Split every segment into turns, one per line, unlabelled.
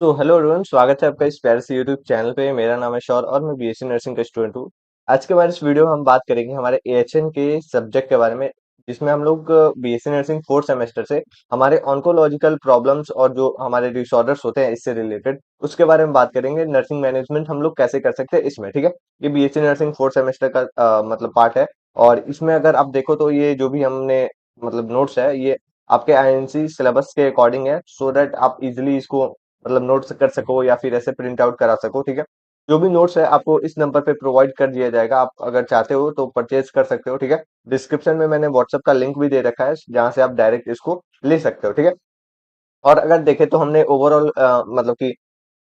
तो hello everyone, स्वागत है आपका इस प्यारे से यूट्यूब चैनल पे। मेरा नाम है शौर और मैं बीएससी नर्सिंग का स्टूडेंट हूँ। आज के हमारे इस वीडियो में हम बात करेंगे हमारे एएचएन के सब्जेक्ट के बारे में, जिसमें हम लोग बीएससी नर्सिंग फोर्थ सेमेस्टर से हमारे ऑन्कोलॉजिकल प्रॉब्लम्स और जो हमारे डिसऑर्डर्स होते हैं इससे रिलेटेड उसके बारे में बात करेंगे। नर्सिंग मैनेजमेंट हम लोग कैसे कर सकते हैं इसमें, ठीक है। ये बीएससी नर्सिंग फोर्थ सेमेस्टर का मतलब पार्ट है। और इसमें अगर आप देखो तो ये जो भी हमने मतलब नोट्स है ये आपके आईएनसी सिलेबस के अकॉर्डिंग है, सो दैट आप इजिली इसको मतलब नोट्स कर सको या फिर ऐसे प्रिंट आउट करा सको, ठीक है। जो भी नोट्स है आपको इस नंबर पे प्रोवाइड कर दिया जाएगा, आप अगर चाहते हो तो परचेज कर सकते हो, ठीक है। डिस्क्रिप्शन में मैंने व्हाट्सएप का लिंक भी दे रखा है जहां से आप डायरेक्ट इसको ले सकते हो, ठीक है। और अगर देखें तो हमने ओवरऑल मतलब कि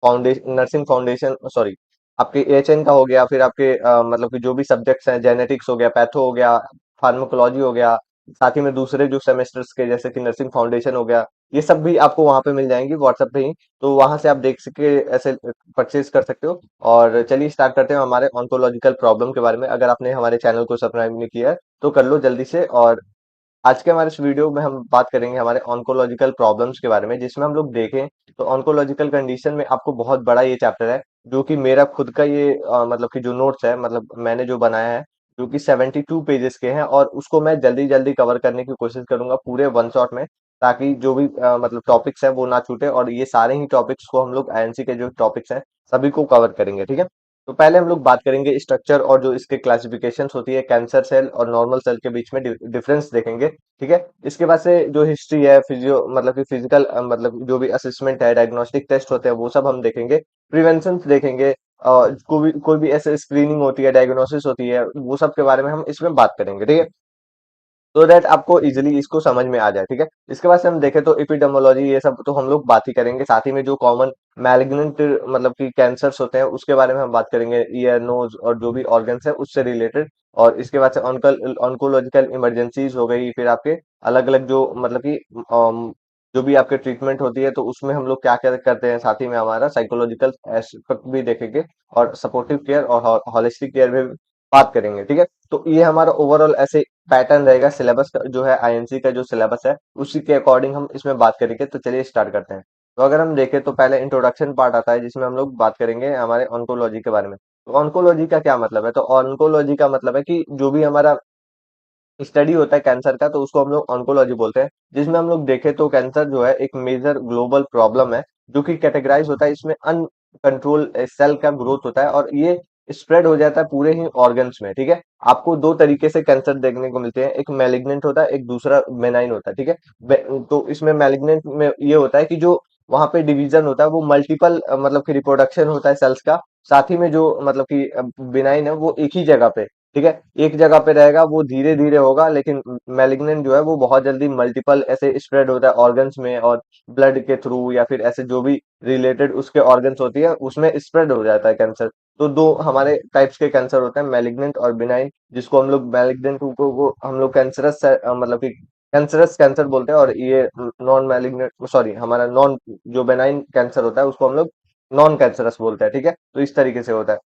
फाउंडेशन नर्सिंग फाउंडेशन सॉरी आपके एएचएन का हो गया, फिर आपके मतलब कि जो भी सब्जेक्ट्स हैं, जेनेटिक्स हो गया, पैथो हो गया, फार्माकोलॉजी हो गया, साथ ही में दूसरे जो सेमेस्टर्स के जैसे कि नर्सिंग फाउंडेशन हो गया, ये सब भी आपको वहां पे मिल जाएंगी व्हाट्सएप पे ही। तो वहां से आप देख सके ऐसे परचेज कर सकते हो। और चलिए स्टार्ट करते हैं हमारे ऑन्कोलॉजिकल प्रॉब्लम के बारे में। अगर आपने हमारे चैनल को सब्सक्राइब नहीं किया है तो कर लो जल्दी से। और आज के हमारे इस वीडियो में हम बात करेंगे हमारे ऑन्कोलॉजिकल प्रॉब्लम्स के बारे में, जिसमें हम लोग देखें तो ऑन्कोलॉजिकल कंडीशन में आपको बहुत बड़ा ये चैप्टर है, जो कि मेरा खुद का ये मतलब कि जो नोट्स है, मतलब मैंने जो बनाया है, जो कि 72 पेजेस के हैं, और उसको मैं जल्दी जल्दी कवर करने की कोशिश करूंगा पूरे वन शॉट में, ताकि जो भी मतलब टॉपिक्स है वो ना छूटे। और ये सारे ही टॉपिक्स को हम लोग आईएनसी के जो टॉपिक्स हैं सभी को कवर करेंगे, ठीक है। तो पहले हम लोग बात करेंगे स्ट्रक्चर और जो इसके क्लासिफिकेशंस होती है, कैंसर सेल और नॉर्मल सेल के बीच में डिफरेंस देखेंगे, ठीक है। इसके बाद से जो हिस्ट्री है, फिजियो मतलब कि फिजिकल मतलब जो भी असेसमेंट है, डायग्नोस्टिक टेस्ट होते हैं, वो सब हम देखेंगे। प्रिवेंशन देखेंगे, कोई भी ऐसे स्क्रीनिंग होती है, डायग्नोसिस होती है, वो सब के बारे में हम इसमें बात करेंगे, ठीक है। तो दैट आपको इजीली इसको समझ में आ जाए, ठीक है। इसके बाद से हम देखें तो एपिडेमोलॉजी ये सब तो हम लोग बात ही करेंगे, साथ ही में जो कॉमन मैलिग्नेंट मतलब कि कैंसर्स होते हैं उसके बारे में हम बात करेंगे, ईयर, नोज और जो भी ऑर्गन्स है उससे रिलेटेड। और इसके बाद से ऑन्कोलॉजिकल इमरजेंसीज हो गई, फिर आपके अलग अलग जो मतलब कि जो भी आपके ट्रीटमेंट होती है तो उसमें हम लोग क्या क्या करते हैं, साथ ही में हमारा साइकोलॉजिकल एस्पेक्ट भी देखेंगे, और सपोर्टिव केयर और हॉलिस्टिक केयर में भी बात करेंगे, ठीक है। तो ये हमारा ओवरऑल ऐसे पैटर्न रहेगा सिलेबस का, जो है आईएनसी का जो सिलेबस है उसी के अकॉर्डिंग हम इसमें बात करेंगे। तो चलिए स्टार्ट करते हैं। तो अगर हम देखें तो पहले इंट्रोडक्शन पार्ट आता है, जिसमें हम लोग बात करेंगे हमारे ऑन्कोलॉजी के बारे में। तो ऑन्कोलॉजी का क्या मतलब है? तो ऑन्कोलॉजी का मतलब है कि जो भी हमारा स्टडी होता है कैंसर का, तो उसको हम लोग ऑन्कोलॉजी बोलते हैं। जिसमें हम लोग देखें तो कैंसर जो है एक मेजर ग्लोबल प्रॉब्लम है, जो कि कैटेगराइज होता है, इसमें अनकंट्रोल सेल का ग्रोथ होता है और ये स्प्रेड हो जाता है पूरे ही ऑर्गन्स में, ठीक है। आपको दो तरीके से कैंसर देखने को मिलते हैं, एक मैलिग्नेंट होता है, एक दूसरा बेनाइन होता है, ठीक है। तो इसमें मैलिग्नेंट में ये होता है कि जो वहां पे डिवीजन होता है वो मल्टीपल मतलब कि रिप्रोडक्शन होता है सेल्स का। साथ ही में जो मतलब कि बिनाइन है वो एक ही जगह पे, ठीक है, एक जगह पे रहेगा, वो धीरे धीरे होगा। लेकिन मैलिग्नेंट जो है वो बहुत जल्दी मल्टीपल ऐसे स्प्रेड होता है ऑर्गन्स में, और ब्लड के थ्रू या फिर ऐसे जो भी रिलेटेड उसके ऑर्गन्स होती है उसमें स्प्रेड हो जाता है कैंसर। तो दो हमारे टाइप्स के कैंसर होते हैं, मैलिग्नेंट और बिनाइन। जिसको हम लोग मैलिग्नेंट को वो हम लोग कैंसरस मतलब कि कैंसरस कैंसर बोलते हैं, और ये नॉन मैलिग्नेंट सॉरी हमारा नॉन जो बेनाइन कैंसर होता है उसको हम लोग नॉन कैंसरस बोलते हैं, ठीक है। तो इस तरीके से होता है।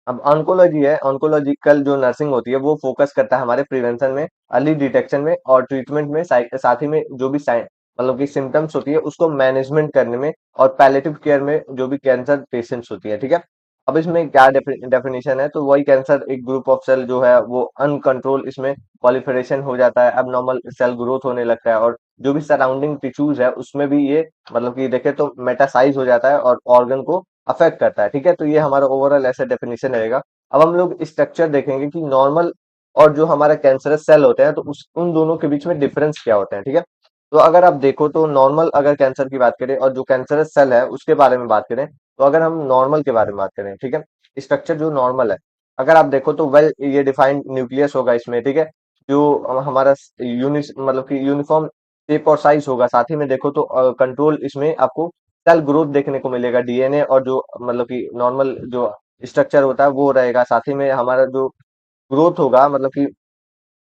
अब ऑन्कोलॉजी है, ऑन्कोलॉजिकल जो नर्सिंग होती है वो फोकस करता है हमारे प्रिवेंशन में, अर्ली डिटेक्शन में और ट्रीटमेंट में, साथ ही में जो भी मतलब की सिम्टम्स होती है उसको मैनेजमेंट करने में, और पैलेटिव केयर में जो भी कैंसर पेशेंट्स होती है, ठीक है। अब इसमें क्या डेफिनेशन है? तो वही कैंसर एक ग्रुप ऑफ सेल जो है वो अनकंट्रोल इसमें पॉलिफरेशन हो जाता है, एबनॉर्मल सेल ग्रोथ होने लगता है, और जो भी सराउंडिंग टिश्यूज है उसमें भी ये मतलब कि देखे तो मेटासाइज हो जाता है और ऑर्गन को अफेक्ट करता है, ठीक है। तो ये हमारा ओवरऑल ऐसा डेफिनेशन रहेगा। अब हम लोग स्ट्रक्चर देखेंगे कि नॉर्मल और जो हमारा कैंसरस सेल होते हैं तो उस उन दोनों के बीच में डिफरेंस क्या होते हैं, ठीक है। तो अगर आप देखो तो नॉर्मल अगर कैंसर की बात करें और जो कैंसरस सेल है उसके बारे में बात करें, तो अगर हम नॉर्मल के बारे में बात करें, ठीक है, स्ट्रक्चर जो नॉर्मल है, अगर आप देखो तो वेल ये डिफाइंड न्यूक्लियस होगा इसमें, ठीक है। जो हमारा मतलब कि यूनिफॉर्म शेप और साइज होगा। साथ ही में देखो तो कंट्रोल इसमें आपको सेल ग्रोथ देखने को मिलेगा, डीएनए और जो मतलब कि नॉर्मल जो स्ट्रक्चर होता है वो रहेगा। साथ ही में हमारा जो ग्रोथ होगा मतलब कि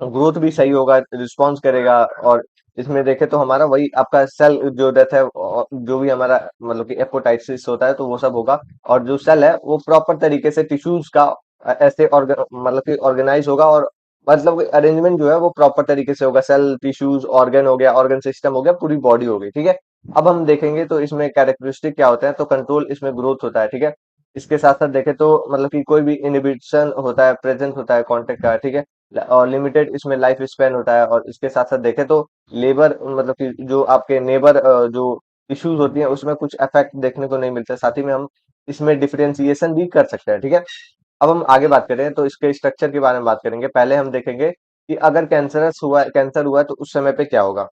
ग्रोथ भी सही होगा, रिस्पॉन्स करेगा। और इसमें देखे तो हमारा वही आपका सेल जो डेथ है, जो भी हमारा मतलब कि एपोटाइटिस होता है तो वो सब होगा। और जो सेल है वो प्रॉपर तरीके से टिश्यूज का ऐसे मतलब कि ऑर्गेनाइज होगा, और मतलब अरेंजमेंट जो है वो प्रॉपर तरीके से होगा, सेल टिश्यूज ऑर्गन हो गया, ऑर्गन सिस्टम हो गया, पूरी बॉडी हो गई, ठीक है। अब हम देखेंगे तो इसमें कैरेक्टरिस्टिक क्या होते हैं, तो कंट्रोल इसमें ग्रोथ होता है, ठीक है। इसके साथ साथ देखें तो मतलब कि कोई भी इनहिबिशन होता है, प्रेजेंस होता है कांटेक्ट का, ठीक है। और लिमिटेड इसमें लाइफ स्पैन होता है, और इसके साथ साथ देखें तो लेबर मतलब कि जो आपके नेबर जो इश्यूज होती हैं उसमें कुछ इफेक्ट देखने को नहीं मिलता, साथ ही में हम इसमें डिफरेंशिएशन भी कर सकते हैं, ठीक है। अब हम आगे बात करें तो इसके स्ट्रक्चर के बारे में बात करेंगे। पहले हम देखेंगे कि अगर कैंसर हुआ तो उस समय पे क्या होगा।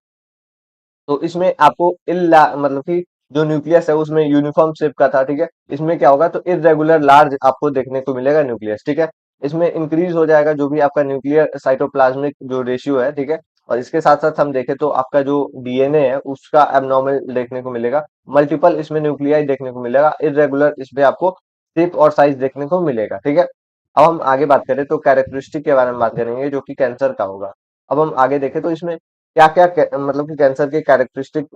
तो इसमें आपको इल्ला मतलब कि जो न्यूक्लियस है उसमें यूनिफॉर्म शेप का था, ठीक है। इसमें क्या होगा, तो इरेगुलर लार्ज आपको देखने को मिलेगा न्यूक्लियस, ठीक है। इसमें इंक्रीज हो जाएगा जो भी आपका न्यूक्लियर साइटोप्लाज्मिक जो रेशियो है, ठीक है। और इसके साथ साथ हम देखें तो आपका जो डीएनए है उसका एबनॉर्मल देखने को मिलेगा, मल्टीपल इसमें न्यूक्लियाई देखने को मिलेगा, इरेगुलर इसमें आपको शेप और साइज देखने को मिलेगा, ठीक है। अब हम आगे बात करें तो कैरेक्टरिस्टिक के बारे में बात करेंगे जो कि कैंसर का होगा। अब हम आगे देखें तो इसमें क्या क्या मतलब कि कैंसर के कैरेक्टरिस्टिक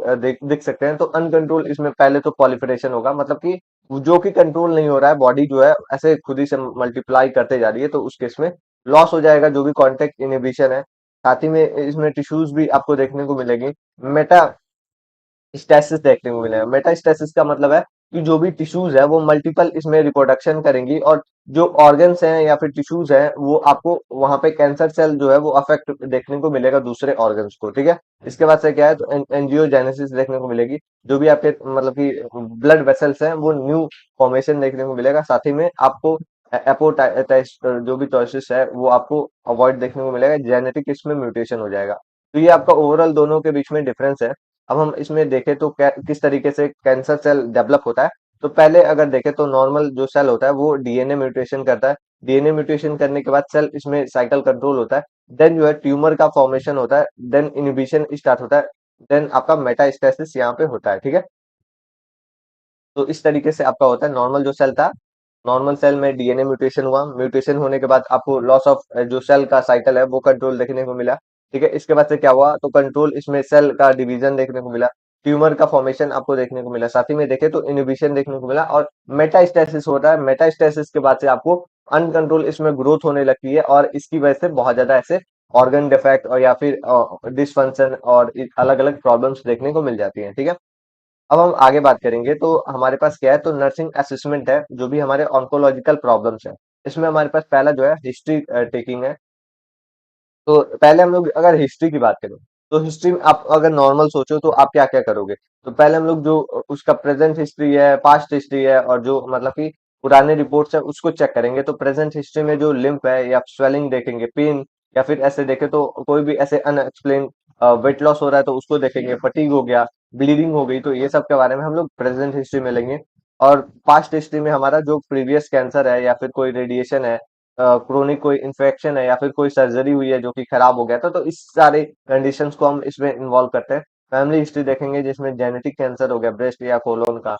दिख सकते हैं। तो अनकंट्रोल इसमें पहले तो पॉलिफरेशन होगा, मतलब कि जो कि कंट्रोल नहीं हो रहा है, बॉडी जो है ऐसे खुद ही से मल्टीप्लाई करते जा रही है, तो उस केस में लॉस हो जाएगा जो भी कांटेक्ट इनहिबिशन है। साथ ही में इसमें टिश्यूज भी आपको देखने को मिलेगी। मेटा स्टेसिस देखने को मिलेगा। मेटास्टेसिस का मतलब है कि जो भी टिश्यूज है वो मल्टीपल इसमें रिप्रोडक्शन करेंगी, और जो ऑर्गन्स हैं या फिर टिश्यूज हैं वो आपको वहां पे कैंसर सेल जो है वो अफेक्ट देखने को मिलेगा दूसरे ऑर्गन्स को, ठीक है। इसके बाद से क्या है, तो एंजियोजेनेसिस देखने को मिलेगी। जो भी आपके मतलब कि ब्लड वेसल्स हैं वो न्यू फॉर्मेशन देखने को मिलेगा। साथ ही में आपको एपोटाइटिस जो भी टॉसिस है वो आपको अवॉइड देखने को मिलेगा, जेनेटिक इसमें म्यूटेशन हो जाएगा। तो ये आपका ओवरऑल दोनों के बीच में डिफरेंस है। अब हम इसमें देखें तो किस तरीके से कैंसर सेल डेवलप होता है। तो पहले अगर देखें तो नॉर्मल जो सेल होता है वो डीएनए म्यूटेशन करता है। डीएनए म्यूटेशन करने के बाद सेल इसमें साइकिल कंट्रोल होता है। देन जो है ट्यूमर का फॉर्मेशन होता है, देन इनिबिशन स्टार्ट होता है, देन आपका मेटास्टेसिस यहाँ पे होता है, ठीक है। तो इस तरीके से आपका होता है नॉर्मल जो सेल था। नॉर्मल सेल में डीएनए म्यूटेशन हुआ, म्यूटेशन होने के बाद आपको लॉस ऑफ जो सेल का साइकिल है वो कंट्रोल देखने को मिला, ठीक है। इसके बाद से क्या हुआ, तो कंट्रोल इसमें सेल का डिवीजन देखने को मिला, ट्यूमर का फॉर्मेशन आपको देखने को मिला, साथ ही में देखे तो इनिबिशन देखने को मिला, और मेटास्टेसिस होता है। मेटास्टेसिस के बाद से आपको अनकंट्रोल इसमें ग्रोथ होने लगती है, और इसकी वजह से बहुत ज्यादा ऐसे ऑर्गन डिफेक्ट और या फिर डिसफंक्शन और अलग अलग प्रॉब्लम्स देखने को मिल जाती हैं, ठीक है। अब हम आगे बात करेंगे तो हमारे पास क्या है, तो नर्सिंग असेसमेंट है जो भी हमारे ऑन्कोलॉजिकल प्रॉब्लम्स है। इसमें हमारे पास पहला जो है हिस्ट्री टेकिंग है। तो पहले हम लोग अगर हिस्ट्री की बात करें तो हिस्ट्री में आप अगर नॉर्मल सोचो तो आप क्या क्या करोगे। तो पहले हम लोग जो उसका प्रेजेंट हिस्ट्री है, पास्ट हिस्ट्री है, और जो मतलब कि पुराने रिपोर्ट्स है उसको चेक करेंगे। तो प्रेजेंट हिस्ट्री में जो लिम्फ है या स्वेलिंग देखेंगे, पेन, या फिर ऐसे देखे तो कोई भी ऐसे अनएक्सप्लेन वेट लॉस हो रहा है तो उसको देखेंगे, फटीग हो गया, ब्लीडिंग हो गई, तो ये सब के बारे में हम लोग प्रेजेंट हिस्ट्री में लेंगे। और पास्ट हिस्ट्री में हमारा जो प्रीवियस कैंसर है या फिर कोई रेडिएशन है, क्रोनिक कोई इन्फेक्शन है, या फिर कोई सर्जरी हुई है जो कि खराब हो गया था, तो इस सारे कंडीशंस को हम इसमें इन्वॉल्व करते हैं। फैमिली हिस्ट्री देखेंगे जिसमें जेनेटिक कैंसर हो गया ब्रेस्ट या कोलोन का।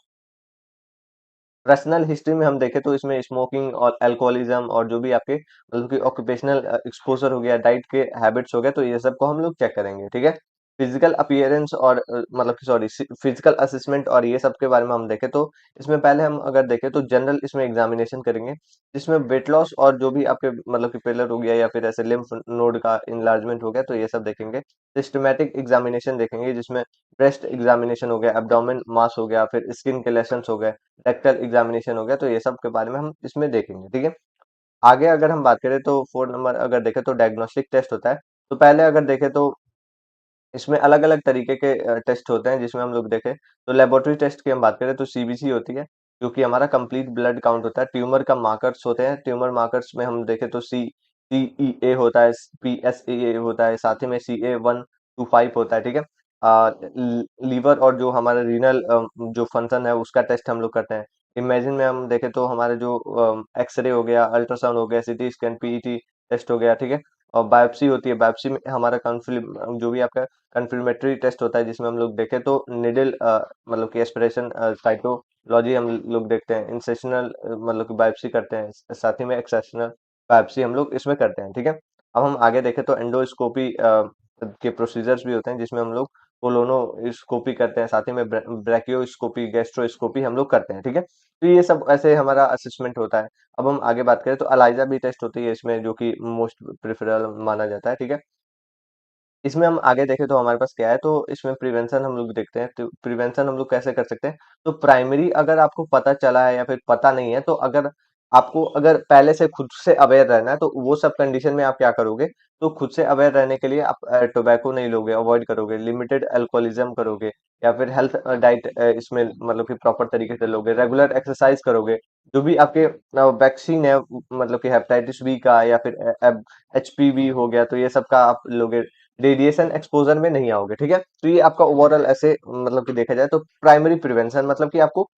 पर्सनल हिस्ट्री में हम देखें तो इसमें स्मोकिंग और अल्कोहलिज्म और जो भी आपके मतलब कि ऑक्यूपेशनल एक्सपोजर हो गया, डाइट के हैबिट्स हो गए, तो ये सब को हम लोग चेक करेंगे, ठीक है। फिजिकल अपीयरेंस और मतलब कि सॉरी फिजिकल असेसमेंट और ये सब के बारे में हम देखें तो इसमें पहले हम अगर देखें तो जनरल इसमें एग्जामिनेशन करेंगे, जिसमें वेट लॉस और जो भी आपके मतलब कि पेलर हो गया या फिर ऐसे लिम्फ नोड का इनलार्जमेंट हो गया, तो ये सब देखेंगे। सिस्टमैटिक एग्जामिनेशन देखेंगे जिसमें ब्रेस्ट एग्जामिनेशन हो गया, एब्डोमेन मास हो गया, फिर स्किन के लेशंस हो गए, रेक्टल एग्जामिनेशन हो गया, तो ये सब के बारे में हम इसमें देखेंगे, ठीक है। आगे अगर हम बात करें तो 4 नंबर अगर देखें तो डायग्नोस्टिक टेस्ट होता है। तो पहले अगर देखें तो इसमें अलग अलग तरीके के टेस्ट होते हैं, जिसमें हम लोग देखें तो लेबोरेटरी टेस्ट की हम बात करें तो सीबीसी होती है, जो कि हमारा कंप्लीट ब्लड काउंट होता है। ट्यूमर का मार्कर्स होते हैं, ट्यूमर मार्कर्स में हम देखें तो CEA होता है, PSA होता है, साथ ही में CA 1 to 5 होता है, ठीक है। लीवर और जो हमारा रीनल जो फंक्शन है उसका टेस्ट हम लोग करते हैं। इमेजिन में हम देखें तो हमारे जो एक्सरे हो गया, अल्ट्रासाउंड हो गया, सिटी स्कैन, पीईटी टेस्ट हो गया, ठीक है। और बायोप्सी होती है, बायोप्सी में हमारा कंफर्म जो भी आपका कंफर्मेटरी टेस्ट होता है, जिसमें हम लोग देखें तो निडल मतलब कि एस्पिरेशन साइटोलॉजी हम लोग देखते हैं, इंसेशनल मतलब कि बायोप्सी करते हैं, साथ ही में एक्सेशनल बायोप्सी हम लोग इसमें करते हैं, ठीक है। अब हम आगे देखें तो एंडोस्कोपी के प्रोसीजर्स भी होते हैं, जिसमें हम लोग कोलोनोस्कोपी करते हैं, साथ ही में ब्रैकियोस्कोपी, गैस्ट्रोस्कोपी हम लोग करते हैं, ठीक है। तो ये सब ऐसे हमारा असेसमेंट होता है। अब हम आगे बात करें तो अलाइजा भी टेस्ट होती है इसमें, जो कि मोस्ट प्रिफरेबल माना जाता है, ठीक है। इसमें हम आगे देखें तो हमारे पास क्या है, तो इसमें प्रिवेंशन हम लोग देखते हैं। तो प्रिवेंशन हम लोग कैसे कर सकते हैं, तो प्राइमरी अगर आपको पता चला है या फिर पता नहीं है, तो अगर आपको अगर पहले से खुद से अवेयर रहना है, तो वो सब कंडीशन में आप क्या करोगे, तो खुद से अवेयर रहने के लिए आप टोबैको नहीं लोगे, अवॉइड करोगे, लिमिटेड अल्कोहलिज्म करोगे, या फिर हेल्थ डाइट इसमें मतलब कि प्रॉपर तरीके से लोगे, रेगुलर एक्सरसाइज करोगे, जो भी आपके वैक्सीन है, मतलब कि हेपेटाइटिस बी का या फिर एचपीवी हो गया, तो ये सब का आप लोगे, रेडिएशन एक्सपोजर में नहीं आओगे, ठीक है। तो ये आपका ओवरऑल ऐसे मतलब कि देखा जाए तो प्राइमरी प्रिवेंशन, मतलब कि आपको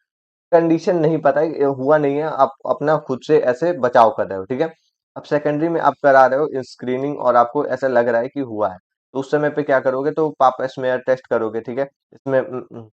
कंडीशन नहीं पता है, ये हुआ नहीं है, आप अपना खुद से ऐसे बचाव कर रहे हो, ठीक है। अब सेकेंडरी में आप करा रहे हो स्क्रीनिंग और आपको ऐसा लग रहा है कि हुआ है, तो उस समय पे क्या करोगे, तो पाप स्मेयर टेस्ट करोगे, ठीक है। इसमें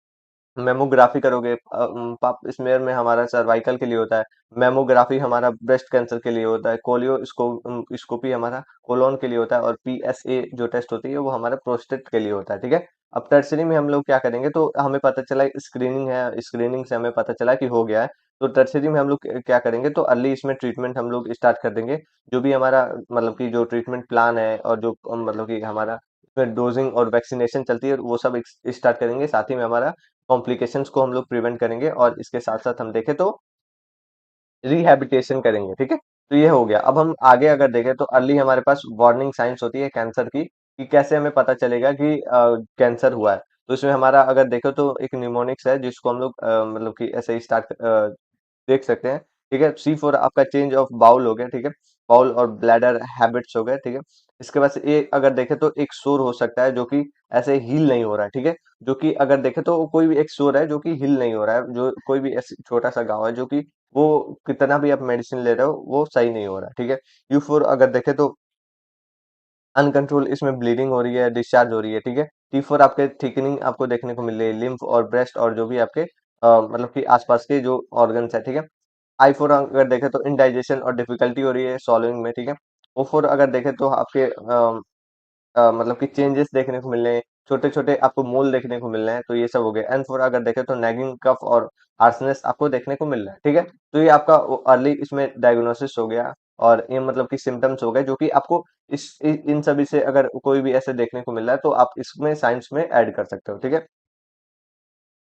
मेमोग्राफी करोगे, पाप स्मेयर में हमारा सर्वाइकल के लिए होता है, मेमोग्राफी हमारा ब्रेस्ट कैंसर के लिए होता है, कोलियो स्कोपी हमारा कोलोन के लिए होता है, और पीएसए जो टेस्ट होती है वो हमारा प्रोस्टेट के लिए होता है, ठीक है। अब टर्सरी में हम लोग क्या करेंगे, तो हमें पता चला स्क्रीनिंग है, स्क्रीनिंग से हमें पता चला कि हो गया है, तो टर्सरी में हम लोग क्या करेंगे, तो अर्ली इसमें ट्रीटमेंट हम लोग स्टार्ट कर देंगे। जो भी हमारा मतलब कि जो ट्रीटमेंट प्लान है, और जो मतलब कि हमारा इसमें डोजिंग और वैक्सीनेशन चलती है, वो सब स्टार्ट करेंगे, साथ ही में हमारा कॉम्प्लिकेशंस को हम लोग प्रिवेंट करेंगे, और इसके साथ साथ हम देखें तो रिहैबिलिटेशन करेंगे, ठीक है। तो ये हो गया। अब हम आगे अगर देखें तो अर्ली हमारे पास वार्निंग साइंस होती है कैंसर की, कि कैसे हमें पता चलेगा कि कैंसर हुआ है। तो इसमें हमारा अगर देखो तो एक निमोनिक्स है, जिसको हम लोग मतलब कि ऐसे ही स्टार्ट देख सकते हैं, ठीक है। सी फॉर आपका चेंज ऑफ बाउल हो गया, ठीक है, बाउल और ब्लैडर हैबिट्स हो गए, ठीक है। इसके बाद से ये अगर देखें तो एक शोर हो सकता है जो कि ऐसे हील नहीं हो रहा है, ठीक है। जो कि अगर देखें तो कोई भी एक शोर है जो कि हील नहीं हो रहा है, जो कोई भी ऐसे छोटा सा गाँव है जो कि वो कितना भी आप मेडिसिन ले रहे हो वो सही नहीं हो रहा, ठीक है। यू फोर अगर देखें तो अनकंट्रोल इसमें ब्लीडिंग हो रही है, डिस्चार्ज हो रही है, ठीक है। टी फोर आपके थिकनिंग आपको देखने को मिल रही है, लिम्फ और ब्रेस्ट और जो भी आपके मतलब कि आसपास के जो ऑर्गन्स है, ठीक है। आई फोर अगर देखें तो इनडाइजेशन और डिफिकल्टी हो रही है सॉलोइंग में, ठीक है। ओ फोर अगर देखें तो आपके मतलब कि चेंजेस देखने को मिल रहे हैं, छोटे छोटे आपको मोल देखने को मिल रहे हैं, तो ये सब हो गए। एंड फोर अगर देखें तो नैगिंग कफ और हार्सनेस आपको देखने को मिल रहा है, ठीक है। तो ये आपका अर्ली इसमें डायग्नोसिस हो गया, और ये मतलब कि सिम्टम्स हो गए जो कि आपको इन सभी से अगर कोई भी ऐसे देखने को मिल रहा है, तो आप इसमें साइंस में ऐड कर सकते हो, ठीक है।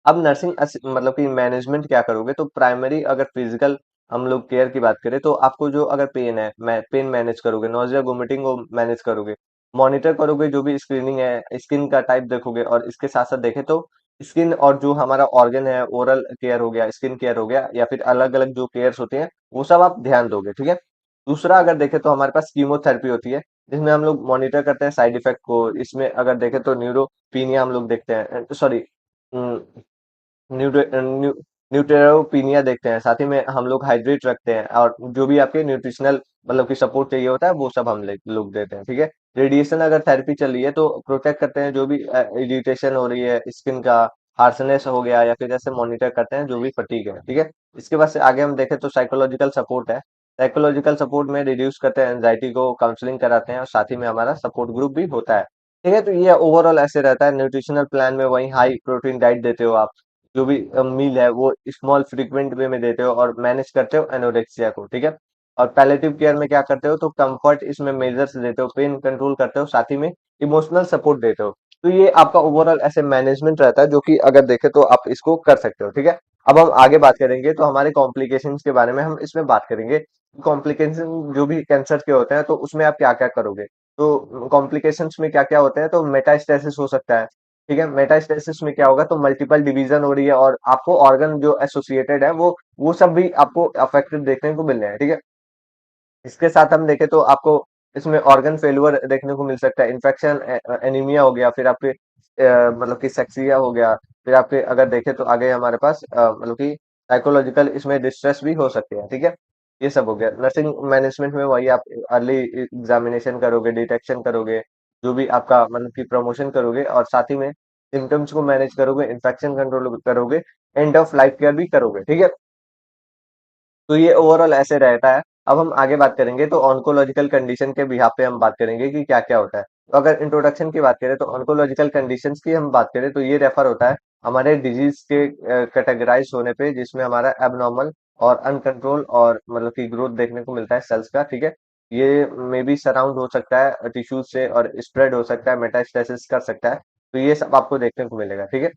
अब नर्सिंग मतलब कि मैनेजमेंट क्या करोगे, तो प्राइमरी अगर फिजिकल हम लोग केयर की बात करें, तो आपको जो अगर पेन है, पेन मैनेज करोगे, नोजिया वोमिटिंग को मैनेज करोगे, मॉनिटर करोगे, जो भी स्क्रीनिंग है, स्किन का टाइप देखोगे, और इसके साथ साथ देखें तो स्किन और जो हमारा ऑर्गन है, ओरल केयर हो गया, स्किन केयर हो गया, या फिर अलग अलग जो केयर्स होते हैं, वो सब आप ध्यान दोगे, ठीक है। दूसरा अगर देखें तो हमारे पास कीमोथेरेपी होती है, जिसमें हम लोग मॉनिटर करते हैं साइड इफेक्ट को। इसमें अगर देखें तो न्यूरोपीनिया हम लोग देखते हैं, सॉरी न्यूट्रोपिनिया देखते हैं, साथ ही में हम लोग हाइड्रेट रखते हैं, और जो भी आपके न्यूट्रिशनल मतलब कि सपोर्ट चाहिए होता है, वो सब हम लोग देते हैं, ठीक है। रेडिएशन अगर थेरेपी चल रही है, तो प्रोटेक्ट करते हैं, जो भी इरिटेशन हो रही है स्किन का, हार्सनेस हो गया, या फिर जैसे मॉनिटर करते हैं जो भी फटीग है, ठीक है। इसके बाद से आगे हम देखें तो साइकोलॉजिकल सपोर्ट है। साइकोलॉजिकल सपोर्ट में रिड्यूस करते हैं एंजाइटी को, काउंसलिंग कराते हैं, और साथ ही में हमारा सपोर्ट ग्रुप भी होता है, ठीक है। तो ये ओवरऑल ऐसे रहता है। न्यूट्रिशनल प्लान में वही हाई प्रोटीन डाइट देते हो आप, जो भी मील है वो स्मॉल फ्रीक्वेंट वे में देते हो, और मैनेज करते हो एनोरेक्सिया को, ठीक है। और पैलेटिव केयर में क्या करते हो, तो कंफर्ट इसमें मेजर्स देते हो, पेन कंट्रोल करते हो, साथ ही में इमोशनल सपोर्ट देते हो। तो ये आपका ओवरऑल ऐसे मैनेजमेंट रहता है, जो कि अगर देखें तो आप इसको कर सकते हो, ठीक है। अब हम आगे बात करेंगे तो हमारे कॉम्प्लिकेशंस के बारे में हम इसमें बात करेंगे। कॉम्प्लिकेशन जो भी कैंसर के होते हैं, तो उसमें आप क्या क्या करोगे, तो कॉम्प्लिकेशंस में क्या क्या होते हैं, तो मेटास्टेसिस हो सकता है, ठीक है। मेटास्टेसिस में क्या होगा, तो मल्टीपल डिवीजन हो रही है, और आपको ऑर्गन जो एसोसिएटेड है वो सब भी आपको अफेक्टेड देखने को मिल रहे हैं, ठीक है। इसके साथ हम देखें तो आपको इसमें ऑर्गन फेल्यूर देखने को मिल सकता है, इन्फेक्शन, एनीमिया हो गया, फिर आपके मतलब कि सेक्सिया हो गया, फिर आपके अगर देखें तो आगे हमारे पास मतलब कि साइकोलॉजिकल इसमें डिस्ट्रेस भी हो सकते हैं, ठीक है। ये सब हो गया। नर्सिंग मैनेजमेंट में वही आप अर्ली एग्जामिनेशन करोगे, डिटेक्शन करोगे, जो भी आपका मतलब कि प्रमोशन करोगे, और साथ ही में सिम्टम्स को मैनेज करोगे, इन्फेक्शन कंट्रोल करोगे, एंड ऑफ लाइफ केयर भी करोगे, ठीक है। तो ये ओवरऑल ऐसे रहता है। अब हम आगे बात करेंगे तो ऑन्कोलॉजिकल कंडीशन के बिहाफ पे हम बात करेंगे कि क्या क्या होता है। तो अगर इंट्रोडक्शन की बात करें, तो ऑन्कोलॉजिकल कंडीशंस की हम बात करें, तो ये रेफर होता है हमारे डिजीज के कैटेगराइज होने पे, जिसमें हमारा एबनॉर्मल और अनकंट्रोल और मतलब की ग्रोथ देखने को मिलता है सेल्स का, ठीक है। ये मे बी सराउंड हो सकता है टिश्यूज से और स्प्रेड हो सकता है, मेटास्टेसिस कर सकता है। तो ये सब आपको देखने को मिलेगा, ठीक है।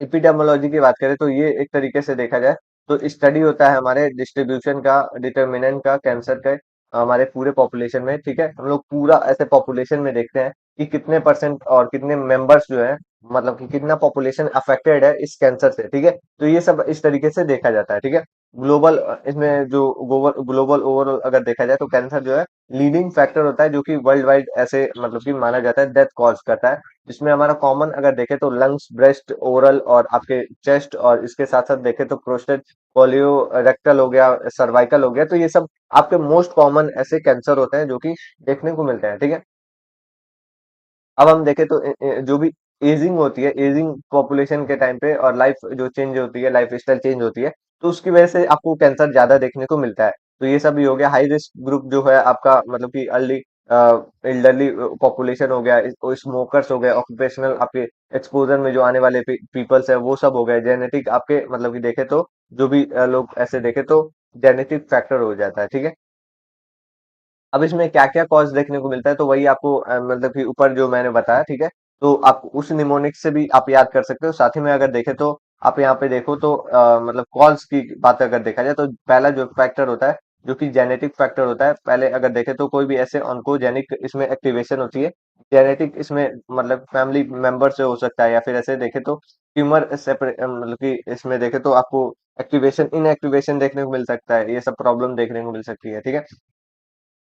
एपिडेमोलॉजी की बात करें तो ये एक तरीके से देखा जाए तो स्टडी होता है हमारे डिस्ट्रीब्यूशन का, डिटर्मिनेंट का कैंसर के हमारे पूरे पॉपुलेशन में, ठीक है। हम लोग पूरा ऐसे पॉपुलेशन में देखते हैं कि कितने परसेंट और कितने मेंबर्स जो है, मतलब कि कितना पॉपुलेशन अफेक्टेड है इस कैंसर से, ठीक है। तो ये सब इस तरीके से देखा जाता है, ठीक है। ग्लोबल इसमें जो ग्लोबल ओवरऑल अगर देखा जाए तो कैंसर जो है लीडिंग फैक्टर होता है, जो कि वर्ल्ड वाइड ऐसे मतलब कि माना जाता है डेथ कॉज करता है। जिसमें हमारा कॉमन अगर देखें तो लंग्स, ब्रेस्ट, ओरल और आपके चेस्ट, और इसके साथ साथ देखें तो प्रोस्टेट, कोलियो रेक्टल हो गया, सर्वाइकल हो गया। तो ये सब आपके मोस्ट कॉमन ऐसे कैंसर होते हैं जो कि देखने को मिलते हैं, ठीक है। अब हम देखें तो जो भी एजिंग होती है, एजिंग पॉपुलेशन के टाइम पे और लाइफ जो चेंज होती है, लाइफ स्टाइल चेंज होती है, तो उसकी वजह से आपको कैंसर ज्यादा देखने को मिलता है। तो ये सब भी हो गया। हाई रिस्क ग्रुप जो है आपका, मतलब कि अर्ली एल्डरली पॉपुलेशन हो गया, स्मोकर्स हो गए, ऑक्यूपेशनल आपके एक्सपोजर में जो आने वाले पीपल्स है वो सब हो गए, जेनेटिक आपके मतलब कि देखे तो जो भी लोग ऐसे देखे तो जेनेटिक फैक्टर हो जाता है, ठीक है। अब इसमें क्या-क्या कॉज़ देखने को मिलता है, तो वही आपको मतलब कि ऊपर जो मैंने बताया, ठीक है? तो आप उस निमोनिक से भी आप याद कर सकते हो। साथ ही में अगर देखें तो आप यहाँ पे देखो तो मतलब कॉज़ की बात अगर देखा जाए तो पहला जो फैक्टर होता है, जो कि जेनेटिक फैक्टर होता है, पहले अगर देखें तो कोई भी ऐसे ऑन्कोजेनिक इसमें एक्टिवेशन होती है। जेनेटिक इसमें मतलब फैमिली मेंबर से हो सकता है, या फिर ऐसे देखें तो ट्यूमर मतलब कि इसमें देखें तो आपको एक्टिवेशन, इनएक्टिवेशन देखने को मिल सकता है। ये सब प्रॉब्लम देखने को मिल सकती है, ठीक है?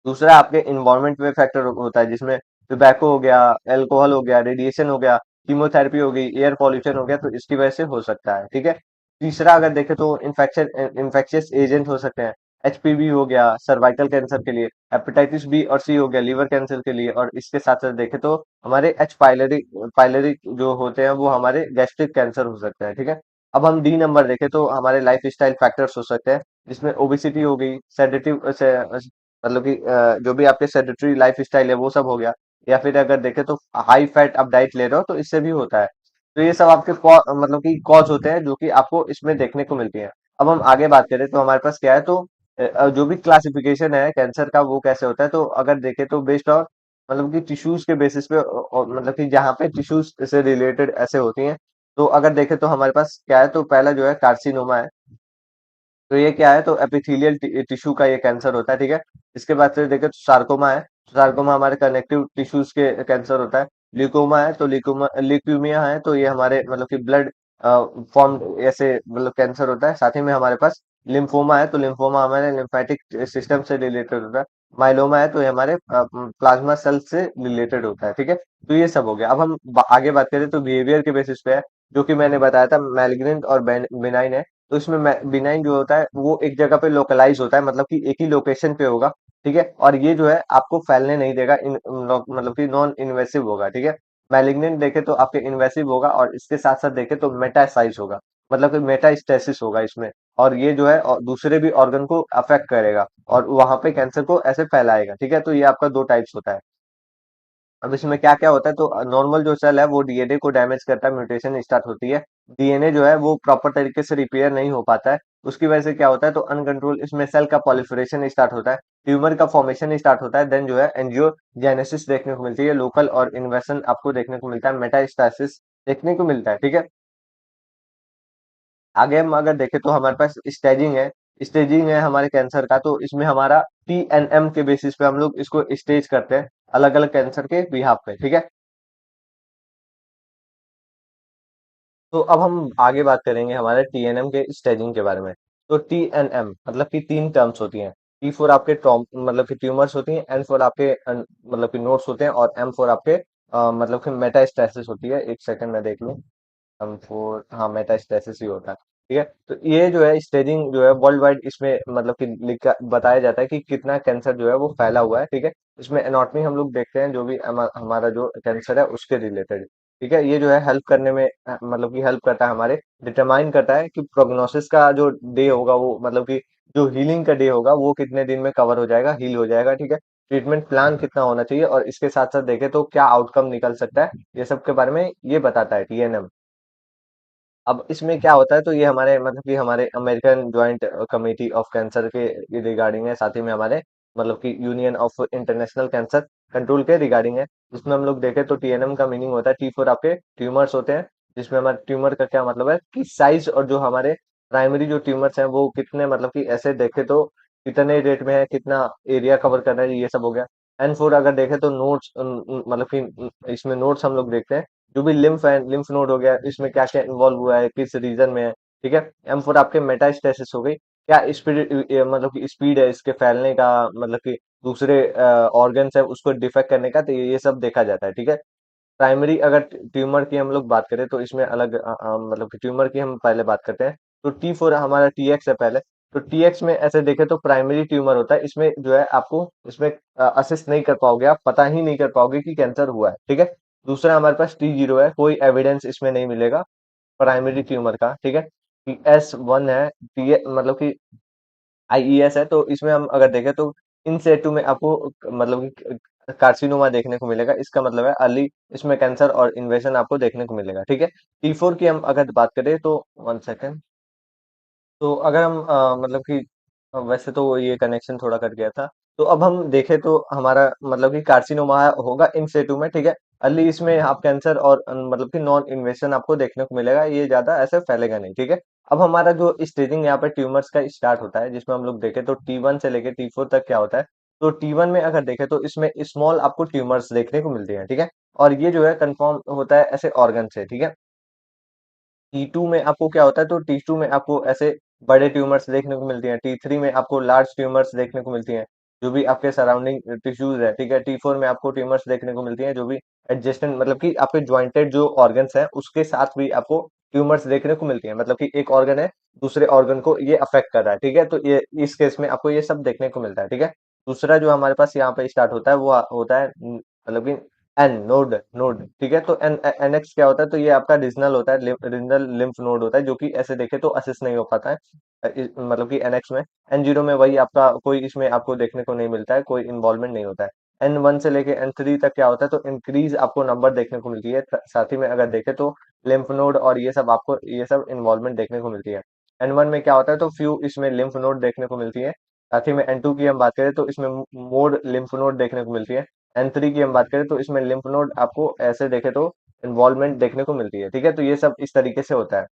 दूसरा आपके इन्वायरमेंट में फैक्टर होता है, जिसमें टोबैको हो गया, अल्कोहल हो गया, रेडिएशन हो गया, कीमोथेरेपी हो गई, एयर पॉल्यूशन हो गया, तो इसकी वजह से हो सकता है, ठीक है। तीसरा अगर देखें तो इन्फेक्शन, इन्फेक्शियस एजेंट हो सकते हैं। एचपीवी हो गया सर्वाइकल कैंसर के लिए, हेपेटाइटिस बी और सी हो गया लीवर कैंसर के लिए, और इसके साथ साथ देखें तो हमारे एच पाइलरी पाइलरी जो होते हैं वो हमारे गैस्ट्रिक कैंसर हो सकते हैं, ठीक है। अब हम डी नंबर देखें तो हमारे लाइफ स्टाइल फैक्टर्स हो सकते हैं, जिसमें ओबिसिटी हो गई, सेडेटिव मतलब कि जो भी आपके सेडेटरी लाइफ स्टाइल है वो सब हो गया, या फिर अगर देखें तो हाई फैट आप डाइट ले रहे हो तो इससे भी होता है। तो ये सब आपके मतलब कि कॉज होते हैं जो कि आपको इसमें देखने को मिलती है। अब हम आगे बात करें तो हमारे पास क्या है, तो जो भी क्लासिफिकेशन है कैंसर का वो कैसे होता है, तो अगर देखें तो बेस्ड ऑन मतलब कि टिश्यूज के बेसिस पे, और मतलब कि जहाँ पे टिश्यूज से रिलेटेड ऐसे होती हैं। तो अगर देखें तो हमारे पास क्या है, तो पहला जो है कार्सिनोमा है। तो ये क्या है, तो एपिथेलियल टिश्यू का ये कैंसर होता है, ठीक है। इसके बाद से देखें तो सार्कोमा है। सार्कोमा हमारे कनेक्टिव टिश्यूज के कैंसर होता है। ल्यूकोमा है तो ल्यूकीमिया है, तो ये हमारे मतलब कि ब्लड फॉर्म ऐसे मतलब कैंसर होता है। साथ ही में हमारे पास लिम्फोमा है, तो लिम्फोमा हमारे लिम्फेटिक सिस्टम से रिलेटेड होता है। माइलोमा है तो ये हमारे प्लाज्मा सेल से रिलेटेड होता है, ठीक है। तो ये सब हो गया। अब हम आगे बात करें तो बिहेवियर के बेसिस पे है, जो कि मैंने बताया था मैलिग्नेंट और बिनाइन है। तो इसमें बिनाइन जो होता है वो एक जगह पे लोकलाइज होता है, मतलब कि एक ही लोकेशन पे होगा, ठीक है। और ये जो है आपको फैलने नहीं देगा, मतलब कि नॉन इन्वेसिव होगा, ठीक है। मैलिग्नेंट देखे तो आपके इन्वेसिव होगा, और इसके साथ साथ देखे तो मेटासाइज होगा, मतलब कि मेटास्टेसिस होगा इसमें। और ये जो है और दूसरे भी ऑर्गन को अफेक्ट करेगा और वहां पे कैंसर को ऐसे फैलाएगा, ठीक है। तो ये आपका दो टाइप्स होता है। अब इसमें क्या क्या होता है, तो नॉर्मल जो सेल है वो डीएनए को डैमेज करता है, म्यूटेशन स्टार्ट होती है। डीएनए जो है वो प्रॉपर तरीके से रिपेयर नहीं हो पाता है। उसकी वजह से क्या होता है, तो अनकंट्रोल इसमें सेल का पॉलिफरेशन स्टार्ट होता है, ट्यूमर का फॉर्मेशन स्टार्ट होता है, देन जो है एंजियोजेनेसिस देखने को मिलती है, लोकल और इन्वेसन आपको देखने को मिलता है, मेटास्टेसिस देखने को मिलता है, ठीक है। आगे हम अगर देखें तो हमारे पास स्टेजिंग है। स्टेजिंग है हमारे कैंसर का, तो इसमें हमारा टीएनएम के बेसिस पे हम लोग इसको स्टेज करते हैं अलग अलग कैंसर के बिहाफ पे, ठीक है। तो अब हम आगे बात करेंगे हमारे टीएनएम के स्टेजिंग के बारे में। तो टीएनएम मतलब कि तीन टर्म्स होती हैं। टी फॉर आपके ट्रॉम मतलब कि ट्यूमर्स होती हैं, एन फॉर आपके मतलब कि नोड्स होते हैं, और एम फॉर आपके मतलब कि मेटास्टेसिस होती है। एक सेकंड में देख लूं। हम फोर, हाँ, मेटास्टेसिस ही होता है, ठीक है। तो ये जो है स्टेजिंग जो है वर्ल्ड वाइड इसमें मतलब कि लिखा बताया जाता है कि कितना कैंसर जो है वो फैला हुआ है, ठीक है। इसमें एनाटॉमी हम लोग देखते हैं जो भी हमारा जो कैंसर है उसके रिलेटेड, ठीक है। ये जो है हेल्प करने में मतलब कि हेल्प करता है हमारे, डिटरमाइन करता है कि प्रोग्नोसिस का जो डे होगा वो मतलब कि जो हीलिंग का डे होगा वो कितने दिन में कवर हो जाएगा, हील हो जाएगा, ठीक है। ट्रीटमेंट प्लान कितना होना चाहिए, और इसके साथ साथ देखें तो क्या आउटकम निकल सकता है, ये सब के बारे में ये बताता है टीएनएम। अब इसमें क्या होता है, तो ये हमारे मतलब कि हमारे American joint committee of cancer के रिगार्डिंग है, साथ ही में हमारे मतलब कि union of international cancer control के रिगार्डिंग है। इसमें हम लोग देखें तो टीएनएम का मीनिंग होता है, टी फॉर आपके ट्यूमर्स होते हैं, जिसमें हमारे ट्यूमर का क्या मतलब है कि साइज, और जो हमारे प्राइमरी जो ट्यूमर्स हैं वो कितने मतलब कि ऐसे देखे तो कितने रेट में है, कितना एरिया कवर कर रहा है, ये सब हो गया। एंड फोर अगर देखें तो नोड्स, मतलब कि इसमें नोड्स हम लोग देखते हैं, जो भी लिम्फ है, लिम्फ नोड हो गया, इसमें क्या क्या इन्वॉल्व हुआ है, किस रीजन में है, ठीक है। एम फोर आपके मेटास्टेसिस हो गई, क्या स्पीड, मतलब कि स्पीड है इसके फैलने का, मतलब कि दूसरे ऑर्गन्स है उसको डिफेक्ट करने का, तो ये सब देखा जाता है, ठीक है। प्राइमरी अगर ट्यूमर की हम लोग बात करें तो इसमें अलग मतलब कि ट्यूमर की हम पहले बात करते हैं। तो टी फोर हमारा टी एक्स है पहले। तो टी एक्स में ऐसे देखे तो प्राइमरी ट्यूमर होता है, इसमें जो है आपको इसमें असिस्ट नहीं कर पाओगे, आप पता ही नहीं कर पाओगे कि कैंसर हुआ है, ठीक है। दूसरा हमारे पास टी जीरो है, कोई एविडेंस इसमें नहीं मिलेगा प्राइमरी ट्यूमर का, ठीक है। एस वन है, टी मतलब कि आईईएस है, तो इसमें हम अगर देखें तो इन सेटू में आपको मतलब कि कार्सिनोमा देखने को मिलेगा, इसका मतलब है अर्ली इसमें कैंसर और इन्वेजन आपको देखने को मिलेगा, ठीक है। टी फोर की हम अगर बात करें तो 1 सेकेंड। तो अगर हम मतलब कि वैसे तो ये कनेक्शन थोड़ा कट गया था। तो अब हम देखें तो हमारा मतलब कि कार्सिनोमा होगा इन सेटू में, ठीक है। अर्ली इसमें आप कैंसर और मतलब कि नॉन इन्वेजन आपको देखने को मिलेगा, ये ज्यादा ऐसे फैलेगा नहीं, ठीक है। अब हमारा जो स्टेजिंग यहाँ पे ट्यूमर्स का स्टार्ट होता है, जिसमें हम लोग देखें तो टी वन से लेके टी फोर तक क्या होता है। तो टी वन में अगर देखें तो इसमें स्मॉल आपको ट्यूमर्स देखने को मिलती है, ठीक है। और ये जो है कंफर्म होता है ऐसे ऑर्गन से, ठीक है। टी टू में आपको क्या होता है, तो टी टू में आपको ऐसे बड़े ट्यूमर्स देखने को मिलती हैं, टी थ्री में आपको लार्ज ट्यूमर्स देखने को मिलती हैं, जो भी आपके सराउंडिंग टिश्यूज है, ठीक है। टी फोर में आपको ट्यूमर्स देखने को मिलती हैं जो भी एडजेस्टेंट, मतलब कि आपके ज्वाइंटेड जो ऑर्गन्स हैं उसके साथ भी आपको ट्यूमर्स देखने को मिलती हैं, मतलब कि एक ऑर्गन है दूसरे ऑर्गन को ये अफेक्ट कर रहा है, ठीक है। तो ये इस केस में आपको ये सब देखने को मिलता है, ठीक है। दूसरा जो हमारे पास यहाँ पे स्टार्ट होता है वो होता है मतलब कि एन नोड, नोड, ठीक है। तो एन एनएक्स क्या होता है, तो ये आपका रीजनल होता है, रीजनल लिम्फ नोड होता है, जो कि ऐसे देखे तो असिस्ट नहीं हो पाता है मतलब कि एनएक्स में। एन जीरो में वही आपका कोई इसमें आपको देखने को नहीं मिलता है, कोई इन्वॉल्वमेंट नहीं होता है। एन वन से लेके एन थ्री तक क्या होता है, तो इंक्रीज आपको नंबर देखने को मिलती है, साथ ही में अगर देखे तो लिम्फ नोड और ये सब आपको ये सब इन्वॉल्वमेंट देखने को मिलती है। एन वन में क्या होता है, तो फ्यू इसमें लिम्फ नोड देखने को मिलती है, साथ ही में एन टू की हम बात करें तो इसमें मोर लिम्फ नोड देखने को मिलती है। एन थ्री की हम बात करें तो इसमें लिम्फ नोड आपको ऐसे देखे तो इन्वॉल्वमेंट देखने को मिलती है, ठीक है। तो ये सब इस तरीके से होता है।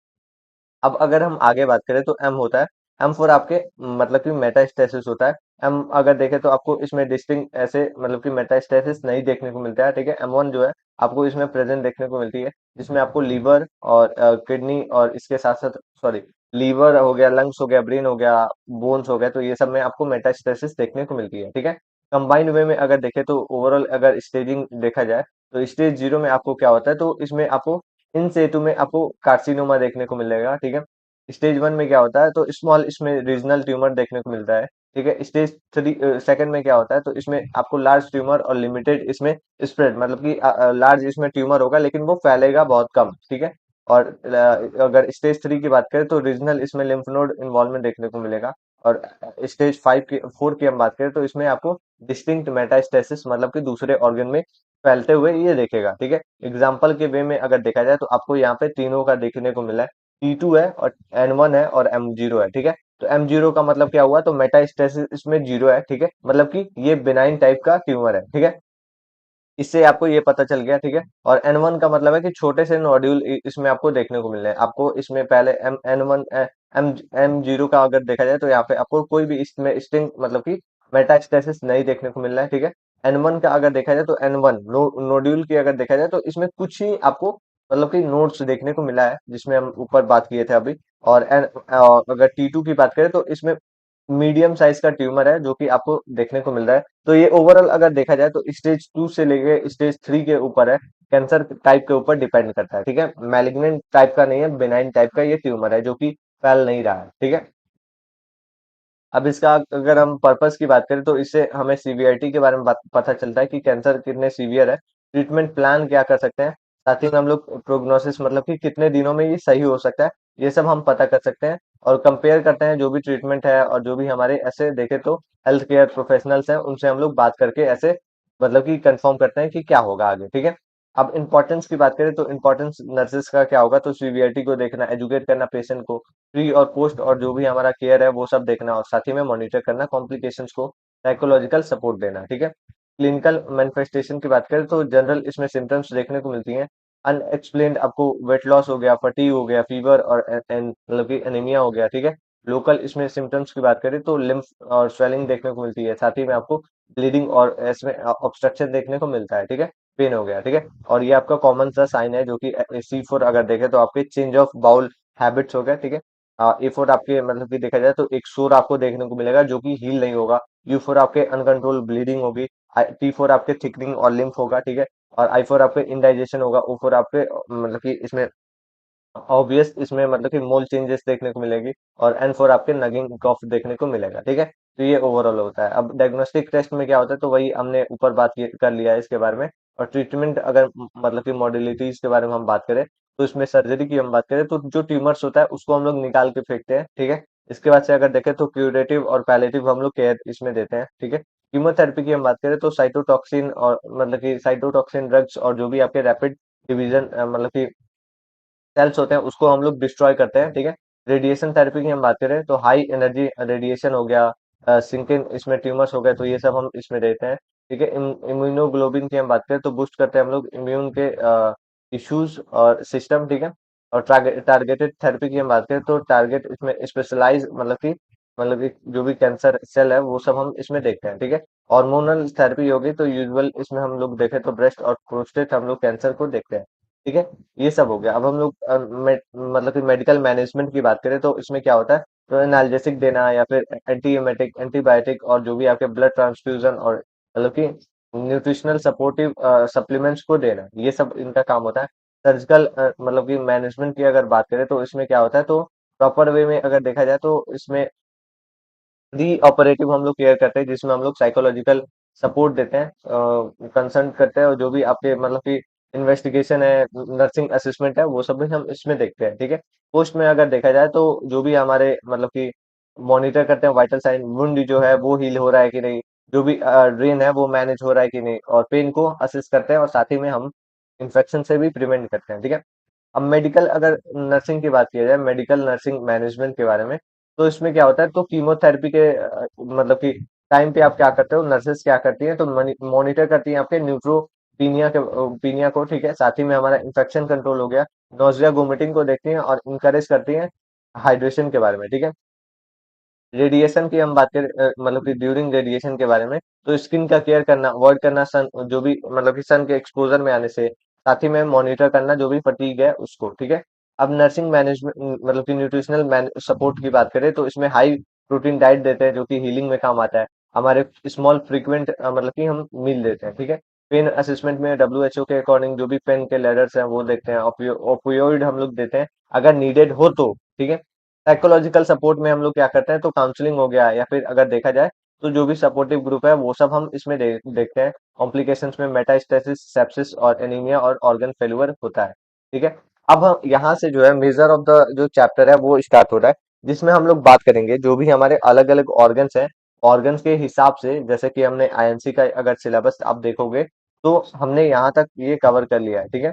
अब अगर हम आगे बात करें तो एम होता है। एम फोर आपके मतलब कि मेटास्टेसिस होता है। एम अगर देखें तो आपको इसमें डिस्टिंक्ट ऐसे मतलब कि मेटास्टेसिस नहीं देखने को मिलता है, ठीक है। एम वन जो है आपको इसमें प्रेजेंट देखने को मिलती है, जिसमें आपको लीवर और किडनी और इसके साथ साथ, सॉरी, लीवर हो गया, लंग्स हो गया, ब्रेन हो गया, बोन्स हो गया, तो ये सब में आपको मेटास्टेसिस देखने को मिलती है, ठीक है। कंबाइंड वे में अगर देखें तो ओवरऑल अगर स्टेजिंग देखा जाए तो स्टेज जीरो में आपको क्या होता है, तो इसमें आपको इन सेटू में आपको कार्सिनोमा देखने को मिलेगा, ठीक है। स्टेज वन में क्या होता है, तो स्मॉल इसमें रीजनल ट्यूमर देखने को मिलता है, ठीक है। स्टेज थ्री सेकंड में क्या होता है, तो इसमें आपको लार्ज ट्यूमर और लिमिटेड इसमें स्प्रेड, मतलब कि लार्ज इसमें ट्यूमर होगा लेकिन वो फैलेगा बहुत कम, ठीक है। और अगर स्टेज थ्री की बात करें तो रीजनल इसमें लिम्फ नोड इन्वॉल्वमेंट देखने को मिलेगा। और स्टेज फाइव की फोर की हम बात करें तो इसमें आपको डिस्टिंक्ट मेटास्टेसिस, मतलब कि दूसरे ऑर्गन में फैलते हुए ये देखेगा, ठीक है। एग्जाम्पल के वे में अगर देखा जाए तो आपको यहाँ पे तीनों का देखने को मिला है, टी टू है और एन वन है और एम जीरो है, ठीक है। तो एम जीरो का मतलब क्या हुआ, तो मेटास्टेसिस इसमें जीरो है, ठीक है, मतलब कि ये बिनाइन टाइप का ट्यूमर है, ठीक है। इससे आपको ये पता चल गया, ठीक है। और एन वन का मतलब है कि छोटे से नोड्यूल इसमें आपको देखने को मिल रहे हैं। आपको इसमें पहले M N one M M zero का अगर देखा जाए तो यहाँ पे आपको कोई भी इसमें स्टिंग मतलब कि मेटास्टेसिस नहीं देखने को मिल रहा है, ठीक है। एन वन का अगर देखा जाए तो एन वन नोड्यूल की अगर देखा जाए तो इसमें कुछ ही आपको मतलब कि नोड्स देखने को मिला है, जिसमें हम ऊपर बात किए थे अभी। और एन अगर टी टू की बात करें तो इसमें मीडियम साइज का ट्यूमर है जो कि आपको देखने को मिल रहा है। तो ये ओवरऑल अगर देखा जाए तो स्टेज टू से लेके स्टेज थ्री के ऊपर है, कैंसर टाइप के ऊपर डिपेंड करता है, ठीक है। मैलिग्नेंट टाइप का नहीं है, बेनाइन टाइप का ये ट्यूमर है जो कि फैल नहीं रहा है, ठीक है। अब इसका अगर हम पर्पस की बात करें तो इससे हमें सीवियरिटी के बारे में पता चलता है कि कैंसर कितने सीवियर है, ट्रीटमेंट प्लान क्या कर सकते हैं, साथ ही में हम लोग प्रोग्नोसिस मतलब कि कितने दिनों में ये सही हो सकता है, ये सब हम पता कर सकते हैं। और कंपेयर करते हैं जो भी ट्रीटमेंट है, और जो भी हमारे ऐसे देखे तो हेल्थ केयर प्रोफेशनल्स हैं उनसे हम लोग बात करके ऐसे मतलब कि कंफर्म करते हैं कि क्या होगा आगे, ठीक है। अब इम्पोर्टेंस की बात करें तो इम्पोर्टेंस नर्सेस का क्या होगा, तो सीवियरिटी को देखना, एजुकेट करना पेशेंट को, प्री और पोस्ट और जो भी हमारा केयर है वो सब देखना, और साथ ही में मॉनिटर करना कॉम्प्लिकेशंस को, साइकोलॉजिकल सपोर्ट देना, ठीक है। क्लिनिकल मैनिफेस्टेशन की बात करें तो जनरल इसमें सिम्टम्स देखने को मिलती हैं। अनएक्सप्लेन्ड आपको वेट लॉस हो गया, फटीग हो गया, फीवर और मतलब कि एनीमिया हो गया, ठीक है। लोकल इसमें सिम्टम्स की बात करें तो लिम्फ और स्वेलिंग देखने को मिलती है, साथ ही में आपको ब्लीडिंग और इसमें ऑब्स्ट्रक्शन देखने को मिलता है, ठीक है। पेन हो गया, ठीक है। और ये आपका कॉमन सा साइन है जो कि C4 अगर देखें तो आपके चेंज ऑफ बाउल हैबिट्स हो गया, ठीक है। A4 आपके मतलब कि देखा जाए तो एक सोर आपको देखने को मिलेगा जो कि हील नहीं होगा। U4 आपके अनकंट्रोल ब्लीडिंग होगी। T4 आपके थिकनिंग और लिम्फ होगा, ठीक है। और I4 आपके इंडाइजेशन होगा। O4 आपके मतलब कि इसमें ऑब्वियस इसमें मतलब कि मोल चेंजेस देखने को मिलेगी। और N4 आपके नगिंग कॉफ देखने को मिलेगा, ठीक है। तो ये ओवरऑल होता है। अब डायग्नोस्टिक टेस्ट में क्या होता है, तो वही हमने ऊपर कर लिया है इसके बारे में। और ट्रीटमेंट अगर मतलब कि मॉडलिटीज के बारे में हम बात करें, तो इसमें सर्जरी की हम बात करें तो जो ट्यूमर्स होता है उसको हम लोग निकाल के फेंकते हैं, ठीक है। इसके बाद से अगर देखें तो क्यूरेटिव और पैलेटिव हम लोग केयर इसमें देते हैं, ठीक है। कीमोथेरेपी की हम बात करें तो साइटोटॉक्सिन और मतलब कि साइटोटॉक्सिन ड्रग्स और जो भी आपके रैपिड डिवीजन मतलब कि सेल्स होते हैं उसको हम लोग डिस्ट्रॉय करते हैं, ठीक है। रेडिएशन थेरेपी की हम बात करें तो हाई एनर्जी रेडिएशन हो गया, सिंकिंग इसमें ट्यूमर्स हो गए, तो ये सब हम इसमें देते हैं, ठीक है। इम्यूनोग्लोबिन की हम बात करें तो बूस्ट करते हैं हम लोग इम्यून के इश्यूज और सिस्टम, ठीक है। और टारगेटेड थेरेपी की हम बात करें तो टारगेट इसमें स्पेशलाइज मतलब कि जो भी कैंसर सेल है वो सब हम इसमें देखते हैं, ठीक है। हार्मोनल थेरेपी होगी तो यूजुअल इसमें हम लोग देखें तो ब्रेस्ट और प्रोस्टेट हम लोग कैंसर को देखते हैं, ठीक है। ये सब हो गया। अब हम लोग मतलब कि मेडिकल मैनेजमेंट की बात करें तो इसमें क्या होता है, तो एनाल्जेसिक देना या फिर एंटीएमेटिक एंटीबायोटिक और जो भी आपके ब्लड ट्रांसफ्यूजन और मतलब कि न्यूट्रिशनल सपोर्टिव सप्लीमेंट्स को देना, ये सब इनका काम होता है। सर्जिकल मतलब कि मैनेजमेंट की अगर बात करें तो इसमें क्या होता है, तो प्रॉपर वे में अगर देखा जाए तो इसमें प्री ऑपरेटिव हम लोग केयर करते हैं जिसमें हम लोग साइकोलॉजिकल सपोर्ट देते हैं, कंसल्ट करते हैं, और जो भी आपके मतलब कि इन्वेस्टिगेशन है, नर्सिंग असिस्मेंट है, वो सब भी हम इसमें देखते हैं, ठीक है। पोस्ट में अगर देखा जाए तो जो भी हमारे मतलब कि मॉनिटर करते हैं वाइटल साइन, वुंड जो है वो हील हो रहा है कि नहीं, जो भी ड्रेन है वो मैनेज हो रहा है कि नहीं, और पेन को असिस्ट करते हैं, और साथ ही में हम इन्फेक्शन से भी प्रिवेंट करते हैं, ठीक है। अब मेडिकल अगर नर्सिंग की बात की जाए, मेडिकल नर्सिंग मैनेजमेंट के बारे में, तो इसमें क्या होता है, तो कीमोथेरेपी के मतलब कि टाइम पे आप क्या करते हो, नर्सेस क्या करती हैं, तो मॉनिटर करती हैं आपके न्यूट्रोपीनिया को, ठीक है। साथ ही में हमारा इन्फेक्शन कंट्रोल हो गया, नोजिया वोमिटिंग को देखती हैं और इंकरेज करती हैं हाइड्रेशन के बारे में, ठीक है। रेडिएशन की हम बात करें मतलब कि ड्यूरिंग रेडिएशन के बारे में, तो स्किन का केयर करना, अवॉइड करना सन जो भी मतलब कि सन के एक्सपोजर में आने से, साथ ही में मॉनिटर करना जो भी फटीग है उसको, ठीक है। अब नर्सिंग मैनेजमेंट मतलब कि न्यूट्रिशनल सपोर्ट की बात करें तो इसमें हाई प्रोटीन डाइट देते हैं जो कि हीलिंग में काम आता है। हमारे स्मॉल फ्रीक्वेंट मतलब कि हम मील देते हैं, ठीक है। पेन असेसमेंट में WHO के अकॉर्डिंग जो भी पेन के लेडर्स हैं वो देखते हैं, ओपियोइड हम लोग देते हैं अगर नीडेड हो तो, ठीक है। साइकोलॉजिकल सपोर्ट में हम लोग क्या करते हैं, तो काउंसलिंग हो गया, या फिर अगर देखा जाए तो जो भी सपोर्टिव ग्रुप है वो सब हम इसमें देखते हैं। कॉम्प्लिकेशंस में मेटास्टेसिस, सेप्सिस और एनीमिया और ऑर्गन फेल्यूर होता है, ठीक है। अब हम यहाँ से जो है मेजर ऑफ द जो चैप्टर है वो स्टार्ट हो रहा है, जिसमें हम लोग बात करेंगे जो भी हमारे अलग अलग ऑर्गन्स हैं, ऑर्गन्स के हिसाब से, जैसे कि हमने आईएनसी का अगर सिलेबस आप देखोगे तो हमने यहाँ तक ये कवर कर लिया है, ठीक है।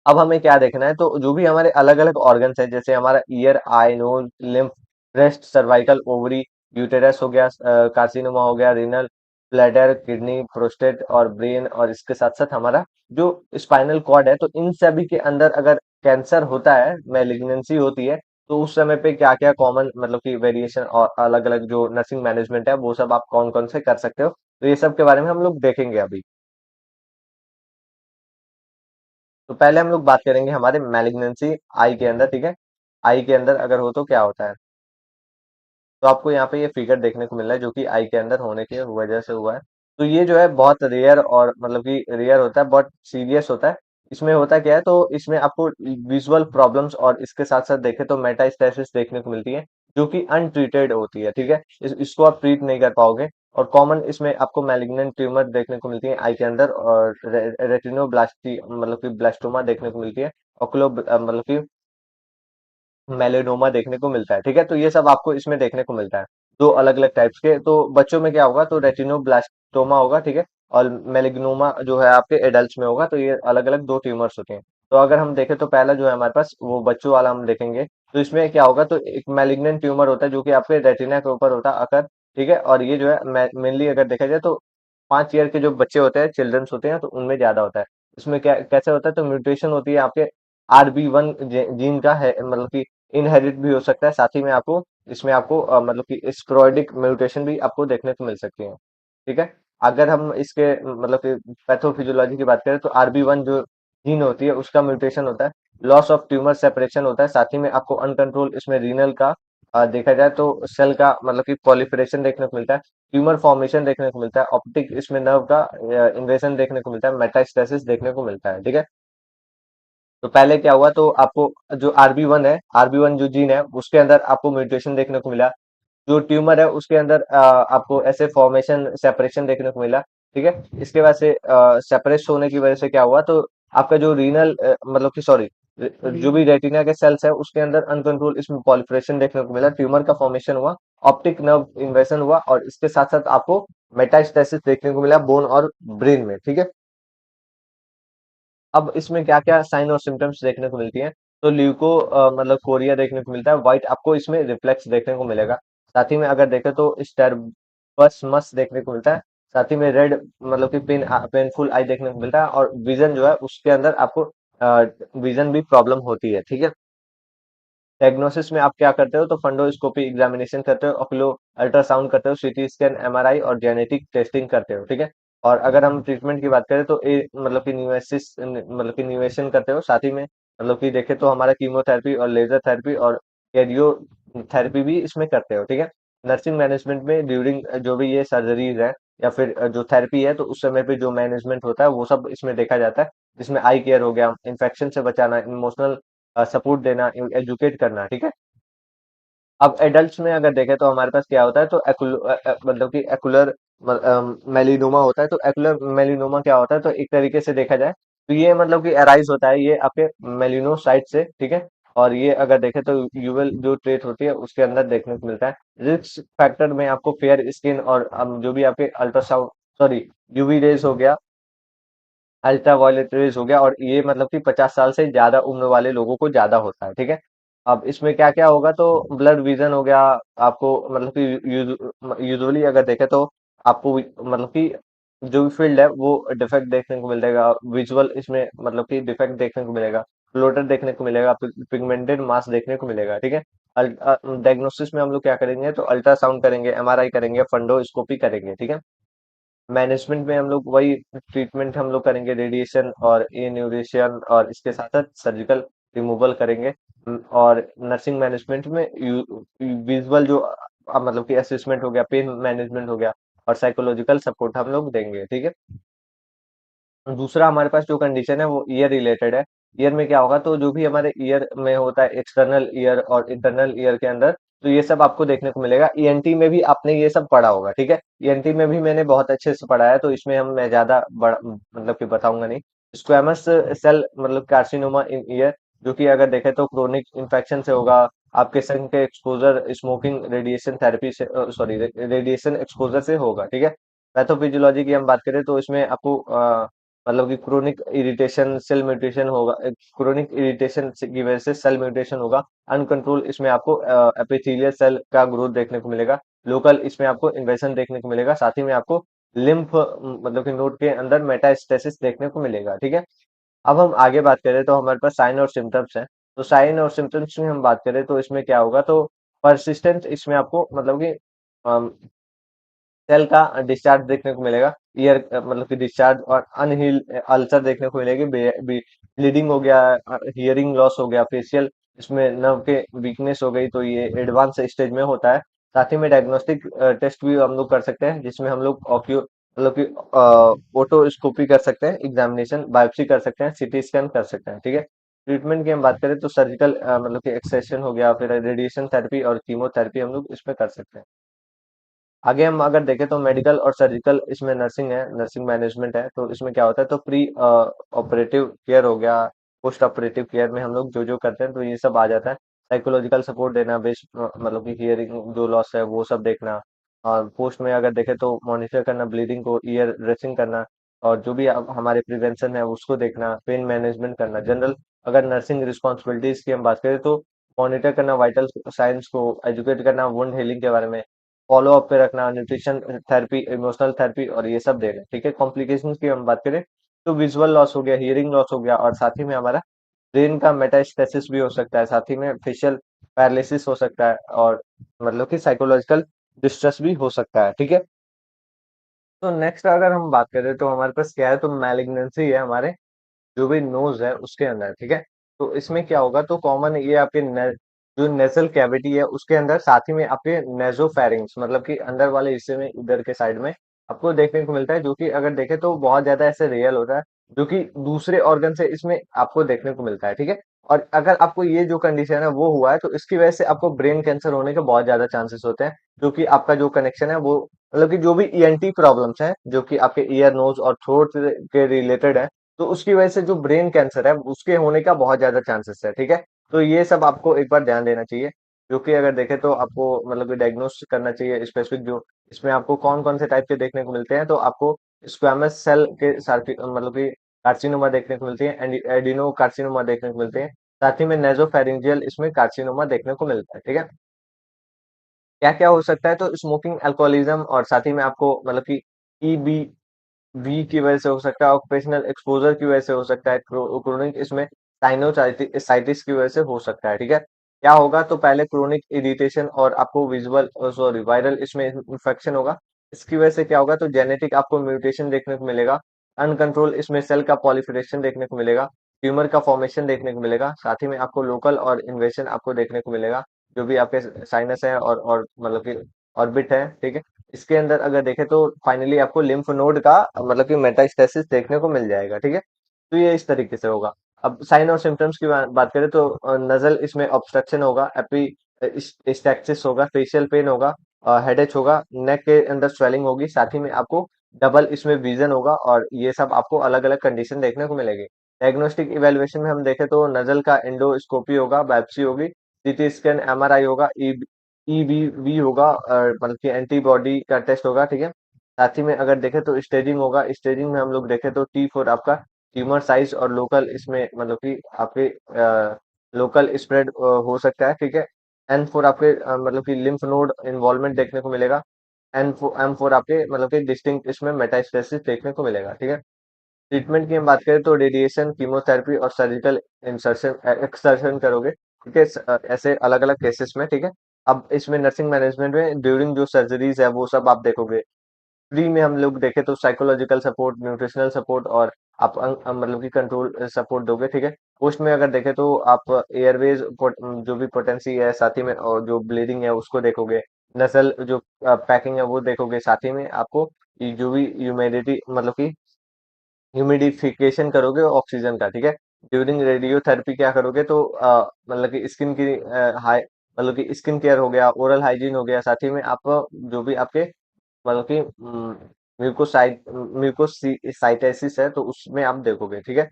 अब हमें क्या देखना है, तो जो भी हमारे अलग अलग ऑर्गन्स हैं, जैसे हमारा ear, eye, nose, lymph, breast, cervical, ovary, uterus हो गया, कार्सिनोमा हो गया, रीनल, ब्लैडर, किडनी, प्रोस्टेट और ब्रेन, और इसके साथ साथ हमारा जो स्पाइनल कॉर्ड है, तो इन सभी के अंदर अगर कैंसर होता है, मैलिग्नेंसी होती है, तो उस समय पे क्या क्या कॉमन मतलब कि वेरिएशन और अलग अलग जो नर्सिंग मैनेजमेंट है वो सब आप कौन कौन से कर सकते हो, तो ये सब के बारे में हम लोग देखेंगे अभी। तो पहले हम लोग बात करेंगे हमारे मैलिग्नेंसी आई के अंदर, ठीक है। आई के अंदर अगर हो तो क्या होता है, तो आपको यहाँ पे ये फिगर देखने को मिल रहा है जो कि आई के अंदर होने की वजह से हुआ है। तो ये जो है बहुत रेयर और मतलब कि रेयर होता है, बहुत सीरियस होता है। इसमें होता क्या है, तो इसमें आपको विजुअल प्रॉब्लम्स और इसके साथ साथ देखें तो मेटास्टेसिस देखने को मिलती है जो कि अनट्रीटेड होती है, ठीक है। इसको आप ट्रीट नहीं कर पाओगे। और कॉमन इसमें आपको मैलिग्नेंट ट्यूमर देखने को मिलती है आई के अंदर, और रेटिनोब्लास्टी मतलब कि ब्लास्टोमा देखने को मिलती है, ओकुलो मतलब कि मेलेनोमा देखने को मिलता है, ठीक है। तो ये सब आपको इसमें देखने को मिलता है, दो अलग अलग टाइप्स के। तो बच्चों में क्या होगा, तो रेटिनोब्लास्टोमा होगा, ठीक है। और मेलिग्नोमा जो है आपके एडल्ट्स में होगा। तो ये अलग अलग दो ट्यूमर्स होते हैं। तो अगर हम देखें तो पहला जो है हमारे पास वो बच्चों वाला हम देखेंगे। तो इसमें क्या होगा, तो एक मैलिग्नेंट ट्यूमर होता है जो कि आपके रेटिना के ऊपर होता है आकर। ठीक है, और ये जो है मेनली अगर देखा जाए तो 5 ईयर के जो बच्चे होते हैं, चिल्ड्रंस होते हैं, तो उनमें ज्यादा होता है। इसमें क्या कैसे होता है, तो म्यूटेशन होती है आपके RB1 जीन का है, मतलब कि इनहेरिट भी हो सकता है। साथ ही में आपको इसमें आपको मतलब कि स्पोरैडिक म्यूटेशन भी आपको देखने को मिल सकती है। ठीक है, अगर हम इसके मतलब कि पैथोफिजियोलॉजी की बात करें तो RB1 जो जीन होती है उसका म्यूटेशन होता है, लॉस ऑफ ट्यूमर सेपरेशन होता है। साथ ही में आपको अनकंट्रोल इसमें रीनल का देखा जाए तो सेल का मतलब कि पॉलिफरेशन देखने को मिलता है, ट्यूमर फॉर्मेशन देखने को मिलता है, ऑप्टिक इसमें नर्व का इन्वेजन देखने को मिलता है, मेटास्टेसिस देखने को मिलता है। ठीक है, तो पहले क्या हुआ, तो आपको जो RB1 है, RB1 जो जीन है उसके अंदर आपको म्यूटेशन देखने को मिला। जो ट्यूमर है उसके अंदर आपको ऐसे फॉर्मेशन सेपरेशन देखने को मिला। ठीक है, इसके बाद से सेपरेट होने की वजह से क्या हुआ, तो आपका जो रीनल मतलब कि सॉरी, जो भी रेटिना के सेल्स है उसके अंदर अनकंट्रोल इसमें पॉलिफरेशन देखने को मिला, ट्यूमर का फॉर्मेशन हुआ, ऑप्टिक नर्व इन्वेशन हुआ, और इसके साथ साथ आपको मेटास्टेसिस देखने को मिला बोन और ब्रेन में। ठीक है, अब इसमें क्या क्या साइन और सिम्टम्स देखने को मिलती हैं, तो ल्यूको मतलब कोरिया देखने को मिलता है, व्हाइट आपको इसमें रिफ्लेक्स देखने को मिलेगा। साथ ही में अगर देखें तो स्टर्बसमस देखने को मिलता है। साथ ही में रेड मतलब कि पेनफुल आई देखने को मिलता है, और विजन जो है उसके अंदर आपको विजन भी प्रॉब्लम होती है। ठीक है, डायग्नोसिस में आप क्या करते हो, तो फंडोस्कोपी एग्जामिनेशन करते हो, ऑक्यूलो अल्ट्रासाउंड करते हो, सीटी स्कैन, MRI और जेनेटिक टेस्टिंग करते हो। ठीक है, और अगर हम ट्रीटमेंट की बात करें तो मतलब कि न्यूएसिस मतलब कि न्यूएशन करते हो। साथ ही में मतलब कि देखें तो हमारा कीमोथेरेपी और लेजर थेरेपी और रेडियो थेरेपी भी इसमें करते हो। ठीक है, नर्सिंग मैनेजमेंट में ड्यूरिंग जो भी ये सर्जरीज है या फिर जो थेरेपी है, तो उस समय पे जो मैनेजमेंट होता है वो सब इसमें देखा जाता है, जिसमें आई केयर हो गया, इन्फेक्शन से बचाना, इमोशनल सपोर्ट देना, एजुकेट करना। ठीक है, अब एडल्ट्स में अगर देखें तो हमारे पास क्या होता है, तो मतलब कि एक्युलर मेलिनोमा होता है। तो एक्युलर मेलिनोमा क्या होता है, तो एक तरीके से देखा जाए तो ये मतलब कि अराइज होता है ये आपके मेलिनोसाइट से। ठीक है, और ये अगर देखें तो यूवल जो ट्रेट होती है उसके अंदर देखने को मिलता है। रिस्क फैक्टर में आपको फेयर स्किन और जो भी आपके अल्ट्रासाउंड सॉरी यूवी रेज हो गया, अल्ट्रा वायलेट रेज हो गया, और ये मतलब कि 50 साल से ज्यादा उम्र वाले लोगों को ज्यादा होता है। ठीक है, अब इसमें क्या क्या होगा, तो ब्लड विजन हो गया आपको, मतलब कि यूजुअली अगर देखें तो आपको मतलब कि जो भी फील्ड है वो डिफेक्ट देखने को मिलेगा, विजुअल इसमें मतलब कि डिफेक्ट देखने को मिलेगा, फ्लोटर देखने को मिलेगा, पिगमेंटेड मास देखने को मिलेगा। ठीक है, डायग्नोसिस में हम लोग क्या करेंगे, तो अल्ट्रासाउंड करेंगे, MRI करेंगे, फंडोस्कोपी करेंगे। ठीक है, मैनेजमेंट में हम लोग वही ट्रीटमेंट हम लोग करेंगे, रेडिएशन और न्यूरेशन, और इसके साथ साथ सर्जिकल रिमूवल करेंगे। और नर्सिंग मैनेजमेंट में विजुअल जो मतलब कि असेसमेंट हो गया, पेन मैनेजमेंट हो गया, और साइकोलॉजिकल सपोर्ट हम लोग देंगे। ठीक है, दूसरा हमारे पास जो कंडीशन है वो ईयर रिलेटेड है। ईयर में क्या होगा, तो जो भी हमारे ईयर में होता है, एक्सटर्नल ईयर और इंटरनल ईयर के अंदर, तो ये सब आपको देखने को मिलेगा। ENT में भी आपने ये सब पढ़ा होगा। ठीक है, ENT में भी मैंने बहुत अच्छे से पढ़ा है, तो इसमें हम मैं ज्यादा बड़ा मतलब कि बताऊंगा नहीं। स्क्वेमस सेल मतलब कार्सिनोमा इन ईयर, जो कि अगर देखें तो क्रोनिक इन्फेक्शन से होगा, आपके सन के एक्सपोजर, स्मोकिंग, रेडिएशन थेरेपी से सॉरी रेडिएशन एक्सपोजर से होगा। ठीक है, पैथोफिजियोलॉजी की हम बात करें तो इसमें आपको मतलब कि क्रोनिक इरिटेशन सेल म्यूटेशन होगा, क्रोनिक इरिटेशन की वजह से सेल म्यूटेशन होगा, अनकंट्रोल इसमें आपको एपिथेलियल सेल का ग्रोथ देखने को मिलेगा, लोकल इसमें आपको इन्वेजन देखने को मिलेगा। साथ ही में आपको लिम्फ मतलब कि नोड के अंदर मेटास्टेसिस देखने को मिलेगा। ठीक है, अब हम आगे बात करें तो हमारे पास साइन और सिम्टम्स हैं। तो साइन और सिम्टम्स में हम बात करें तो इसमें क्या होगा, तो परसिस्टेंट इसमें आपको मतलब कि सेल का डिस्चार्ज देखने को मिलेगा, ईयर मतलब कि डिस्चार्ज, और अनहील अल्सर देखने को मिलेगी, ब्लीडिंग हो गया, हियरिंग लॉस हो गया, फेशियल इसमें नर्व के वीकनेस हो गई, तो ये एडवांस स्टेज में होता है। साथ ही में डायग्नोस्टिक टेस्ट भी हम लोग कर सकते हैं, जिसमें हम लोग ऑक्यू मतलब कि ओटोस्कोपी कर सकते हैं, एग्जामिनेशन बायोप्सी कर सकते हैं, सीटी स्कैन कर सकते हैं। ठीक है, ट्रीटमेंट की हम बात करें तो सर्जिकल मतलब कि एक्सेशन हो गया, फिर रेडिएशन थेरेपी और कीमोथेरेपी हम लोग इसमें कर सकते हैं। आगे हम अगर देखें तो मेडिकल और सर्जिकल इसमें नर्सिंग है, नर्सिंग मैनेजमेंट है। तो इसमें क्या होता है, तो प्री ऑपरेटिव केयर हो गया, पोस्ट ऑपरेटिव केयर में हम लोग जो जो करते हैं तो ये सब आ जाता है। साइकोलॉजिकल सपोर्ट देना, बेस्ट मतलब कि हियरिंग जो लॉस है वो सब देखना, और पोस्ट में अगर देखें तो मॉनिटर करना ब्लीडिंग को, ईयर ड्रेसिंग करना, और जो भी हमारे प्रिवेंशन है उसको देखना, पेन मैनेजमेंट करना। जनरल अगर नर्सिंग रिस्पॉन्सिबिलिटीज की हम बात करें तो मॉनिटर करना वाइटल साइंस को, एजुकेट करना वुंड हीलिंग के बारे में, फॉलो अप पे रखना, न्यूट्रिशन थेरेपी, इमोशनल थेरेपी और ये सब देना। ठीक है, कॉम्प्लिकेशन की हम बात करें तो विजुअल लॉस हो गया, हियरिंग लॉस हो गया, और साथ ही में हमारा ब्रेन का मेटास्टेसिस भी हो सकता है, साथ ही में फेशियल पैरालिसिस हो सकता है, और मतलब कि साइकोलॉजिकल डिस्ट्रेस भी हो सकता है। ठीक है, तो नेक्स्ट अगर हम बात करें तो हमारे पास क्या है, तो मैलिग्नेंसी है हमारे जो भी नोज है उसके अंदर। ठीक है, तो इसमें क्या होगा, तो कॉमन ये आपके जो नेजल कैविटी है उसके अंदर, साथ ही में आपके नेजोफेरिंग्स मतलब कि अंदर वाले हिस्से में इधर के साइड में आपको देखने को मिलता है, जो कि अगर देखें तो बहुत ज्यादा ऐसे रियल होता है, जो कि दूसरे ऑर्गन से इसमें आपको देखने को मिलता है। ठीक है, और अगर आपको ये जो कंडीशन है वो हुआ है तो इसकी वजह से आपको ब्रेन कैंसर होने के बहुत ज्यादा चांसेस होते हैं, जो कि आपका जो कनेक्शन है वो मतलब कि जो भी ईएनटी प्रॉब्लम्स हैं जो कि आपके ईयर, नोज और थ्रोट के रिलेटेड है, तो उसकी वजह से जो ब्रेन कैंसर है उसके होने का बहुत ज्यादा चांसेस है। ठीक है, तो ये सब आपको एक बार ध्यान देना चाहिए, जो कि अगर देखें तो आपको मतलब कि डायग्नोस करना चाहिए स्पेसिफिक। जो इसमें आपको कौन कौन से टाइप के देखने को मिलते हैं, तो आपको स्क्वैमस सेल के साथ मतलब कि कार्सिनोमा देखने को मिलती है, एडिनो कार्सिनोमा देखने को मिलते हैं, साथ ही में नेजोफेरिंजियल इसमें कार्सिनोमा देखने को मिलता है। ठीक है, क्या क्या हो सकता है, तो स्मोकिंग, अल्कोहलिज्म, और साथ ही में आपको मतलब कि ईबी वी की वजह से हो सकता है, ऑक्यूपेशनल एक्सपोजर की वजह से हो सकता है, क्रोनिक इसमें साइनोसाइटिस की वजह से हो सकता है। ठीक है, क्या होगा, तो पहले क्रोनिक इरिटेशन और आपको विजुअल सॉरी वायरल इसमें इन्फेक्शन होगा। इसकी वजह से क्या होगा, तो जेनेटिक आपको म्यूटेशन देखने को मिलेगा, अनकंट्रोल इसमें सेल का पॉलिफिरेशन देखने को मिलेगा, ट्यूमर का फॉर्मेशन देखने को मिलेगा, साथ ही में आपको लोकल और इन्वेशन आपको देखने को मिलेगा, जो भी आपके साइनस है और मतलब कि ऑर्बिट है। ठीक है, इसके अंदर अगर देखें तो फाइनली आपको लिम्फ नोड का मतलब कि मेटास्टेसिस देखने को मिल जाएगा। ठीक है, तो ये इस तरीके से होगा। अब साइन और सिम्टम्स की बात करें तो नजल इसमें ऑब्स्ट्रक्शन होगा, एपी स्टैक्सिस होगा, फेशियल पेन होगा, हेडेक होगा, नेक के अंदर स्वेलिंग होगी, साथ ही में आपको डबल इसमें विजन होगा, और ये सब आपको अलग अलग कंडीशन देखने को मिलेगी। डायग्नोस्टिक इवेल्युएशन में हम देखें तो नजल का एंडोस्कोपी होगा, बायोप्सी होगी, सीटी स्कैन, एमआरआई होगा, ईबीवी होगा, मतलब कि एंटीबॉडी का टेस्ट होगा। ठीक है, साथ ही में अगर देखें तो स्टेजिंग होगा, स्टेजिंग में हम लोग देखें तो T4 आपका ट्यूमर साइज और लोकल इसमें मतलब कि आपके लोकल स्प्रेड हो सकता है। ठीक है, N4 आपके मतलब कि लिम्फ नोड इन्वॉल्वमेंट देखने को मिलेगा, M4 आपके मतलब कि डिस्टिंक्ट इसमें मेटास्टेसिस देखने को मिलेगा। ठीक है, ट्रीटमेंट की हम बात करें तो रेडिएशन, कीमोथेरेपी और सर्जिकल इंसर्शन एक्सर्शन करोगे। ठीक है, ऐसे अलग अलग केसेस में। ठीक है, अब इसमें नर्सिंग मैनेजमेंट में ड्यूरिंग जो सर्जरीज है वो सब आप देखोगे। फ्री में हम लोग देखें तो साइकोलॉजिकल सपोर्ट, न्यूट्रिशनल सपोर्ट, और आप मतलब कि कंट्रोल सपोर्ट दोगे। ठीक है, पोस्ट में अगर देखें तो आप एयरवेज जो भी पोटेंसी है, साथ ही में और जो ब्लीडिंग है उसको देखोगे, नसल जो पैकिंग है वो देखोगे, साथ ही में आपको ये जो भी ह्यूमिडिटी मतलब कि ह्यूमिडिफिकेशन करोगे ऑक्सीजन का। ठीक है, ड्यूरिंग रेडियोथेरेपी क्या करोगे, तो मतलब कि स्किन की हाई मतलब कि स्किन केयर हो गया, ओरल हाइजीन हो गया, साथ ही में आप जो भी आपके मतलब कि म्यूकोसाइटेसिस है तो उसमें आप देखोगे। ठीक है,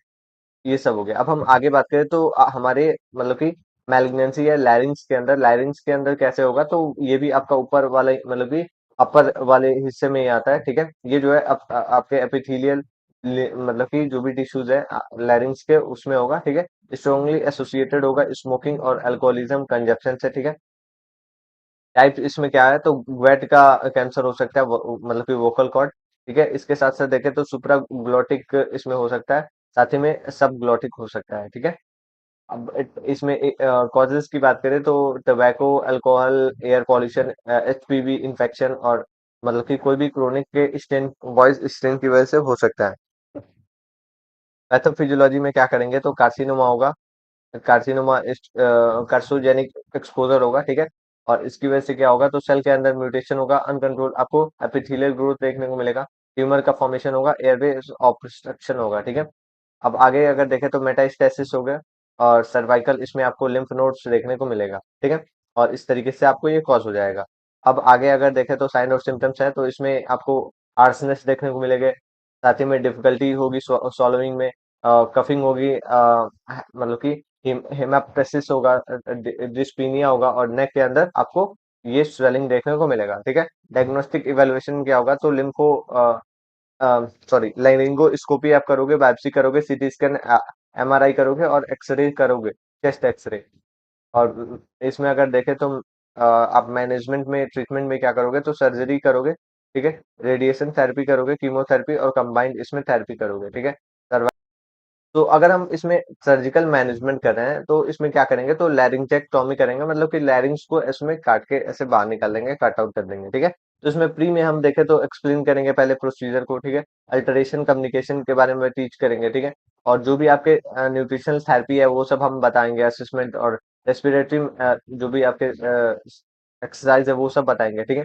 ये सब हो गया। अब हम आगे बात करें तो हमारे मतलब कि मैलिग्नेंसी है लैरिंग्स के अंदर। लैरिंग्स के अंदर कैसे होगा, तो ये भी आपका ऊपर वाले मतलब कि अपर वाले हिस्से में ही आता है। ठीक है, ये जो है आपके एपिथेलियल मतलब कि जो भी टिश्यूज है लैरिंग्स के उसमें होगा। ठीक है, स्ट्रांगली एसोसिएटेड होगा स्मोकिंग और अल्कोहलिज्म कंजप्शन से। ठीक है, टाइप इसमें क्या है, तो वेट का कैंसर हो सकता है, मतलब कि वोकल कॉर्ड। ठीक है, इसके साथ साथ देखें तो सुप्रा ग्लोटिक इसमें हो सकता है, साथ ही में सब ग्लोटिक हो सकता है। ठीक है, अब इसमें कॉजेज की बात करें तो tobacco, alcohol, air pollution, HPV infection, और मतलब कि कोई भी क्रोनिक के स्टेन, वॉइस स्टेन की वजह से हो सकता है। पैथोफिजियोलॉजी में क्या करेंगे, तो कार्सिनोमा होगा, कार्सिनोमा कार्सिनोजेनिक एक्सपोजर होगा। ठीक है, और इसकी वजह से क्या होगा, तो सेल के अंदर म्यूटेशन होगा, अनकंट्रोल आपको एपिथेलियल ग्रोथ देखने को मिलेगा, ट्यूमर का फॉर्मेशन होगा, एयरवे ऑब्स्ट्रक्शन होगा। ठीक है, अब आगे अगर देखें तो मेटास्टेसिस हो गया, और सर्वाइकल इसमें आपको लिम्फ नोड्स देखने को मिलेगा। ठीक है, और इस तरीके से आपको ये कॉज हो जाएगा। अब आगे अगर देखें तो साइन और सिम्टम्स है, तो इसमें आपको आर्सनेस देखने को मिलेंगे, साथ ही में डिफिकल्टी होगी सॉलोइंग में, कफिंग होगी, मतलब कि हेमाप्टेसिस होगा, डिस्पीनिया होगा, और नेक के अंदर आपको ये स्वेलिंग देखने को मिलेगा। ठीक है, डायग्नोस्टिक इवैल्यूएशन क्या होगा, तो लिम्फो सॉरी लारिंगोस्कोपी आप करोगे, बायोप्सी करोगे, सीटी स्कैन, एमआरआई करोगे और एक्सरे करोगे, चेस्ट एक्सरे। और इसमें अगर देखें तो आप मैनेजमेंट में, ट्रीटमेंट में क्या करोगे, तो सर्जरी करोगे, ठीक है, रेडिएशन थेरेपी करोगे, कीमोथेरेपी और कंबाइंड इसमें थेरेपी करोगे, ठीक है। तो अगर हम इसमें सर्जिकल मैनेजमेंट कर रहे हैं तो इसमें क्या करेंगे, तो लैरिंजेक्टोमी करेंगे, मतलब कि लैरिंग्स को इसमें काट के ऐसे बाहर निकाल देंगे, कट आउट कर देंगे, ठीक है। तो इसमें प्री में हम देखें तो एक्सप्लेन करेंगे पहले प्रोसीजर को, ठीक है। अल्टरेशन कम्युनिकेशन के बारे में टीच करेंगे, ठीक है। और जो भी आपके न्यूट्रिशनल थेरेपी है वो सब हम बताएंगे, असेसमेंट और रेस्पिरेटरी जो भी आपके एक्सरसाइज है वो सब बताएंगे, ठीक है।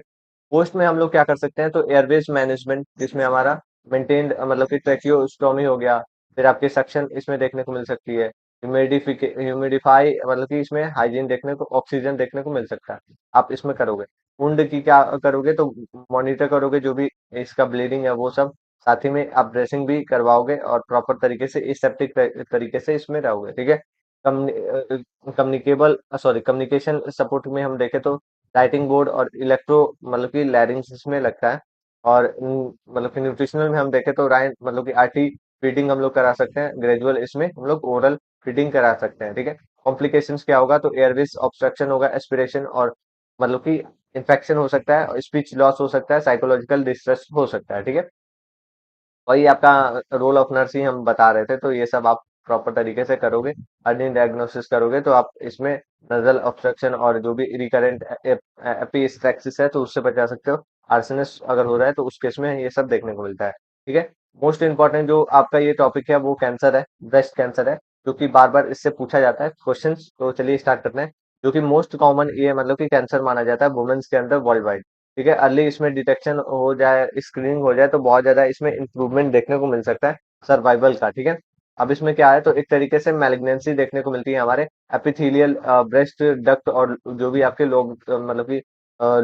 पोस्ट में हम लोग क्या कर सकते हैं, तो एयरवेज मैनेजमेंट, जिसमें हमारा मेंटेन्ड मतलब कि ट्रैकियोस्टोमी हो गया, फिर आपकी सक्शन इसमें देखने को मिल सकती है, ह्यूमिडिफाई मतलब कि इसमें हाइजीन देखने को, ऑक्सीजन देखने को मिल सकता है, आप इसमें करोगे। वुंड की क्या करोगे, तो मॉनिटर करोगे जो भी इसका ब्लीडिंग है वो सब, साथ ही में आप ड्रेसिंग भी करवाओगे और प्रॉपर तरीके से एसेप्टिक तरीके से इसमें रहोगे, ठीक है। कम्युनिकेशन सपोर्ट में हम देखें तो राइटिंग बोर्ड और इलेक्ट्रो मतलब कि लैरिंग्स इसमें लगता है। और मतलब कि न्यूट्रिशनल में हम देखें तो राइन मतलब कि आरटी फीडिंग हम लोग करा सकते हैं, ग्रेजुअल इसमें हम लोग ओरल फीडिंग करा सकते हैं, ठीक है। कॉम्प्लिकेशंस क्या होगा, तो एयरवेज ऑब्स्ट्रक्शन होगा, एस्पिरेशन और मतलब कि इन्फेक्शन हो सकता है, स्पीच लॉस हो सकता है, साइकोलॉजिकल डिस्ट्रेस हो सकता है, ठीक है। वही आपका रोल ऑफ नर्स ही हम बता रहे थे, तो ये सब आप प्रॉपर तरीके से करोगे, अर्ली डायग्नोसिस करोगे, तो आप इसमें नजल ऑब्स्ट्रक्शन और जो भी रिकरेंट एपिस्टैक्सिस है तो उससे बचा सकते हो। आर्सेनिस अगर हो रहा है तो उस केस में ये सब देखने को मिलता है, ठीक है। मोस्ट इंपॉर्टेंट जो आपका ये टॉपिक है वो कैंसर है, ब्रेस्ट कैंसर है, जो कि बार बार इससे पूछा जाता है क्वेश्चंस, तो चलिए स्टार्ट करते हैं। जो कि मोस्ट कॉमन ये मतलब कि कैंसर माना जाता है वुमेन्स के अंदर वर्ल्ड वाइड, ठीक है। अर्ली इसमें डिटेक्शन हो जाए, स्क्रीनिंग हो जाए तो बहुत ज्यादा इसमें इंप्रूवमेंट देखने को मिल सकता है सर्वाइवल का, ठीक है। अब इसमें क्या है, तो एक तरीके से मैलिग्नेंसी देखने को मिलती है हमारे एपिथेलियल ब्रेस्ट डक्ट और जो भी आपके लोग मतलब कि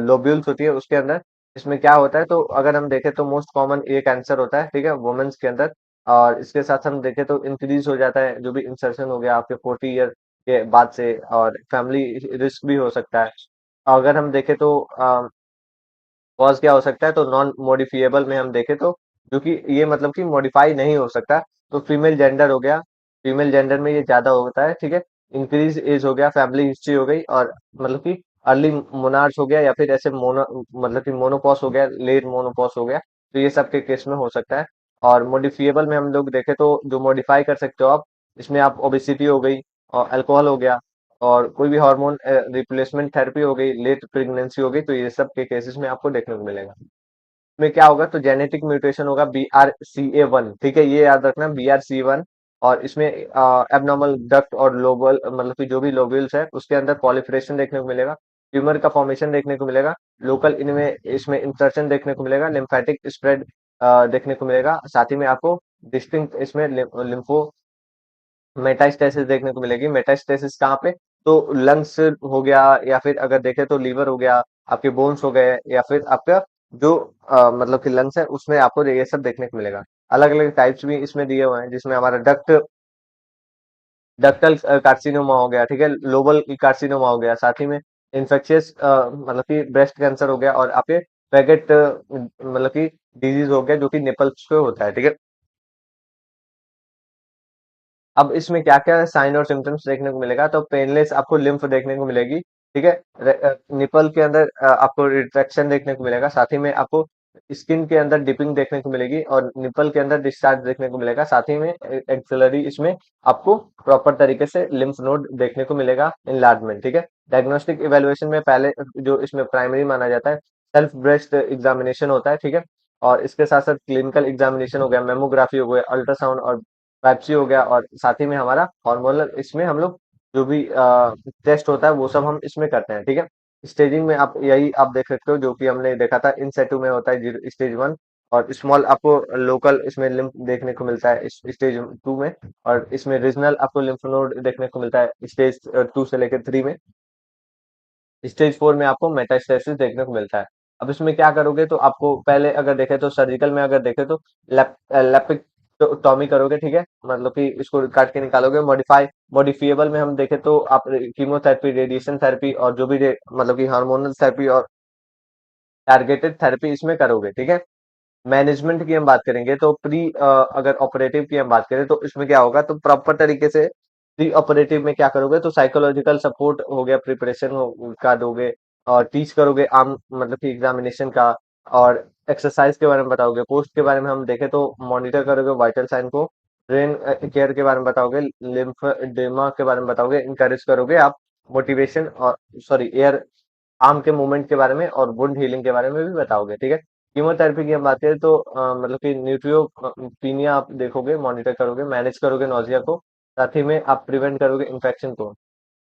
लोब्यूल्स होती है उसके अंदर। इसमें क्या होता है, तो अगर हम देखें तो मोस्ट कॉमन ये कैंसर होता है, ठीक है, वुमेन्स के अंदर। और इसके साथ हम देखें तो इंक्रीज हो जाता है जो भी इंसर्शन हो गया आपके 40 ईयर के बाद से, और फैमिली रिस्क भी हो सकता है। अगर हम देखें तो कॉज क्या हो सकता है, तो नॉन मॉडिफिएबल में हम देखें तो जो कि ये मतलब कि मॉडिफाई नहीं हो सकता, तो फीमेल जेंडर हो गया, फीमेल जेंडर में ये ज्यादा होता है, ठीक है। इंक्रीज एज हो गया, फैमिली हिस्ट्री हो गई, और मतलब कि अर्ली मोनार्च हो गया, या फिर ऐसे मोनो मतलब कि मोनोपॉस हो गया, लेट मोनोपॉस हो गया, तो ये सब के केस में हो सकता है। और मॉडिफिएबल में हम लोग देखें तो जो मॉडिफाई कर सकते हो आप, इसमें आप ओबेसिटी हो गई और अल्कोहल हो गया, और कोई भी हार्मोन रिप्लेसमेंट थेरेपी हो गई, लेट प्रेगनेंसी हो गई, तो ये सब के केसेस में आपको देखने को मिलेगा। में क्या होगा, तो जेनेटिक म्यूटेशन होगा BRCA1, ठीक है, ये याद रखना BRCA1। और इसमें एबनॉर्मल डक्ट और लोबल मतलब कि जो भी लोब्यूल्स है उसके अंदर पॉलिफरेशन देखने को मिलेगा, ट्यूमर का फॉर्मेशन देखने को मिलेगा, लोकल इनमें इसमें इंसर्शन देखने को मिलेगा, लिम्फेटिक स्प्रेड देखने को मिलेगा, साथ ही में आपको डिस्टिंक्ट इसमें लिम्फो मेटास्टेसिस देखने को मिलेगी। मेटास्टेसिस कहाँ पे, तो लंग्स हो गया, या फिर अगर देखें तो लीवर हो गया, आपके बोन्स हो गए, या फिर आपका जो मतलब कि लंग्स है उसमें आपको ये सब देखने को मिलेगा। अलग अलग टाइप्स भी इसमें दिए हुए हैं, जिसमें हमारा डक्टल कार्सिनोमा हो गया, ठीक है, लोबल कार्सिनोमा हो गया, साथ ही में इन्फेक्शियस मतलब कि ब्रेस्ट कैंसर हो गया, और आपके फैगेट मतलब कि डिजीज हो गया जो कि निपल्स पे होता है, ठीक है। अब इसमें क्या-क्या साइन और सिम्पटम्स देखने को मिलेगा, तो पेनलेस आपको लिम्फ देखने को मिलेगी, ठीक है। निपल के अंदर आपको रिट्रैक्शन देखने को मिलेगा, साथ ही में आपको स्किन के अंदर डिपिंग देखने को मिलेगी, और निपल के अंदर डिस्चार्ज देखने को मिलेगा, साथ ही में एक्सिलरी इसमें आपको प्रॉपर तरीके से लिम्फ नोड देखने को मिलेगा, इनलार्जमेंट, ठीक है। डायग्नोस्टिक इवेल्युएशन में पहले जो इसमें प्राइमरी माना जाता है, सेल्फ ब्रेस्ट एग्जामिनेशन होता है, ठीक है। और इसके साथ साथ क्लिनिकल एग्जामिनेशन हो गया, मेमोग्राफी हो गया, अल्ट्रासाउंड और पेप्सी हो गया, और साथ ही में हमारा हार्मोनल इसमें हम लोग जो भी टेस्ट होता है वो सब हम इसमें करते हैं, ठीक है। स्टेजिंग में आप यही आप देख सकते हो जो कि हमने देखा था, इन सेटू में होता है जीरो स्टेज 1, और स्मॉल आपको लोकल इसमें लिम्फ देखने को मिलता है स्टेज 2 में, और इसमें रीजनल आपको लिम्फ नोड देखने को मिलता है स्टेज 2 से लेकर 3 में। स्टेज 4 में आपको मेटास्टेसिस देखने को मिलता है। अब इसमें क्या करोगे, तो आपको पहले अगर देखें तो सर्जिकल में अगर देखें तो लेपिक्टोमी करोगे, ठीक है, मतलब कि इसको काट के निकालोगे। मॉडिफिएबल में हम देखें तो आप कीमोथेरेपी, रेडिएशन थेरेपी और जो भी मतलब कि हार्मोनल थेरेपी और टारगेटेड थेरेपी इसमें करोगे, ठीक है। मैनेजमेंट की हम बात करेंगे तो अगर ऑपरेटिव की हम बात करें तो इसमें क्या होगा, तो प्रॉपर तरीके से प्री ऑपरेटिव में क्या करोगे, तो साइकोलॉजिकल सपोर्ट हो गया, प्रिपरेशन का दोगे, और टीच करोगे आम मतलब कि एग्जामिनेशन का, और एक्सरसाइज के बारे में बताओगे। पोस्ट के बारे में हम देखें तो मॉनिटर करोगे वाइटल साइन को, ब्रेन केयर के बारे में बताओगे, लिम्फेडेमा के बारे में बताओगे, इंकरेज करोगे आप मोटिवेशन और सॉरी एयर आर्म के मूवमेंट के बारे में, और वुंड हीलिंग के बारे में भी बताओगे, ठीक है। कीमोथेरेपी की हम बात करें तो मतलब कि न्यूट्रियोपीनिया आप देखोगे, मॉनिटर करोगे, मैनेज करोगे नोजिया को, साथ ही में आप प्रिवेंट करोगे इन्फेक्शन को।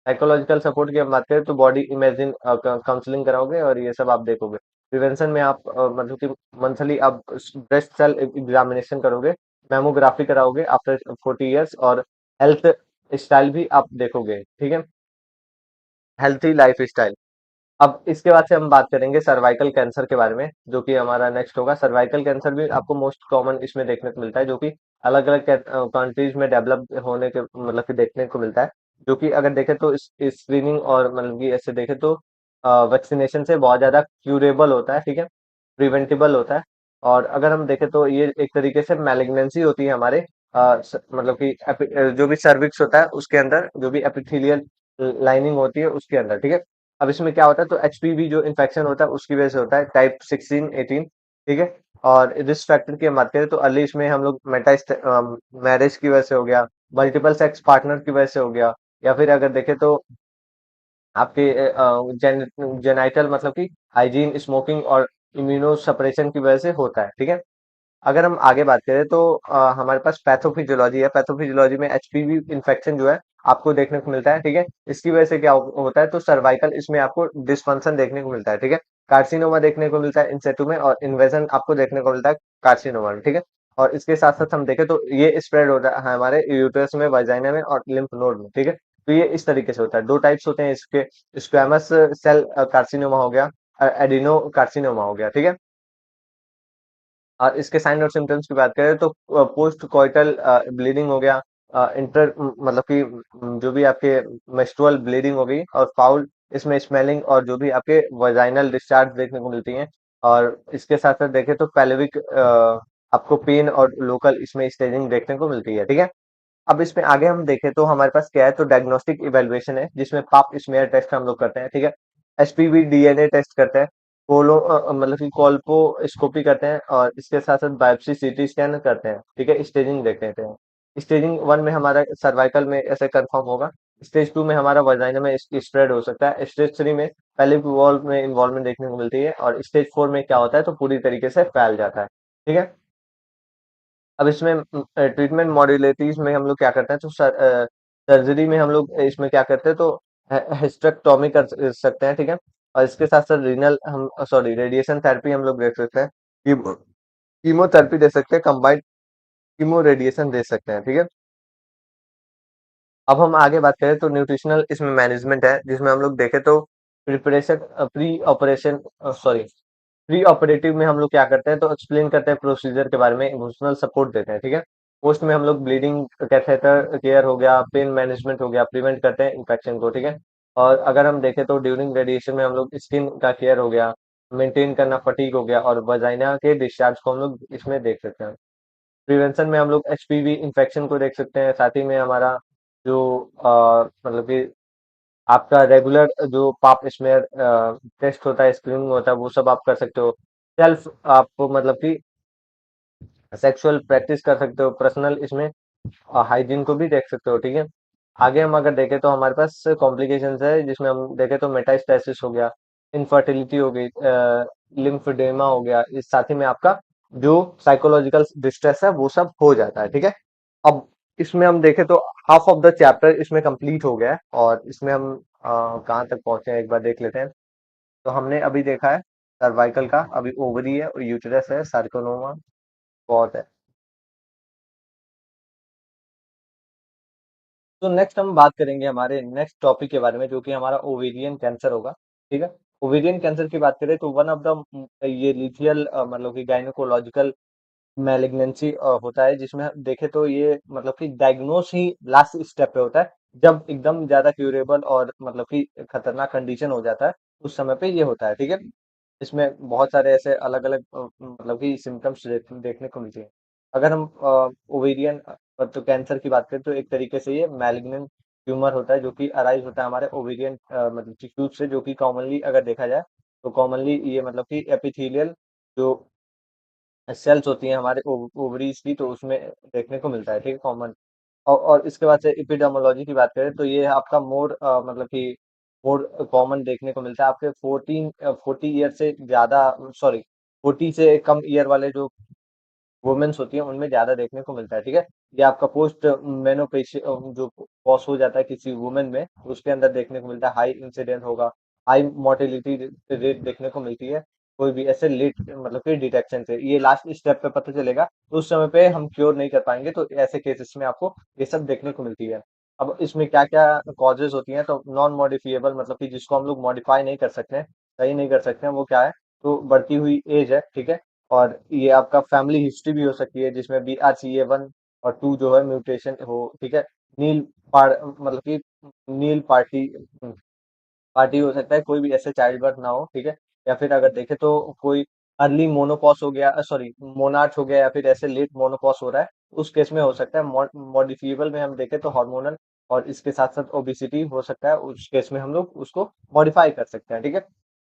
साइकोलॉजिकल सपोर्ट की हम बात करें तो बॉडी इमेजिंग काउंसलिंग कराओगे, और ये सब आप देखोगे। प्रिवेंशन में आप मतलब कि मंथली आप ब्रेस्ट सेल एग्जामिनेशन करोगे, मेमोग्राफी कराओगे आफ्टर 40 इयर्स, और हेल्थ स्टाइल भी आप देखोगे, ठीक है, हेल्थी लाइफ स्टाइल। अब इसके बाद से हम बात करेंगे सर्वाइकल कैंसर के बारे में, जो कि हमारा नेक्स्ट होगा। सर्वाइकल कैंसर भी आपको मोस्ट कॉमन इसमें देखने को मिलता है, जो कि अलग अलग कंट्रीज में डेवलप होने के मतलब कि देखने को मिलता है, जो कि अगर देखें तो इस स्क्रीनिंग और मतलब कि ऐसे देखें तो वैक्सीनेशन से बहुत ज्यादा क्यूरेबल होता है, ठीक है, प्रिवेंटेबल होता है। और अगर हम देखें तो ये एक तरीके से मैलिग्नेंसी होती है हमारे मतलब कि जो भी सर्विक्स होता है उसके अंदर, जो भी एपिथेलियल लाइनिंग होती है उसके अंदर, ठीक है। अब इसमें क्या होता है, तो एचपीवी जो इन्फेक्शन होता है उसकी वजह से होता है, टाइप 16 18, ठीक है। और रिस्क फैक्टर की हम बात करें तो अर्ली इसमें हम लोग मेटाइस्ट मैरिज की वजह से हो गया, मल्टीपल सेक्स पार्टनर की वजह से हो गया, या फिर अगर देखें तो आपके जेनाइटल मतलब कि हाइजीन, स्मोकिंग और इम्यूनो सप्रेशन की वजह से होता है, ठीक है। अगर हम आगे बात करें तो हमारे पास पैथोफिजियोलॉजी है। पैथोफिजियोलॉजी में एचपीवी इन्फेक्शन जो है आपको देखने को मिलता है, ठीक है। इसकी वजह से क्या होता है, तो सर्वाइकल इसमें आपको डिस्फंक्शन देखने को मिलता है, ठीक है। कार्सिनोमा देखने को मिलता है इंसेटू में, और इन्वेजन आपको देखने को मिलता है कार्सिनोमा में, ठीक है। और इसके साथ साथ हम देखें तो ये स्प्रेड होता है हमारे यूटरस में, वाजाइना में और लिम्फ नोड में, ठीक है। तो ये इस तरीके से होता है। दो टाइप्स होते हैं इसके, स्क्वैमस सेल कार्सिनोमा हो गया, एडिनो कार्सिनोमा हो गया, ठीक है। और इसके साइन और सिम्टम्स की बात करें तो पोस्ट कोइटल ब्लीडिंग हो गया, इंटर मतलब कि जो भी आपके मेंस्ट्रुअल ब्लीडिंग हो गई, और फाउल इसमें स्मेलिंग, और जो भी आपके वजाइनल डिस्चार्ज देखने को मिलती हैं। और इसके साथ साथ देखें तो पेल्विक आपको पेन और लोकल इसमें स्टेजिंग देखने को मिलती है, ठीक है। अब इसमें आगे हम देखें तो हमारे पास क्या है, तो डायग्नोस्टिक इवेलुएशन है, जिसमें पाप स्मेयर टेस्ट हम लोग करते हैं, ठीक है। एचपीवी डीएनए टेस्ट करते हैं, मतलब कि कोल्पोस्कोपी करते हैं, और इसके साथ साथ बायोप्सी सीटी स्कैन करते हैं, ठीक है, स्टेजिंग देख लेते हैं। स्टेजिंग 1 में हमारा सर्वाइकल में ऐसे कंफर्म होगा, स्टेज 2 में हमारा वजाइना में स्प्रेड हो सकता है, स्टेज 3 में पहले वॉल में इन्वॉल्वमेंट देखने को मिलती है, और स्टेज 4 में क्या होता है, तो पूरी तरीके से फैल जाता है, ठीक है। अब इसमें ट्रीटमेंट मॉड्युलैरिटीज में हम लोग क्या करते हैं, तो सर्जरी में हम लोग इसमें क्या करते हैं, तो हिस्टेरेक्टोमी कर सकते हैं, ठीक है। और इसके साथ साथ रीनल हम सॉरी रेडिएशन थेरेपी हम लोग दे सकते हैं, कीमोथेरेपी दे सकते हैं, कंबाइंड कीमो रेडिएशन दे सकते हैं, ठीक है। अब हम आगे बात करें तो न्यूट्रिशनल इसमें मैनेजमेंट है, जिसमें हम लोग देखें तो preparation pre operation sorry pre operative में हम लोग क्या करते हैं, तो एक्सप्लेन करते हैं प्रोसीजर के बारे में, इमोशनल सपोर्ट देते हैं, ठीक है। पोस्ट में हम लोग ब्लीडिंग कैथेटर केयर हो गया, पेन मैनेजमेंट हो गया, प्रिवेंट करते हैं इन्फेक्शन को, ठीक है। और अगर हम देखें तो ड्यूरिंग रेडिएशन में हम लोग स्किन का केयर हो गया, मेंटेन करना फटीग हो गया, और वजाइना के डिस्चार्ज को हम लोग इसमें देख सकते हैं। प्रिवेंशन में हम लोग एचपीवी इन्फेक्शन को देख सकते हैं, साथ ही में हमारा जो मतलब कि आपका रेगुलर जो पाप स्मेयर टेस्ट होता है, स्क्रीनिंग होता है, वो सब आप कर सकते हो। सेल्फ आप मतलब कि सेक्सुअल प्रैक्टिस कर सकते हो, पर्सनल इसमें हाइजीन को भी देख सकते हो, ठीक है। आगे हम अगर देखें तो हमारे पास कॉम्प्लिकेशंस है, जिसमें हम देखें तो मेटास्टेसिस हो गया, इनफर्टिलिटी हो गई, लिम्फेडेमा हो गया, इस साथ ही में आपका जो साइकोलॉजिकल डिस्ट्रेस है वो सब हो जाता है, ठीक है। अब इसमें हम देखें तो हाफ ऑफ द चैप्टर इसमें कंप्लीट हो गया है, और इसमें हम कहाँ तक पहुंचे हैं एक बार देख लेते हैं। तो हमने अभी देखा है सर्वाइकल का, अभी ओवरी है और यूटेरस है, सार्कोनोमा बहुत है। तो नेक्स्ट हम बात करेंगे हमारे नेक्स्ट टॉपिक के बारे में, जो कि हमारा ओवेरियन कैंसर होगा, ठीक है। ओवेरियन कैंसर की बात करें तो वन ऑफ द ये लिथियल मतलब कि गायनोकोलॉजिकल मैलिग्नेंसी होता है, जिसमें हम देखें तो ये मतलब कि डायग्नोस ही लास्ट स्टेप पे होता है, जब एकदम ज्यादा क्यूरेबल और मतलब कि खतरनाक कंडीशन हो जाता है, उस समय पे ये होता है, ठीक है। इसमें बहुत सारे ऐसे अलग-अलग मतलब कि सिम्पटम्स देखने को मिलते हैं। अगर हम ओवेरियन तो कैंसर की बात करें तो एक तरीके से ये मैलिग्नेंट ट्यूमर होता है जो कि अराइज़ होता है हमारे ओवेरियन मतलब टिश्यूज़ से, जो कि कॉमनली अगर देखा जाए तो कॉमनली ये मतलब कि एपिथेलियल जो सेल्स होती हैं हमारे ओवरीज की, तो उसमें देखने को मिलता है, ठीक है, कॉमन। और इसके बाद से एपिडेमोलॉजी की बात करें तो ये आपका मोर मतलब कि मोर कॉमन देखने को मिलता है आपके 40 ईयर से ज़्यादा, सॉरी 40 से कम ईयर वाले जो वुमेन्स होती हैं उनमें ज़्यादा देखने को मिलता है, ठीक है। ये आपका पोस्ट मेनोपेश जो पॉस हो जाता है किसी वुमेन में, उसके अंदर देखने को मिलता है, हाई इंसिडेंट होगा, हाई मोर्टेलिटी रेट देखने को मिलती है, कोई भी ऐसे लेट मतलब कि डिटेक्शन से। ये लास्ट स्टेप पे पता चलेगा, तो उस समय पे हम क्योर नहीं कर पाएँगे, तो ऐसे केसेस में आपको ये सब देखने को मिलती है। अब इसमें क्या-क्या कॉजेज़ होती हैं, तो नॉन मॉडिफिएबल मतलब कि जिसको हम लोग मॉडिफाई नहीं कर सकते हैं, सही नहीं कर सकते हैं, वो क्या है? तो बढ़ती हुई एज है, ठीक है? और ये आपका फैमिली हिस्ट्री भी हो सकती है जिसमें BRCA1 और 2 जो है म्यूटेशन हो, ठीक है। नील पार मतलब कि नील पार्टी हो सकता है, कोई भी ऐसे चाइल्ड बर्थ ना हो, ठीक है। या फिर अगर देखें तो कोई अर्ली मोनोपॉस हो गया, सॉरी मोनार्च हो गया, या फिर ऐसे लेट मोनोपॉस हो रहा है, उस केस में हो सकता है। मॉडिफिएबल में हम देखें तो हार्मोनल और इसके साथ साथ ओबिसिटी हो सकता है, उस केस में हम लोग उसको मॉडिफाई कर सकते हैं, ठीक है।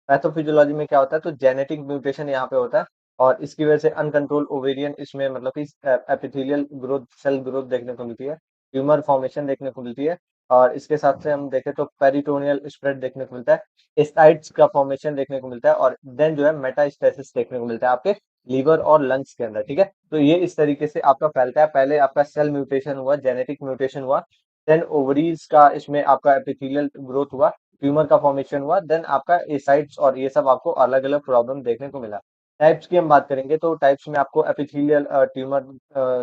पैथोफिजियोलॉजी में क्या होता है, तो जेनेटिक म्यूटेशन यहाँ पे होता है, और इसकी वजह से अनकंट्रोल ओवेरियन इसमें मतलब कि एपिथेलियल ग्रोथ, सेल ग्रोथ देखने को मिलती है, ट्यूमर फॉर्मेशन देखने को मिलती है, और इसके साथ से हम देखें तो पेरिटोनियल स्प्रेड देखने को मिलता है, एस्टाइट्स का फॉर्मेशन देखने को मिलता है, और देन जो है मेटास्टेसिस देखने को मिलता है आपके लीवर और लंग्स के अंदर, ठीक है। तो ये इस तरीके से आपका फैलता है, पहले आपका सेल म्यूटेशन हुआ, जेनेटिक म्यूटेशन हुआ, देन ओवरीज का इसमें आपका एपिथेलियल ग्रोथ हुआ, ट्यूमर का फॉर्मेशन हुआ, देन आपका एसाइट्स, और ये सब आपको अलग अलग प्रॉब्लम देखने को मिला। टाइप्स की हम बात करेंगे तो टाइप्स में आपको एपिथेलियल ट्यूमर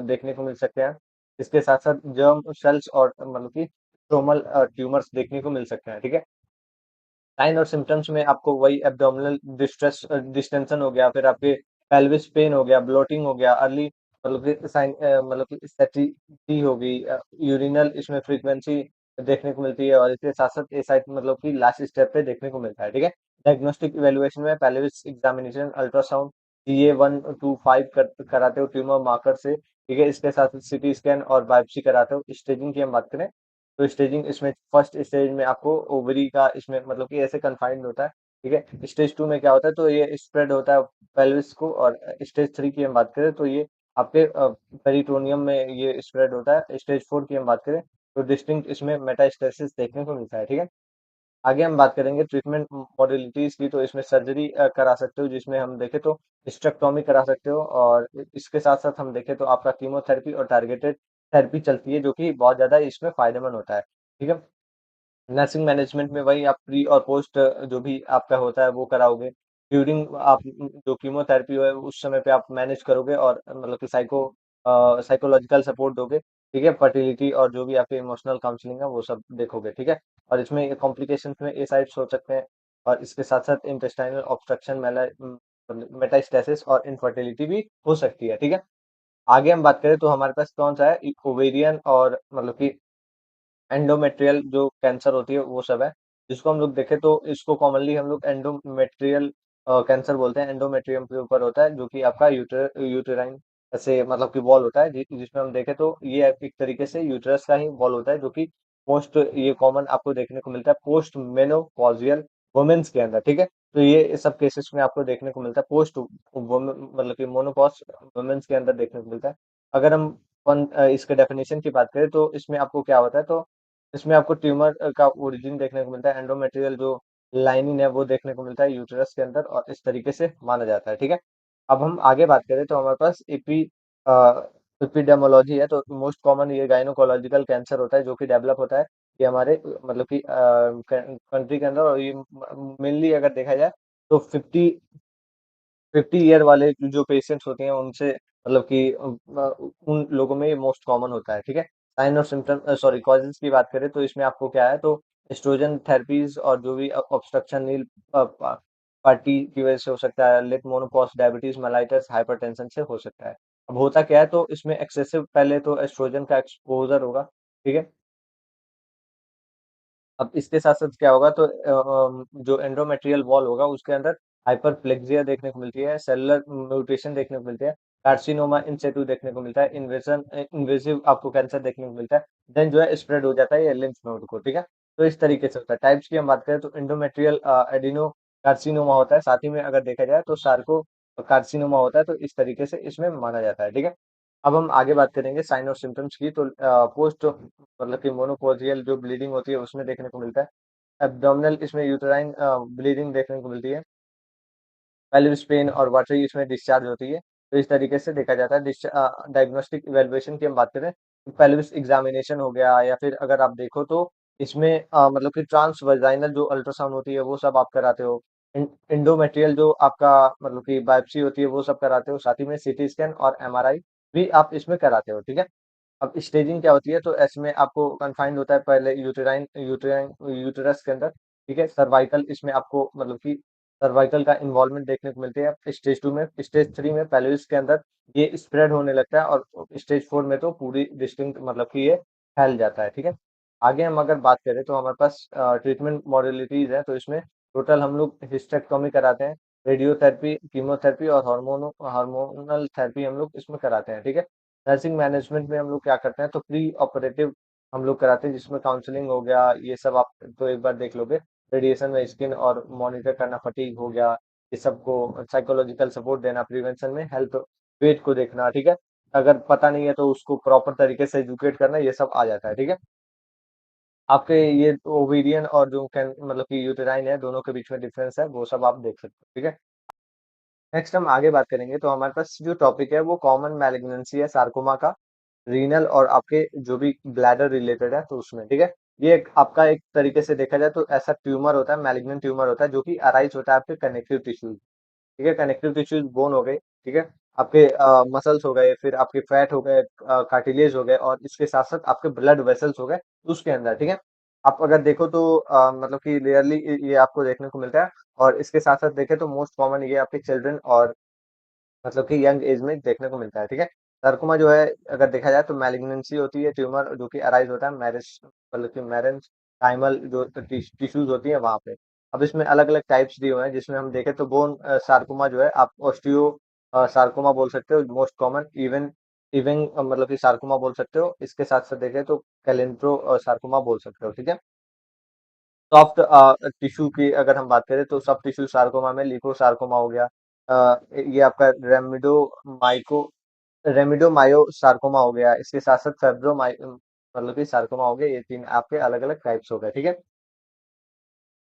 देखने को मिल सकते हैं, इसके साथ साथ जर्म सेल्स और मतलब की स्ट्रोमल ट्यूमर्स देखने को मिल सकते हैं, ठीक है। साइन और सिम्पटम्स में आपको वही एब्डोमिनल डिस्ट्रेस डिस्टेंशन हो गया, फिर आपके पेल्विस पेन हो गया, ब्लोटिंग हो गया, अर्ली मतलब कि साइन मतलब कि सेटिटी हो गई, यूरिनल इसमें फ्रीक्वेंसी देखने को मिलती है, और इसके साथ-साथ एसाइट मतलब कि लास्ट स्टेप पे देखने को मिलता है, ठीक है। डायग्नोस्टिक इवैल्यूएशन में pelvis examination, ultrasound, CA 1 to 5 कराते हो ट्यूमर मार्कर से, ठीक है। इसके साथ सीटी स्कैन और बायोप्सी कराते हो। स्टेजिंग की हम बात करें तो स्टेजिंग इसमें फर्स्ट स्टेज में आपको ओवरी का इसमें मतलब कि ऐसे कन्फाइंड होता है, ठीक है। स्टेज 2 में क्या होता है, तो ये स्प्रेड होता है पेल्विस को, और स्टेज 3 की हम बात करें तो ये आपके पेरिटोनियम में ये स्प्रेड होता है। स्टेज 4 की हम बात करें तो डिस्टिंक्ट इसमें मेटास्टेसिस देखने को मिलता है, ठीक है। आगे हम बात करेंगे ट्रीटमेंट मॉडलिटीज की, तो इसमें सर्जरी करा सकते हो, जिसमें हम देखें तो हिस्टेक्टोमी करा सकते हो, और इसके साथ साथ हम देखें तो आपका कीमोथेरेपी और टारगेटेड थेरेपी चलती है, जो कि बहुत ज्यादा इसमें फायदेमंद होता है, ठीक है। नर्सिंग मैनेजमेंट में वही आप प्री और पोस्ट जो भी आपका होता है वो कराओगे। ड्यूरिंग आप जो कीमोथेरेपी है उस समय पे आप मैनेज करोगे, और मतलब कि साइकोलॉजिकल सपोर्ट दोगे, ठीक है। फर्टिलिटी और जो भी आपके इमोशनल काउंसलिंग है वो सब देखोगे, ठीक है। और इसमें कॉम्प्लिकेशंस में एसाइड्स हो सकते हैं, और इसके साथ साथ इंटेस्टाइनल ऑब्स्ट्रक्शन, मेटास्टेसिस और इनफर्टिलिटी भी हो सकती है, ठीक है। आगे हम बात करें तो हमारे पास कौन सा है, ओवेरियन और मतलब कि एंडोमेट्रियल जो कैंसर होती है वो सब है, जिसको हम लोग देखें तो इसको कॉमनली हम लोग एंडोमेट्रियल कैंसर बोलते हैं। एंडोमेट्रियम के ऊपर होता है, जो कि आपका यूटेराइन ऐसे मतलब कि वॉल होता है, जिसमें हम देखें तो ये एक तरीके से यूटरस का ही वॉल होता है, जो कि पोस्ट ये कॉमन आपको देखने को मिलता है पोस्ट मेनोपॉजियल वुमेन्स के अंदर, ठीक है। तो ये सब केसेस में आपको देखने को मिलता है पोस्ट मतलब कि मोनोपॉज वुमेन्स के अंदर देखने को मिलता है। अगर हम इसके डेफिनेशन की बात करें तो इसमें आपको क्या होता है, तो इसमें आपको ट्यूमर का ओरिजिन देखने को मिलता है, एंडोमेट्रियल जो लाइनिंग है वो देखने को मिलता है यूटेरस के अंदर, और इस तरीके से माना जाता है, ठीक है। अब हम आगे बात करें तो हमारे पास एपिडेमोलॉजी है, तो मोस्ट कॉमन ये गायनोकोलॉजिकल कैंसर होता है जो कि डेवलप होता है, ये हमारे मतलब कि कंट्री के अंदर, और ये मेनली अगर देखा जाए तो 50 ईयर वाले जो पेशेंट्स होते हैं उनसे मतलब कि उन लोगों में ये मोस्ट कॉमन होता है, ठीक है। साइन और सिम्टम सॉरी कॉजेज की बात करें तो इसमें आपको क्या है, तो एस्ट्रोजन थेरेपीज और जो भी ऑब्स्ट्रक्शन नील पार्टी की वजह से हो सकता है, late menopause, diabetes mellitus, hypertension से हो सकता है। अब होता क्या है, तो इसमें एक्सेसिव पहले तो एस्ट्रोजन का एक्सपोजर होगा, ठीक है। अब इसके साथ साथ क्या होगा, तो जो एंडोमेट्रियल वॉल होगा उसके अंदर हाइपरप्लेक्सिया देखने को मिलती है, सेलुलर म्यूटेशन देखने को मिलती है, कार्सिनोमा इन सितु देखने को मिलता है, इन्वेसिव आपको कैंसर देखने को मिलता है, देन जो है स्प्रेड हो जाता है ये लिम्फ नोड को, ठीक है। तो इस तरीके से होता है। टाइप्स की हम बात करें तो इंडोमेट्रियल एडिनो कार्सिनोमा होता है, साथ ही में अगर देखा जाए तो सार्को कार्सिनोमा होता है, तो इस तरीके से इसमें माना जाता है, ठीक है। अब हम आगे बात करेंगे साइन और सिम्टम्स की, तो पोस्ट मतलब कि मोनोपोजियल जो ब्लीडिंग होती है उसमें देखने को मिलता है, एब्डोमिनल इसमें यूटेराइन ब्लीडिंग देखने को मिलती है, पेल्विस पेन और वाटरी इसमें डिस्चार्ज होती है। तो इस तरीके से देखा जाता है। डायग्नोस्टिक इवैल्यूएशन की हम बात करें, पेल्विस एग्जामिनेशन हो गया, या फिर अगर आप देखो तो इसमें मतलब कि ट्रांस वजाइनल जो अल्ट्रासाउंड होती है वो सब आप कराते हो। इंडोमेट्रियल जो आपका मतलब कि बायोप्सी होती है वो सब कराते हो, साथ ही में सीटी स्कैन और एमआरआई भी आप इसमें कराते हो, ठीक है। अब स्टेजिंग क्या होती है, तो इसमें आपको कन्फाइंड होता है पहले यूटेराइन यूटेराइन यूटेरस के अंदर, ठीक है। सर्वाइकल इसमें आपको मतलब कि सर्वाइकल का इन्वॉल्वमेंट देखने को मिलते हैं स्टेज 2 में। स्टेज 3 में पेल्विस के अंदर ये स्प्रेड होने लगता है, और स्टेज 4 में तो पूरी डिस्टिंक्ट मतलब कि ये फैल जाता है, ठीक है। आगे हम अगर बात करें तो हमारे पास ट्रीटमेंट मॉडलिटीज है, तो इसमें टोटल हम लोग हिस्टेक्टोमी कराते हैं, रेडियोथेरेपी, कीमोथेरेपी और हार्मोनल थेरेपी हम लोग इसमें कराते हैं, ठीक है। नर्सिंग मैनेजमेंट में हम लोग क्या करते हैं, तो प्री ऑपरेटिव हम लोग कराते हैं, जिसमें काउंसलिंग हो गया, ये सब आप तो एक बार देख लोगे। रेडिएशन में स्किन और मॉनिटर करना, फटीग हो गया, ये सबको साइकोलॉजिकल सपोर्ट देना, प्रिवेंशन में हेल्थ वेट को देखना, ठीक है। अगर पता नहीं है तो उसको प्रॉपर तरीके से एजुकेट करना, ये सब आ जाता है, ठीक है। आपके ये ओवेरियन और जो मतलब कि यूटेराइन है, दोनों के बीच में डिफरेंस है, वो सब आप देख सकते हो, ठीक है। नेक्स्ट हम आगे बात करेंगे, तो हमारे पास जो टॉपिक है वो कॉमन मैलिग्नेंसी है सार्कोमा का, रीनल और आपके जो भी ब्लैडर रिलेटेड है तो उसमें, ठीक है। ये आपका एक तरीके से देखा जाए तो ऐसा ट्यूमर होता है, मैलिग्नेंट ट्यूमर होता है, जो कि अराइज होता है आपके कनेक्टिव टिश्यूज, ठीक है। कनेक्टिव टिश्यूज बोन हो गए, ठीक है, आपके मसल्स हो गए, फिर आपके फैट हो गए, कार्टिलेज हो गए, और इसके साथ साथ आपके ब्लड वेसल्स हो गए उसके अंदर, ठीक है। आप अगर देखो तो मतलब कि रेयरली ये आपको देखने को मिलता है, और इसके साथ साथ देखें तो मोस्ट कॉमन ये आपके चिल्ड्रन और मतलब कि यंग एज में देखने को मिलता है, ठीक है। sarcoma जो है अगर देखा जाए तो मैलिग्नेंसी होती है, ट्यूमर जो कि अराइज होता है मैरिज मतलब कि मैरेंकाइमल जो टिश्यूज होती है वहां पे। अब इसमें अलग अलग टाइप्स दिए हुए हैं, जिसमें हम देखें तो बोन सार्कोमा जो है आप ऑस्टियो सार्कोमा बोल सकते हो, मोस्ट कॉमन। इवन इवन मतलब कि सार्कोमा बोल सकते हो, इसके साथ साथ देखें तो कैलेंट्रो सार्कोमा बोल सकते हो, ठीक है। सॉफ्ट टिश्यू की अगर हम बात करें तो सॉफ्ट टिश्यू सार्कोमा में लिपोसार्कोमा हो गया, ये आपका रेमिडोमायो सार्कोमा हो गया, इसके साथ साथ मतलब कि सार्कोमा हो गया। ये तीन आपके अलग अलग टाइप्स हो गए, ठीक है।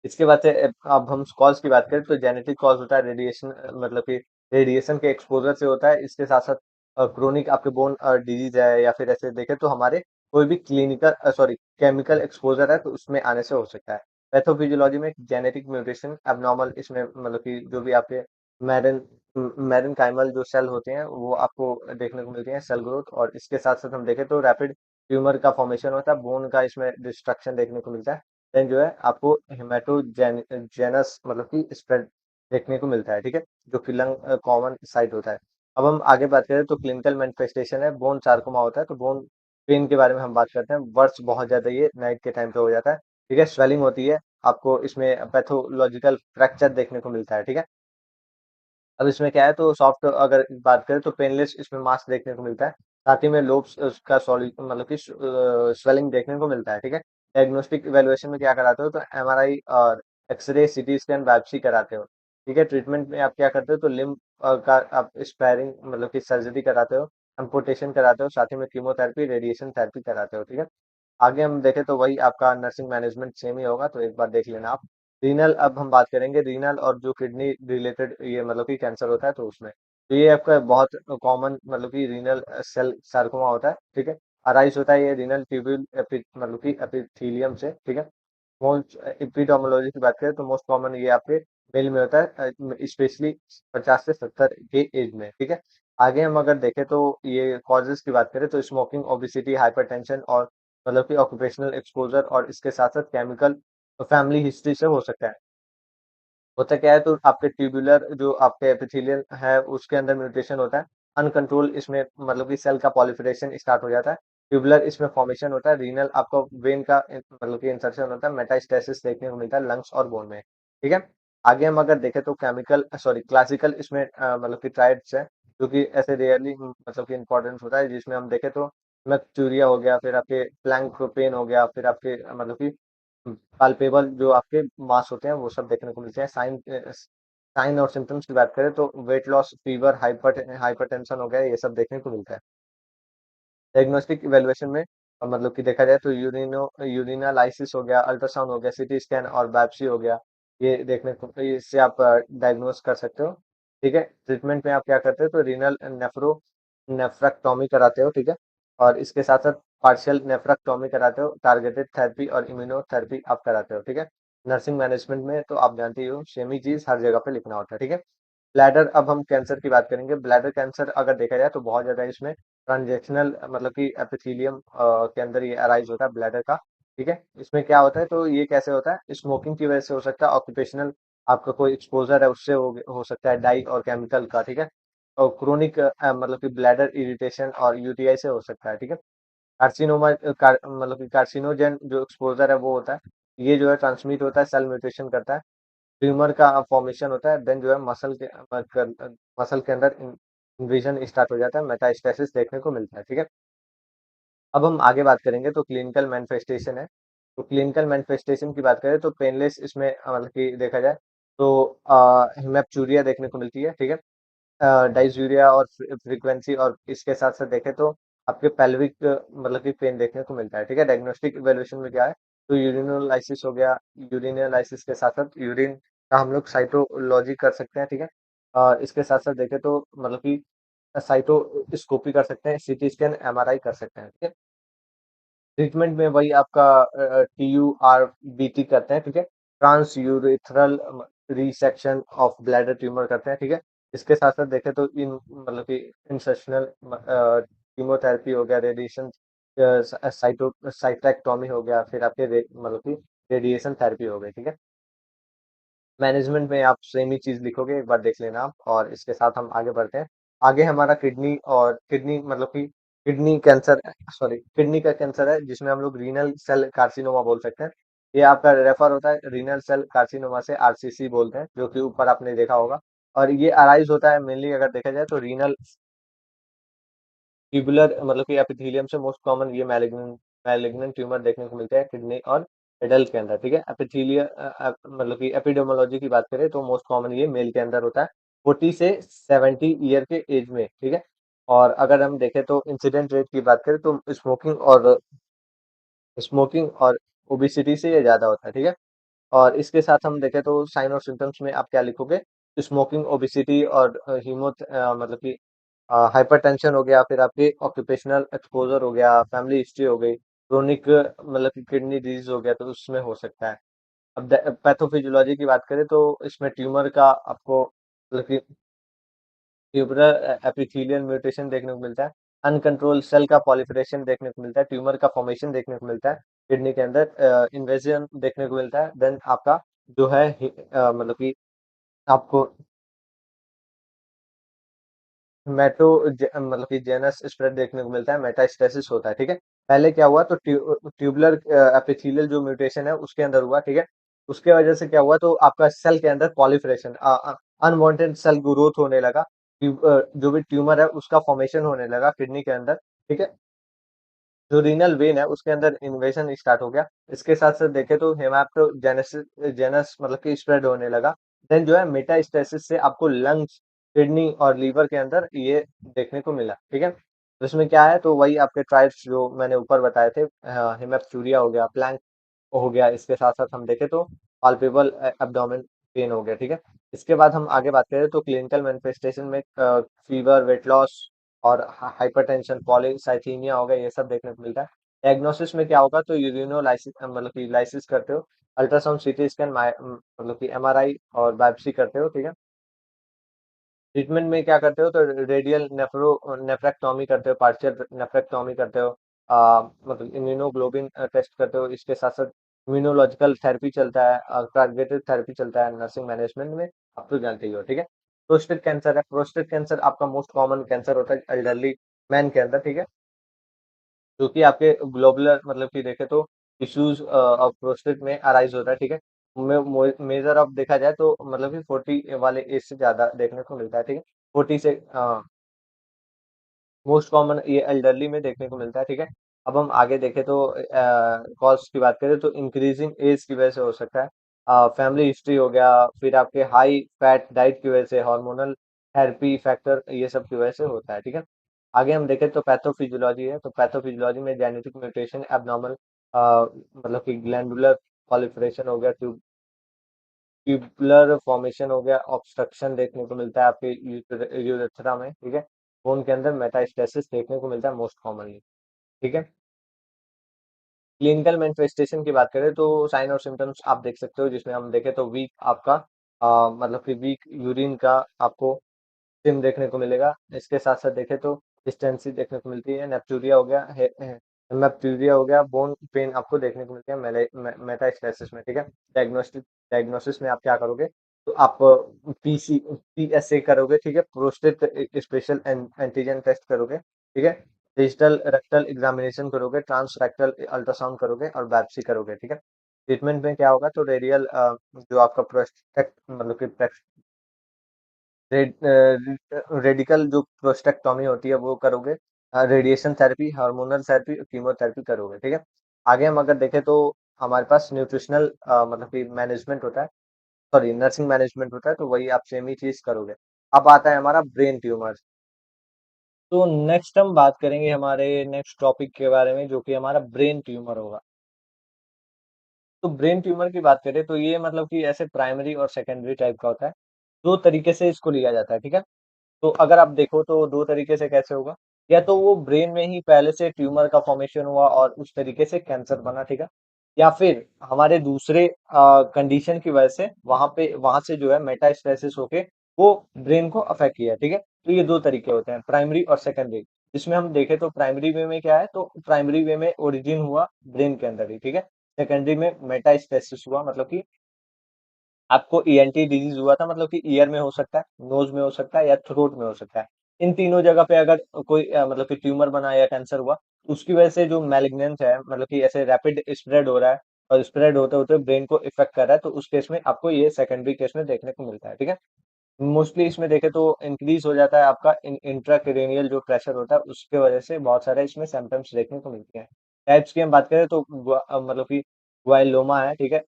इसके बाद से अब हम कॉज की बात करें तो जेनेटिक कॉज होता है, रेडिएशन मतलब कि रेडिएशन के एक्सपोजर से होता है। इसके साथ साथ क्रोनिक आपके बोन डिजीज है, या फिर ऐसे देखें तो हमारे कोई भी क्लिनिकल सॉरी केमिकल एक्सपोजर है तो उसमें आने से हो सकता है। पैथोफिजियोलॉजी में जेनेटिक म्यूटेशन एबनॉर्मल इसमें मतलब कि जो भी आपके मैरन मैरनकाइमल जो सेल होते हैं वो आपको देखने को मिलते हैं, सेल ग्रोथ। और इसके साथ साथ हम देखें तो रैपिड ट्यूमर का फॉर्मेशन होता है, बोन का इसमें डिस्ट्रक्शन देखने को मिलता है। देन जो है आपको हेमाटोजेनस मतलब कि स्प्रेड देखने को मिलता है, ठीक है, जो कि लंग कॉमन साइट होता है। अब हम आगे बात करें तो क्लिनिकल मैनिफेस्टेशन है, बोन सार्कोमा होता है, तो बोन पेन के बारे में हम बात करते हैं। वर्ष बहुत ज्यादा ये नाइट के टाइम पे हो जाता है, ठीक है। स्वेलिंग होती है, आपको इसमें पैथोलॉजिकल फ्रैक्चर देखने को मिलता है, ठीक है। अब इसमें क्या है, तो सॉफ्ट अगर बात करें तो पेनलेस इसमें मास्क देखने को मिलता है, साथ ही में लोब्स उसका सॉलिड मतलब कि स्वेलिंग देखने को मिलता है, ठीक है। डायग्नोस्टिक इवैल्यूएशन में क्या कराते हो, तो एमआरआई और एक्सरे, सीटी स्कैन, बायोप्सी कराते हो, ठीक है। ट्रीटमेंट में आप क्या करते हो, तो लिम्ब का आप स्पैरिंग मतलब कि सर्जरी कराते हो, एम्पुटेशन कराते हो, साथ ही में कीमोथेरेपी, रेडिएशन थेरेपी कराते हो, ठीक है। आगे हम देखें तो वही आपका नर्सिंग मैनेजमेंट सेम ही होगा, तो एक बार देख लेना आप। रीनल अब हम बात करेंगे, रीनल और जो किडनी रिलेटेड ये मतलब कि कैंसर होता है तो उसमें, तो ये आपका बहुत कॉमन मतलब कि रीनल सेल सार्कोमा होता है, ठीक है। अराइज होता है ये रीनल ट्यूब्यूल मतलब कि एपिथेलियम से, ठीक है। मोस्ट एपिडोमोलॉजी की बात करें तो मोस्ट कॉमन ये आपके मेल में होता है, स्पेशली 50 से 70 के एज में, ठीक है। आगे हम अगर देखें तो ये कॉजेज की बात करें तो स्मोकिंग, ओबिसिटी, हाइपरटेंशन और मतलब कि ऑक्यूपेशनल एक्सपोजर, और इसके साथ साथ केमिकल फैमिली हिस्ट्री से हो सकता है। होता क्या है, तो आपके ट्यूबुलर जो आपके एपिथेलियल है उसके अंदर म्यूटेशन होता है, अनकंट्रोल इसमें मतलब कि सेल का पॉलिफरेशन स्टार्ट हो जाता है, ट्यूबुलर इसमें फॉर्मेशन होता है, रीनल आपका वेन का मतलब कि इंसर्शन होता है, मेटास्टेसिस देखने को मिलता है लंग्स और बोन में, ठीक है। आगे हम अगर देखें तो केमिकल सॉरी क्लासिकल इसमें मतलब कि ट्राइड्स है, जो कि ऐसे रेयरली मतलब कि इम्पोर्टेंस होता है, जिसमें हम देखें तो मैक्टूरिया हो गया, फिर आपके प्लैंक्टोपेन हो गया, फिर आपके मतलब कि पाल्पेबल जो आपके मास होते हैं वो सब देखने को मिलते हैं। साइन और सिम्टम्स की बात करें तो वेट लॉस, फीवर, हाइपरटेंशन हो गया, ये सब देखने को मिलता है। डायग्नोस्टिक इवैल्यूएशन में मतलब कि देखा जाए तो यूरिनालाइसिस हो गया, अल्ट्रासाउंड हो गया, सीटी स्कैन और बायोप्सी हो गया, ये देखने को इससे आप डायग्नोस कर सकते हो। ठीक है, ट्रीटमेंट में आप क्या करते हो तो रीनल नेफ्रेक्टोमी कराते हो। ठीक है, और इसके साथ साथ पार्शियल नेफ्रेक्टोमी कराते हो, टारगेटेड थेरेपी और इम्यूनोथेरेपी आप कराते हो। ठीक है, नर्सिंग मैनेजमेंट में तो आप जानते ही हो, सेम ही चीज हर जगह पे लिखना होता है। ठीक है, ब्लैडर, अब हम कैंसर की बात करेंगे। ब्लैडर कैंसर अगर देखा जाए तो बहुत ज्यादा इसमें ट्रांजेक्शनल मतलब कि एपिथेलियम के अंदर ये अराइज होता है ब्लैडर का। ठीक है, इसमें क्या होता है तो ये कैसे होता है, स्मोकिंग की वजह से हो सकता है, ऑक्यूपेशनल आपका कोई एक्सपोजर है उससे हो सकता है, डाई और केमिकल का। ठीक है, और क्रोनिक मतलब कि ब्लैडर इरिटेशन और यूटीआई से हो सकता है। ठीक है, कार्सिनोमा मतलब कि कार्सिनोजेन जो एक्सपोजर है वो होता है, ये जो है ट्रांसमिट होता है, सेल म्यूटेशन करता है, ट्यूमर का फॉर्मेशन होता है, देन जो है मसल के अंदर इन्वेजन स्टार्ट हो जाता है, मेटास्टेसिस देखने को मिलता है। ठीक है, अब हम आगे बात करेंगे तो क्लिनिकल मैनिफेस्टेशन है। तो क्लिनिकल मैनिफेस्टेशन की बात करें तो पेनलेस इसमें मतलब कि देखा जाए तो हेमेप्चूरिया देखने को मिलती है। ठीक है, डाइज़ूरिया और फ्रीक्वेंसी, और इसके साथ साथ देखें तो आपके पेल्विक मतलब कि पेन देखने को मिलता है। ठीक है, डायग्नोस्टिक इवैल्यूएशन में क्या है तो यूरिनोलाइसिस हो गया, यूरिनोलाइसिस के साथ साथ यूरिन का हम लोग साइटोलॉजी कर सकते हैं। ठीक है, और इसके साथ साथ देखें तो मतलब कि साइटोस्कोपी कर सकते हैं, सीटी स्कैन, एमआरआई कर सकते हैं। ठीक है, ट्रीटमेंट में वही आपका TURBT करते हैं। ठीक है, transurethral resection of bladder tumour करते हैं। ठीक है, इसके साथ साथ देखें तो इन मतलब कि इंसेक्शनल कीमोथेरेपी हो गया, रेडिएशन साइटेक्टोमी हो गया, फिर आपके मतलब कि रेडिएशन थेरेपी हो गई। ठीक है, मैनेजमेंट में आप सेम ही चीज लिखोगे, एक बार देख लेना आप, और इसके साथ हम आगे बढ़ते हैं। आगे हमारा किडनी मतलब कि किडनी कैंसर, सॉरी किडनी का कैंसर है, जिसमें हम लोग रीनल सेल कार्सिनोमा बोल सकते हैं। ये आपका रेफर होता है रीनल सेल कार्सिनोमा से, RCC बोलते हैं, जो कि ऊपर आपने देखा होगा। और ये अराइज होता है मेनली अगर देखा जाए तो रीनल ट्यूबुलर मतलब कि एपिथेलियम से मोस्ट कॉमन ये मैलिग्नेंट ट्यूमर देखने को मिलते हैं किडनी और एडल्ट के अंदर। ठीक है, मतलब कि एपिडेमोलॉजी की बात करें तो मोस्ट कॉमन ये मेल के अंदर होता है, 40 से 70 ईयर के एज में। ठीक है, और अगर हम देखें तो इंसिडेंट रेट की बात करें तो स्मोकिंग और ओबिसिटी से ये ज्यादा होता है। ठीक है, और इसके साथ हम देखें तो साइन और सिम्टम्स में आप क्या लिखोगे, स्मोकिंग, ओबिसिटी और मतलब कि हाइपरटेंशन हो गया, फिर आपके ऑक्यूपेशनल एक्सपोजर हो गया, फैमिली हिस्ट्री हो गई, क्रोनिक मतलब कि किडनी डिजीज हो गया तो उसमें हो सकता है। अब पैथोफिजियोलॉजी की बात करें तो इसमें ट्यूमर का आपको मतलब कि ट्यूबरल एपिथेलियल म्यूटेशन देखने को मिलता है, अनकंट्रोल सेल का पॉलिफरेशन देखने को मिलता है, ट्यूमर का फॉर्मेशन देखने को मिलता है किडनी के अंदर, इन्वेजन देखने को मिलता है, देन आपका जो है मतलब कि आपको मतलब कि जेनस स्प्रेड देखने को मिलता है, मेटास्टेसिस होता है। ठीक है, पहले क्या हुआ तो ट्यूबुलर एपिथेलियल जो म्यूटेशन है उसके अंदर हुआ। ठीक है, उसके वजह से क्या हुआ तो आपका सेल के अंदर पॉलिफरेशन, अनवांटेड सेल ग्रोथ होने लगा, जो भी ट्यूमर है उसका फॉर्मेशन होने लगा किडनी के अंदर। ठीक है, जो रीनल वेन है उसके अंदर इन्वेशन स्टार्ट हो गया। इसके साथ साथ देखें तो हेमाटोजेनेसिस जेनस मतलब कि स्प्रेड होने लगा। देन जो है मेटास्टेसिस से आपको लंग्स, किडनी और लीवर के अंदर ये देखने को मिला। ठीक है, तो इसमें क्या है तो वही आपके ट्राइब्स जो मैंने ऊपर बताए थे, हेमेप्चूरिया हो गया, प्लैंक हो गया, इसके साथ साथ हम देखें तो पाल्पेबल एब्डोमेन पेन हो गया। ठीक है, इसके बाद हम आगे बात करें तो क्लिनिकल मैनिफेस्टेशन में फीवर, वेट लॉस और हाइपरटेंशन, पॉलीसाइथीमिया हो गया, ये सब देखने को मिलता है। डायग्नोसिस में क्या होगा तो यूरिनोलाइसिस मतलब कि लाइसिस करते हो, अल्ट्रासाउंड, सीटी स्कैन, मतलब कि MRI और बायोप्सी करते हो। ठीक है, ट्रीटमेंट में क्या करते हो तो रेडियल नेफ्रेक्टोमी करते हो, पार्शियल नेफ्रेक्टोमी करते हो, मतलब इम्यूनोग्लोबिन टेस्ट करते हो, इसके साथ साथ इम्यूनोलॉजिकल थेरेपी चलता है, टारगेटेड थेरेपी चलता है नर्सिंग मैनेजमेंट में, आप तो जानते ही हो। ठीक है, प्रोस्टेट कैंसर है, प्रोस्टेट कैंसर आपका मोस्ट कॉमन कैंसर होता है एल्डरली मैन के अंदर। ठीक है, जो कि आपके ग्लोबुलर मतलब कि देखे तो टिश्यूज ऑफ प्रोस्टेट में अराइज होता है। ठीक है, मेजर ऑफ देखा जाए तो मतलब कि 40 वाले एज से ज्यादा देखने को मिलता है, ठीक है। 40 से मोस्ट कॉमन ये एल्डरली में देखने को मिलता है, ठीक है। अब हम आगे देखें तो कॉज की बात करें तो इंक्रीजिंग एज की वजह से हो सकता है, फैमिली हिस्ट्री हो गया, फिर आपके हाई फैट डाइट की वजह से, हार्मोनल थेरेपी फैक्टर, ये सब की वजह से होता है, ठीक है। आगे हम देखें तो पैथोफिजियोलॉजी है, तो पैथोफिजियोलॉजी में जेनेटिक म्यूटेशन, एबनॉर्मल मतलब कि ग्लैंडुलर proliferation हो गया, ट्यूबुलर फॉर्मेशन हो गया, ऑब्स्ट्रक्शन देखने को मिलता है आपके यूरेथ्रा में, ठीक है। बोन के अंदर मेटास्टेसिस देखने को मिलता है मोस्ट कॉमनली, ठीक है। क्लिनिकल मैनिफेस्टेशन की बात करें तो साइन और सिम्टम्स आप देख सकते हो, जिसमें हम देखें तो वीक आपका मतलब कि वीक यूरिन का आपको सिम देखने को मिलेगा। इसके साथ साथ देखें तो डिस्टेंसी देखने को मिलती है, नेप्टूरिया हो गया, हेमेप्टूरिया हो गया, बोन पेन आपको देखने को मिलती है मेटास्टेसिस में, ठीक है। डायग्नोसिस में आप क्या करोगे, तो आप पीएसए करोगे, ठीक है, प्रोस्टेट स्पेशल एंटीजन टेस्ट करोगे, ठीक है। डिजिटल रेक्टल एग्जामिनेशन करोगे, ट्रांस रेक्टल अल्ट्रासाउंड करोगे और बायोप्सी करोगे, ठीक है। ट्रीटमेंट में क्या होगा, तो रेडियल जो आपका प्रोस्टेट मतलब कि रेडिकल जो प्रोस्टेक्टॉमी होती है वो करोगे, radiation therapy, hormonal therapy, chemotherapy करोगे, ठीक है। आगे हम अगर देखें तो हमारे पास न्यूट्रिशनल मतलब कि मैनेजमेंट होता है, सॉरी नर्सिंग मैनेजमेंट होता है, तो वही आप सेम ही चीज करोगे। अब आता है हमारा ब्रेन ट्यूमर। तो नेक्स्ट हम बात करेंगे हमारे नेक्स्ट टॉपिक के बारे में, जो कि हमारा ब्रेन ट्यूमर होगा। तो ब्रेन ट्यूमर की बात करें तो ये मतलब कि ऐसे प्राइमरी और सेकेंडरी टाइप का होता है। दो तरीके से इसको लिया जाता है, ठीक है। तो अगर आप देखो तो दो तरीके से कैसे होगा, या तो वो ब्रेन में ही पहले से ट्यूमर का फॉर्मेशन हुआ और उस तरीके से कैंसर बना, ठीक है। या फिर हमारे दूसरे कंडीशन की वजह से वहां से जो है मेटास्टेसिस होके वो ब्रेन को अफेक्ट किया, ठीक है। तो ये दो तरीके होते हैं, प्राइमरी और सेकेंडरी। जिसमें हम देखें तो प्राइमरी वे में क्या है, तो प्राइमरी वे में ओरिजिन हुआ ब्रेन के अंदर ही, ठीक है। सेकेंडरी में मेटास्टेसिस हुआ, मतलब कि आपको ईएनटी डिजीज हुआ था, मतलब कि ईयर में हो सकता है, नोज में हो सकता है या थ्रोट में हो सकता है। इन तीनों जगह पे अगर कोई मतलब कि ट्यूमर बना या कैंसर हुआ, तो उसकी वजह से जो मैलिग्नेंस है, मतलब कि ऐसे रैपिड स्प्रेड हो रहा है और स्प्रेड होते होते ब्रेन को इफेक्ट कर रहा है, तो उस केस में आपको ये सेकेंडरी केस में देखने को मिलता है, ठीक है। मोस्टली इसमें देखें तो इंक्रीज हो जाता है आपका इंट्राक्रेनियल जो प्रेशर होता है, उसके वजह से बहुत सारे इसमें सिम्टम्स देखने को मिलते हैं। टाइप्स की हम बात करें तो मतलब कि ग्वाइलोमा है, ठीक है,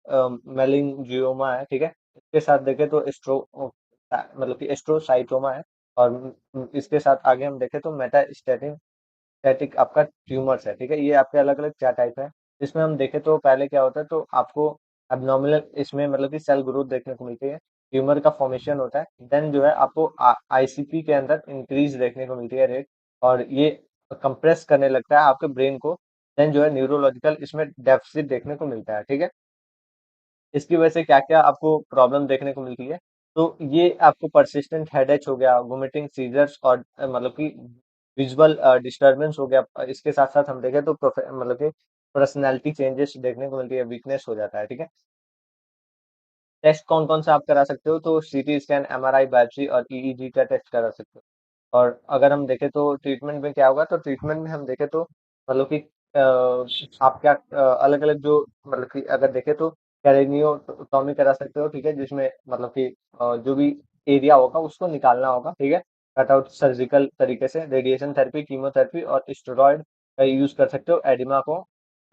मेलिंजियोमा है, ठीक है। इसके साथ देखें तो मतलब कि एस्ट्रोसाइटोमा है। और इसके साथ आगे हम देखें तो मेटास्टेटिन स्टैटिक आपका ट्यूमर्स है, ठीक है। ये आपके अलग अलग चार टाइप है। इसमें हम देखें तो पहले क्या होता है, तो आपको एब्नॉर्मल इसमें मतलब कि सेल ग्रोथ देखने को मिलती है, ट्यूमर का फॉर्मेशन होता है, देन जो है आपको आईसीपी के अंदर इंक्रीज देखने को मिलती है रेट, और ये कंप्रेस करने लगता है आपके ब्रेन को। देन जो है न्यूरोलॉजिकल इसमें डेफिसिट देखने को मिलता है, ठीक है। इसकी वजह से क्या-क्या आपको प्रॉब्लम देखने को मिलती है? तो ये आपको पर्सिस्टेंट हेडेक हो गया, वोमिटिंग, सीजर्स और मतलब कि विजुअल डिस्टर्बेंस हो गया। इसके साथ-साथ हम देखें तो मतलब कि पर्सनैलिटी चेंजेस देखने को मिलती है, वीकनेस हो जाता है, ठीक है? टेस्ट कौन-कौन सा आप करा सकते हो? तो सीटी स्कैन, एमआरआई, बायोप्सी और ईईजी का टेस्ट करा सकते हो। और अगर हम देखें तो ट्रीटमेंट में क्या होगा, तो ट्रीटमेंट में हम देखें तो मतलब कि आप क्या अलग-अलग जो मतलब कि अगर देखें तो कैरेनियोटॉमी करा सकते हो, ठीक है, जिसमें मतलब कि जो भी एरिया होगा उसको निकालना होगा, ठीक है, कट आउट सर्जिकल तरीके से। रेडिएशन थेरेपी, कीमोथेरेपी और स्टेरॉयड का यूज कर सकते हो एडिमा को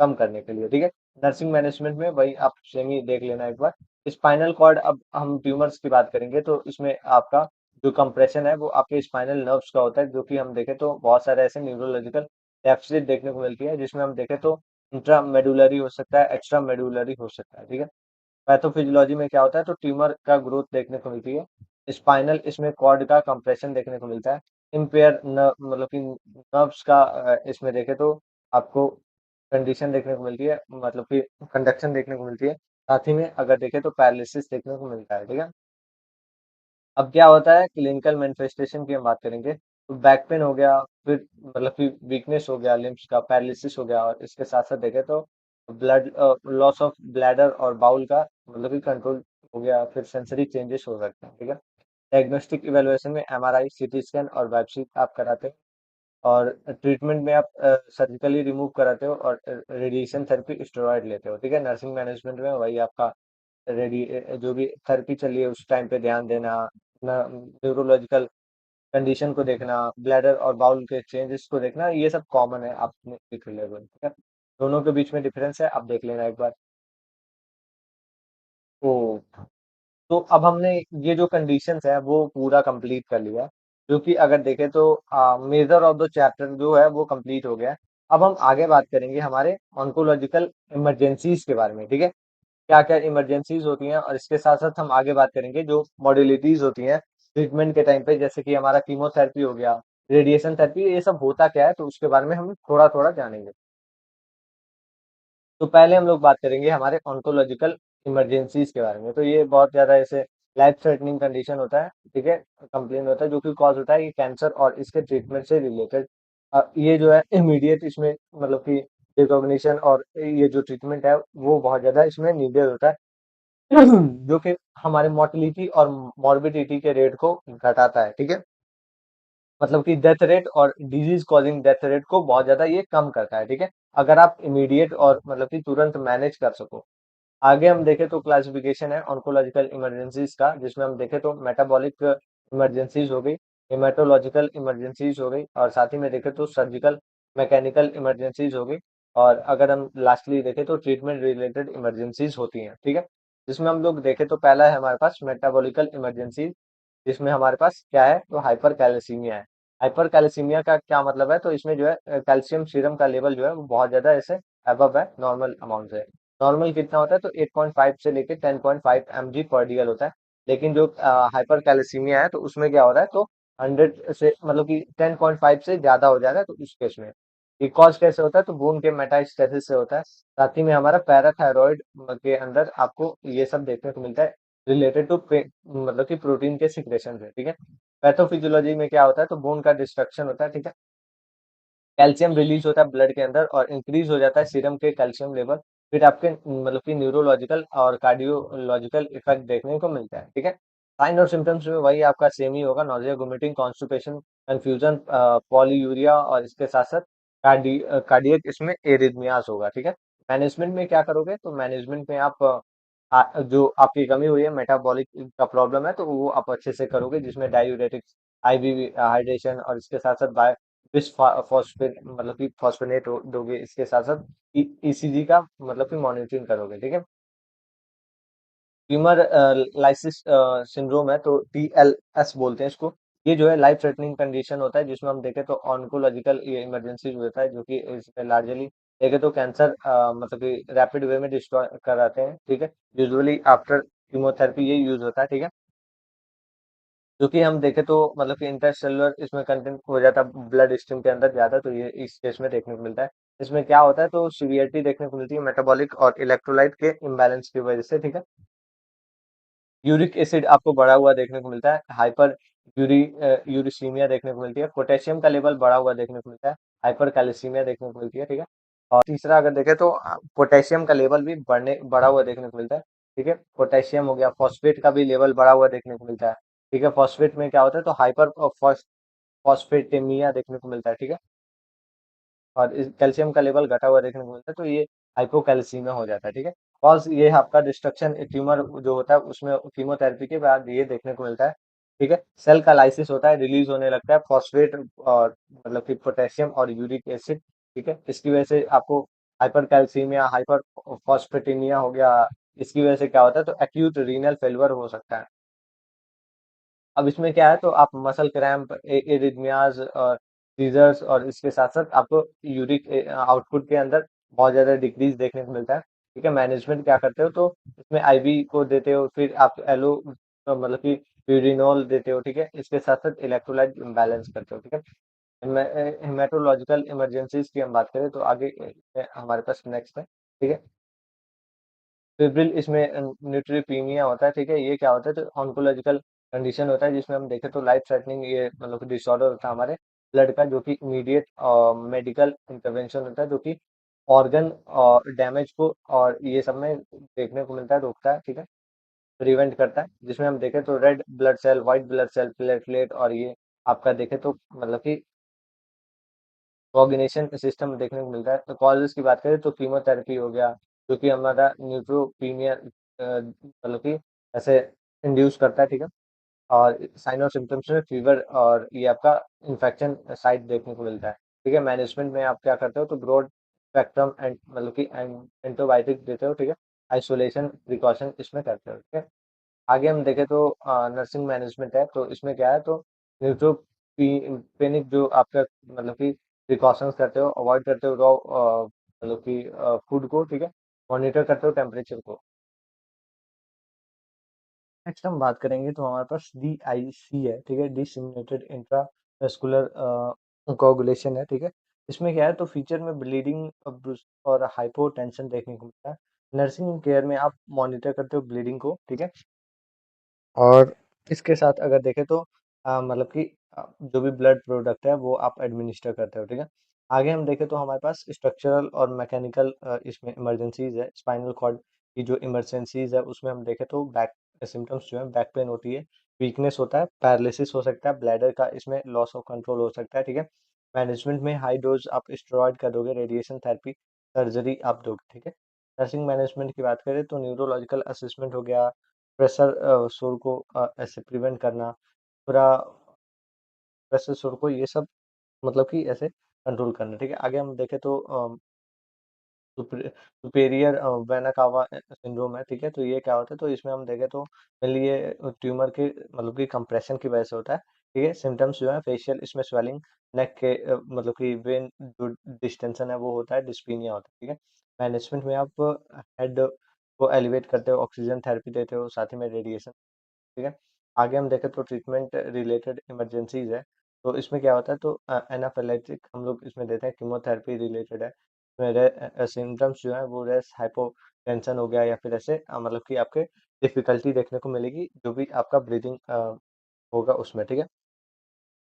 कम करने के लिए, ठीक है। नर्सिंग मैनेजमेंट में वही आप सेम ही देख लेना एक बार। स्पाइनल कॉर्ड, अब हम ट्यूमर्स की बात करेंगे तो इसमें आपका जो कंप्रेशन है वो आपके स्पाइनल नर्व्स का होता है, जो कि हम देखें तो बहुत सारे ऐसे न्यूरोलॉजिकल डेफिसिट देखने को मिलती है, जिसमें हम देखें तो इंट्रा मेडुलरी हो सकता है, एक्स्ट्रा मेडुलरी हो सकता है, ठीक है। पैथोफिजियोलॉजी में क्या होता है, तो ट्यूमर का ग्रोथ देखने को मिलती है, स्पाइनल इसमें कॉर्ड का कंप्रेशन देखने को मिलता है, इम्पेयर मतलब कि नर्व्स का इसमें देखें तो आपको कंडीशन देखने को मिलती है, मतलब कि कंडक्शन देखने को मिलती है। साथ ही में अगर देखें तो पैरालिसिस देखने को मिलता है, ठीक है। अब क्या होता है क्लिनिकल मैनिफेस्टेशन की हम बात करेंगे, तो बैक पेन हो गया, फिर मतलब कि वीकनेस हो गया लिम्स का, पैरालिसिस हो गया, और इसके साथ साथ देखें तो ब्लड लॉस ऑफ ब्लैडर और बाउल का मतलब कि कंट्रोल हो गया, फिर सेंसरी चेंजेस हो सकते हैं, ठीक है। डायग्नोस्टिक इवेलुएशन में एमआरआई, सीटी स्कैन और बायोप्सी आप कराते हो, और ट्रीटमेंट में आप सर्जिकली रिमूव कराते हो और रेडिएशन थेरेपी, स्टेरॉइड लेते हो, ठीक है। नर्सिंग मैनेजमेंट में वही आपका जो भी थेरेपी चल रही है उस टाइम पे ध्यान देना, ना न्यूरोलॉजिकल कंडीशन को देखना, ब्लैडर और बाउल के चेंजेस को देखना, ये सब कॉमन है आपने देख लेवल, ठीक है। दोनों के बीच में डिफरेंस है, आप देख लेना एक बार। तो अब हमने ये जो कंडीशंस है वो पूरा कंप्लीट कर लिया, जो कि अगर देखें तो मेजर ऑफ द चैप्टर जो है वो कंप्लीट हो गया है। अब हम आगे बात करेंगे हमारे ऑन्कोलॉजिकल इमरजेंसीज के बारे में, ठीक है। क्या क्या इमरजेंसीज होती हैं, और इसके साथ साथ हम आगे बात करेंगे जो मॉडलिटीज होती हैं ट्रीटमेंट के टाइम पे, जैसे कि हमारा कीमोथेरेपी हो गया, रेडिएशन थेरेपी, ये सब होता क्या है, तो उसके बारे में हम थोड़ा थोड़ा जानेंगे। तो पहले हम लोग बात करेंगे हमारे ऑन्कोलॉजिकल इमरजेंसीज के बारे में। तो ये बहुत ज्यादा ऐसे लाइफ थ्रेटनिंग कंडीशन होता है, ठीक है, कंप्लेन होता है जो कि कॉज होता है ये कैंसर और इसके ट्रीटमेंट से रिलेटेड। ये जो है इमीडिएट इसमें मतलब कि रिकॉग्निशन और ये जो ट्रीटमेंट है वो बहुत ज्यादा इसमें नीडेड होता है, जो कि हमारे मोर्टिलिटी और मॉर्बिडिटी के रेट को घटाता है, ठीक है। मतलब कि डेथ रेट और डिजीज कॉजिंग डेथ रेट को बहुत ज्यादा ये कम करता है, ठीक है, अगर आप इमीडिएट और मतलब कि तुरंत मैनेज कर सको। आगे हम देखें तो क्लासिफिकेशन है ऑन्कोलॉजिकल इमरजेंसीज का, जिसमें हम देखें तो मेटाबॉलिक इमरजेंसीज हो गई, हेमाटोलॉजिकल इमरजेंसीज हो गई, और साथ ही में देखें तो सर्जिकल मैकेनिकल इमरजेंसीज हो गई, और अगर हम लास्टली देखें तो ट्रीटमेंट रिलेटेड इमरजेंसीज होती हैं, ठीक है। जिसमें हम लोग देखें तो पहला है हमारे पास मेटाबॉलिकल इमरजेंसी, जिसमें हमारे पास क्या है, तो हाइपर कैल्सीमिया है। हाइपर कैल्सीमिया का क्या मतलब है, तो इसमें जो है कैल्शियम सीरम का लेवल जो है वो बहुत ज्यादा ऐसे अबव है नॉर्मल अमाउंट से। नॉर्मल कितना होता है, तो 8.5 से लेके 10.5 mg पर डीएल होता है। लेकिन जो हाइपर कैल्सीमिया है तो उसमें क्या हो रहा है, तो 100 से मतलब कि 10.5 से ज्यादा हो जाएगा, तो उस केस में ये कॉज कैसे होता है, तो बोन के मेटास्टेसिस से होता है। साथ ही में हमारा पैराथायरॉइड के अंदर आपको ये सब देखने को मिलता है, रिलेटेड टू मतलब कि प्रोटीन के सिक्रेशन से, ठीक है। पैथोफिजियोलॉजी में क्या होता है, तो बोन का डिस्ट्रक्शन होता है, ठीक है। कैल्शियम रिलीज होता है ब्लड के अंदर और इंक्रीज हो जाता है सीरम के कैल्शियम लेवल। फिर आपके मतलब कि न्यूरोलॉजिकल और कार्डियोलॉजिकल इफेक्ट देखने को मिलता है, ठीक है। साइन और सिम्टम्स में वही आपका सेम ही होगा, nausea, vomiting, constipation, confusion, polyuria, और इसके साथ साथ कार्डियक इसमें एरिथमियास होगा, ठीक है। मैनेजमेंट में क्या करोगे, तो मैनेजमेंट में आप जो आपकी कमी हुई है मेटाबॉलिक का प्रॉब्लम है, तो वो आप अच्छे से करोगे, जिसमें डायूरेटिक्स, आईवी हाइड्रेशन, और इसके साथ साथ फॉस्फेट मतलब कि फॉस्फेनेट दोगे, इसके साथ साथ ईसीजी का मतलब कि मॉनिटरिंग करोगे, ठीक है। ट्यूमर लाइसिस सिंड्रोम है, तो टीएलएस बोलते हैं इसको। ये जो है लाइफ थ्रेटनिंग कंडीशन होता है, जिसमें हम देखें तो ऑन्कोलॉजिकल ये इमरजेंसी होता है, जो कि इसमें लार्जली देखें तो कैंसर मतलब कि रैपिड वे में डिस्ट्रॉय कराते हैं, ठीक है। यूजुअली आफ्टर कीमोथेरेपी ये यूज होता है, ठीक है। जो कि हम देखें तो मतलब कि इंटरसेलुलर इसमें कंटेंट हो जाता है ब्लड स्ट्रीम के अंदर ज्यादा, तो ये इस केस में देखने को मिलता है। इसमें क्या होता है, तो सीवियरिटी देखने को मिलती है मेटाबॉलिक और इलेक्ट्रोलाइट के इम्बैलेंस की वजह से, ठीक है। यूरिक एसिड आपको बढ़ा हुआ देखने को मिलता है, हाइपर यूरिसीमिया देखने को मिलती है, पोटेशियम का लेवल बढ़ा हुआ देखने को मिलता है, हाइपर कैल्सीमिया देखने को मिलती है, ठीक है। और तीसरा अगर देखें तो पोटेशियम का लेवल भी बढ़ा हुआ देखने को मिलता है, ठीक है। पोटेशियम हो गया, फॉस्फेट का भी लेवल बढ़ा हुआ देखने को मिलता है, ठीक है। फॉस्फेट में क्या होता है, तो हाइपर फॉस्फेटेमिया देखने को मिलता है, ठीक है। और इस कैल्शियम का लेवल घटा हुआ देखने को मिलता है, तो ये हाइपोकैल्सीमिया हो जाता है, ठीक है। कॉज ये आपका डिस्ट्रक्शन ट्यूमर जो होता है उसमें कीमोथेरेपी के बाद ये देखने को मिलता है, ठीक है। सेल का लाइसिस होता है, रिलीज होने लगता है फॉस्फेट और मतलब कि पोटेशियम और यूरिक एसिड, ठीक है। इसकी वजह से आपको हाइपर कैल्सीमिया, हाइपर फॉस्फेटेमिया हो गया। इसकी वजह से क्या होता है, तो एक्यूट रीनल फेल्योर हो सकता है। अब इसमें क्या है, तो आप मसल क्रैम्प, एरिथमियाज और सीजर्स, और इसके साथ साथ आपको यूरिक आउटपुट के अंदर बहुत ज्यादा डिक्रीज देखने को मिलता है, ठीक है। मैनेजमेंट क्या करते हो, तो इसमें आईवी को देते हो, फिर आप एलो मतलब कि यूरिनोल देते हो, ठीक है। इसके साथ साथ इलेक्ट्रोलाइट बैलेंस करते हो, ठीक है। हेमेटोलॉजिकल इमरजेंसीज की हम बात करें तो आगे हमारे पास नेक्स्ट है, ठीक है। फिब्रिल इसमें न्यूट्रोपीनिया होता है, ठीक है। ये क्या होता है, तो ऑन्कोलॉजिकल कंडीशन होता है, जिसमें हम देखें तो लाइफ थ्रेटनिंग ये मतलब डिसऑर्डर होता है हमारे ब्लड का, जो कि इमीडिएट मेडिकल इंटरवेंशन होता है, जो कि ऑर्गन और डैमेज को और ये सब में देखने को मिलता है, रोकता है, ठीक है। प्रिवेंट करता है, जिसमें हम देखें तो red blood cell, white blood cell, platelet, और ये आपका देखें तो मतलब कि कोऑर्डिनेशन सिस्टम देखने को मिलता है। तो कॉजेज की बात करें तो कीमोथेरेपी हो गया, जो कि हमारा न्यूट्रोपीनिया मतलब कि ऐसे इंड्यूस करता है, ठीक है। और साइन और सिम्टम्स में फीवर और ये आपका इन्फेक्शन साइट देखने को मिलता है, ठीक है। मैनेजमेंट में आप क्या करते हो, तो ब्रॉड स्पेक्ट्रम एंड मतलब कि एंटीबायोटिक देते हो, ठीक है। आइसोलेशन प्रिकॉशन इसमें करते हो, ठीक है। आगे हम देखें तो नर्सिंग मैनेजमेंट है, तो इसमें क्या है, तो न्यूट्रोपेनिक जो आपका मतलब कि प्रिकॉशंस करते हो, अवॉइड करते हो रॉ मतलब कि फूड को, ठीक है। मॉनिटर करते हो टेम्परेचर को। नेक्स्ट हम बात करेंगे तो हमारे पास DIC है, ठीक है, डिसइमिनेटेड इंट्रावेस्कुलर कोगुलेशन है, ठीक है। इसमें क्या है, तो फीचर में ब्लीडिंग और हाइपोटेंशन देखने को मिलता है। नर्सिंग केयर में आप मॉनिटर करते हो ब्लीडिंग को, ठीक है। और इसके साथ अगर देखें तो मतलब कि जो भी ब्लड प्रोडक्ट है वो आप एडमिनिस्टर करते हो, ठीक है। आगे हम देखें तो हमारे पास स्ट्रक्चरल और मैकेनिकल इसमें इमरजेंसीज है। स्पाइनल कॉर्ड की जो इमरजेंसीज है उसमें हम देखें तो बैक सिम्टम्स जो है, बैक पेन होती है, वीकनेस होता है, पैरालिसिस हो सकता है, ब्लैडर का इसमें लॉस ऑफ कंट्रोल हो सकता है, ठीक है। मैनेजमेंट में हाई डोज आप स्टेरॉइड का दोगे, रेडिएशन थेरेपी, सर्जरी आप दोगे, ठीक है। नर्सिंग मैनेजमेंट की बात करें तो न्यूरोलॉजिकल असेसमेंट हो गया, प्रेशर शोर को ऐसे प्रिवेंट करना, पूरा प्रेशर शोर को ये सब मतलब कि ऐसे कंट्रोल करना, ठीक है। आगे हम देखें तो सुपेरियर वेना कावा सिंड्रोम है, ठीक है। तो ये क्या होता है, तो इसमें हम देखें तो मेनली ये ट्यूमर के मतलब कि कंप्रेशन की वजह से होता है, ठीक है। सिम्टम्स जो है फेशियल इसमें स्वेलिंग, नेक के मतलब कि वेन जो डिस्टेंशन है वो होता है, डिस्पीनिया होता है, ठीक है। मैनेजमेंट में आप हेड को एलिवेट करते हो, ऑक्सीजन थेरेपी देते हो, साथ ही में रेडिएशन, ठीक है। आगे हम देखें तो ट्रीटमेंट रिलेटेड इमरजेंसीज है, तो इसमें क्या होता है, तो एनाफिलेक्टिक हम लोग इसमें देते हैं, कीमोथेरेपी रिलेटेड है। मेरे सिम्टम्स जो है वो रेस हाइपोटेंशन हो गया, या फिर ऐसे मतलब कि आपके डिफिकल्टी देखने को मिलेगी जो भी आपका ब्रीदिंग होगा उसमें, ठीक है।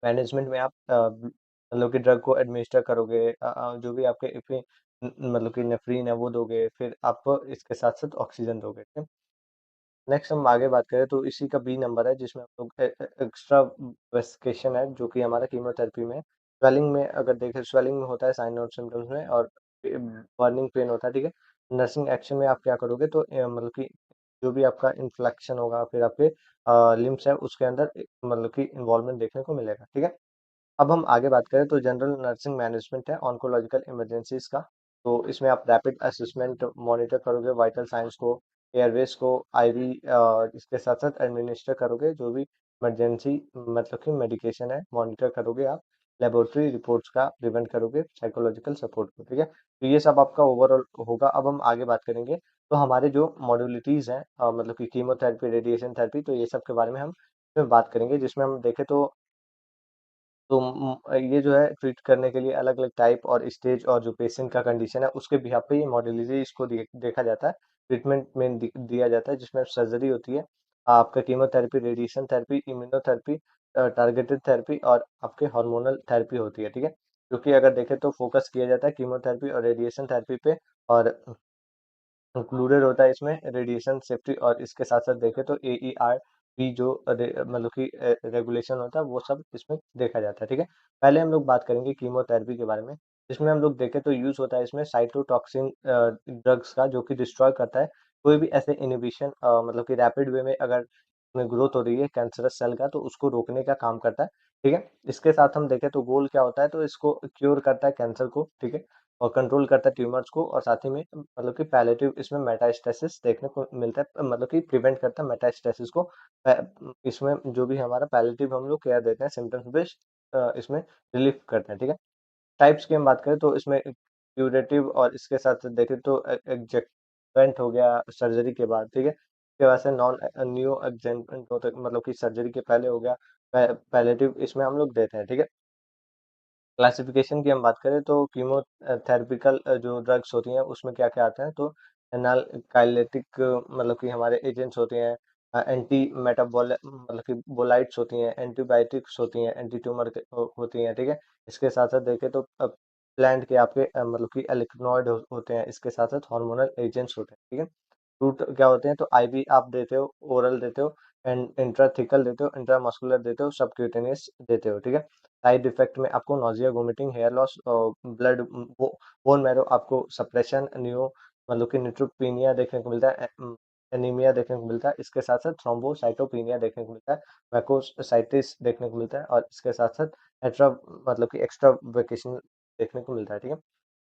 मैनेजमेंट में आप मतलब कि ड्रग को एडमिनिस्टर करोगे, जो भी आपके मतलब कि नेफ्रीन है वो दोगे, फिर आप इसके साथ साथ ऑक्सीजन दोगे, ठीक है। नेक्स्ट हम आगे बात करें तो इसी का बी नंबर है, जिसमें हम लोग एक्स्ट्रा वेस्टिकेशन है, जो कि हमारा कीमोथेरेपी में स्वेलिंग में अगर देखें, स्वेलिंग में होता है साइन और सिम्टम्स में, और बर्निंग पेन होता है, ठीक है। नर्सिंग एक्शन में आप क्या करोगे, तो मतलब कि जो भी आपका इन्फ्लेक्शन होगा, फिर आपके लिम्स है उसके अंदर मतलब कि इन्वॉल्वमेंट देखने को मिलेगा, ठीक है। अब हम आगे बात करें तो जनरल नर्सिंग मैनेजमेंट है ऑन्कोलॉजिकल इमरजेंसीज का। तो इसमें आप रैपिड असेसमेंट मॉनिटर करोगे, वाइटल साइंस को, एयरवेज को, आईवी इसके साथ साथ एडमिनिस्टर करोगे, जो भी इमरजेंसी मतलब कि मेडिकेशन है मॉनिटर करोगे आप, लेबोरेटरी रिपोर्ट्स का प्रिवेंट करोगे, साइकोलॉजिकल सपोर्ट को, ठीक है। तो ये सब आपका ओवरऑल होगा। अब हम आगे बात करेंगे तो हमारे जो मॉड्यूलिटीज हैं मतलब कि कीमोथेरेपी, रेडिएशन थेरेपी, तो ये सब के बारे में हम इसमें बात करेंगे, जिसमें हम देखें तो ये जो है ट्रीट करने के लिए अलग अलग टाइप और स्टेज और जो पेशेंट का कंडीशन है उसके बिहाफ पे ये मॉड्यूलरी इसको देखा जाता है, ट्रीटमेंट में दिया जाता है, जिसमें सर्जरी होती है, आपका chemotherapy, radiation therapy, immunotherapy, targeted therapy और आपके हार्मोनल थेरेपी होती है, ठीक है। क्योंकि अगर देखें तो फोकस किया जाता है कीमोथेरेपी और रेडिएशन थेरेपी पे, और इंक्लूडेड होता है इसमें रेडिएशन सेफ्टी, और इसके साथ साथ देखें तो AER भी जो मतलब कि रेगुलेशन होता है वो सब इसमें देखा जाता है, ठीक है। पहले हम लोग बात करेंगे कीमोथेरेपी के बारे में, जिसमें हम लोग देखें तो यूज होता है इसमें साइटोटॉक्सिन ड्रग्स का, जो कि डिस्ट्रॉय करता है कोई भी ऐसे इनिबिशन मतलब कि रैपिड वे में अगर में ग्रोथ हो रही है कैंसरस सेल का, तो उसको रोकने का काम करता है, ठीक है। इसके साथ हम देखें तो गोल क्या होता है, तो इसको क्योर करता है कैंसर को, ठीक है, और कंट्रोल करता है ट्यूमर्स को, और साथ ही में मतलब कि पैलेटिव इसमें मेटास्टेसिस देखने को मिलता है, मतलब कि प्रिवेंट करता है मेटास्टेसिस को। इसमें जो भी हमारा पैलेटिव हम लोग केयर देते हैं सिम्टम्स बेस्ड, इसमें रिलीफ करते हैं, ठीक है। टाइप्स की हम बात करें तो इसमें क्यूरेटिव, और इसके साथ साथ देखें तो एडजेक्वेंट हो गया सर्जरी के बाद, ठीक है। इसके बाद से नॉन न्यू एडजेक्वेंट होता है, मतलब कि सर्जरी के पहले हो गया, पैलेटिव इसमें हम लोग देते हैं, ठीक है। क्लासिफिकेशन की हम बात करें तो कीमोथेरेपिकल जो ड्रग्स होती हैं उसमें क्या क्या आता है, तो एनाल काइलेटिक मतलब कि हमारे एजेंट्स होते हैं, एंटी मेटाबोल मतलब कि बोलाइट्स होती हैं, एंटीबायोटिक्स होती हैं, एंटी ट्यूमर होती हैं, ठीक है। इसके साथ साथ देखें तो प्लांट के आपके मतलब कि एलिकनॉइड होते हैं, इसके साथ साथ हार्मोनल एजेंट्स होते हैं, ठीक है। रूट क्या होते हैं, तो आईवी आप देते हो, ओरल देते हो, एंड इंट्राथिकल देते हो, इंट्रामस्कुलर देते हो, सबक्यूटेनियस देते हो, ठीक है। साइड इफेक्ट में आपको nausea, vomiting, hair loss, blood, bone marrow आपको सप्रेशन, न्यू मतलब कि न्यूट्रोपीनिया देखने को मिलता है, एनीमिया देखने को मिलता है, इसके साथ साथ थ्रोम्बोसाइटोपिनिया देखने को मिलता है, मैकोसाइटिस देखने को मिलता है, और इसके साथ साथ एक्स्ट्रा मतलब कि एक्स्ट्रा वेकेशन देखने को मिलता है। ठीक है,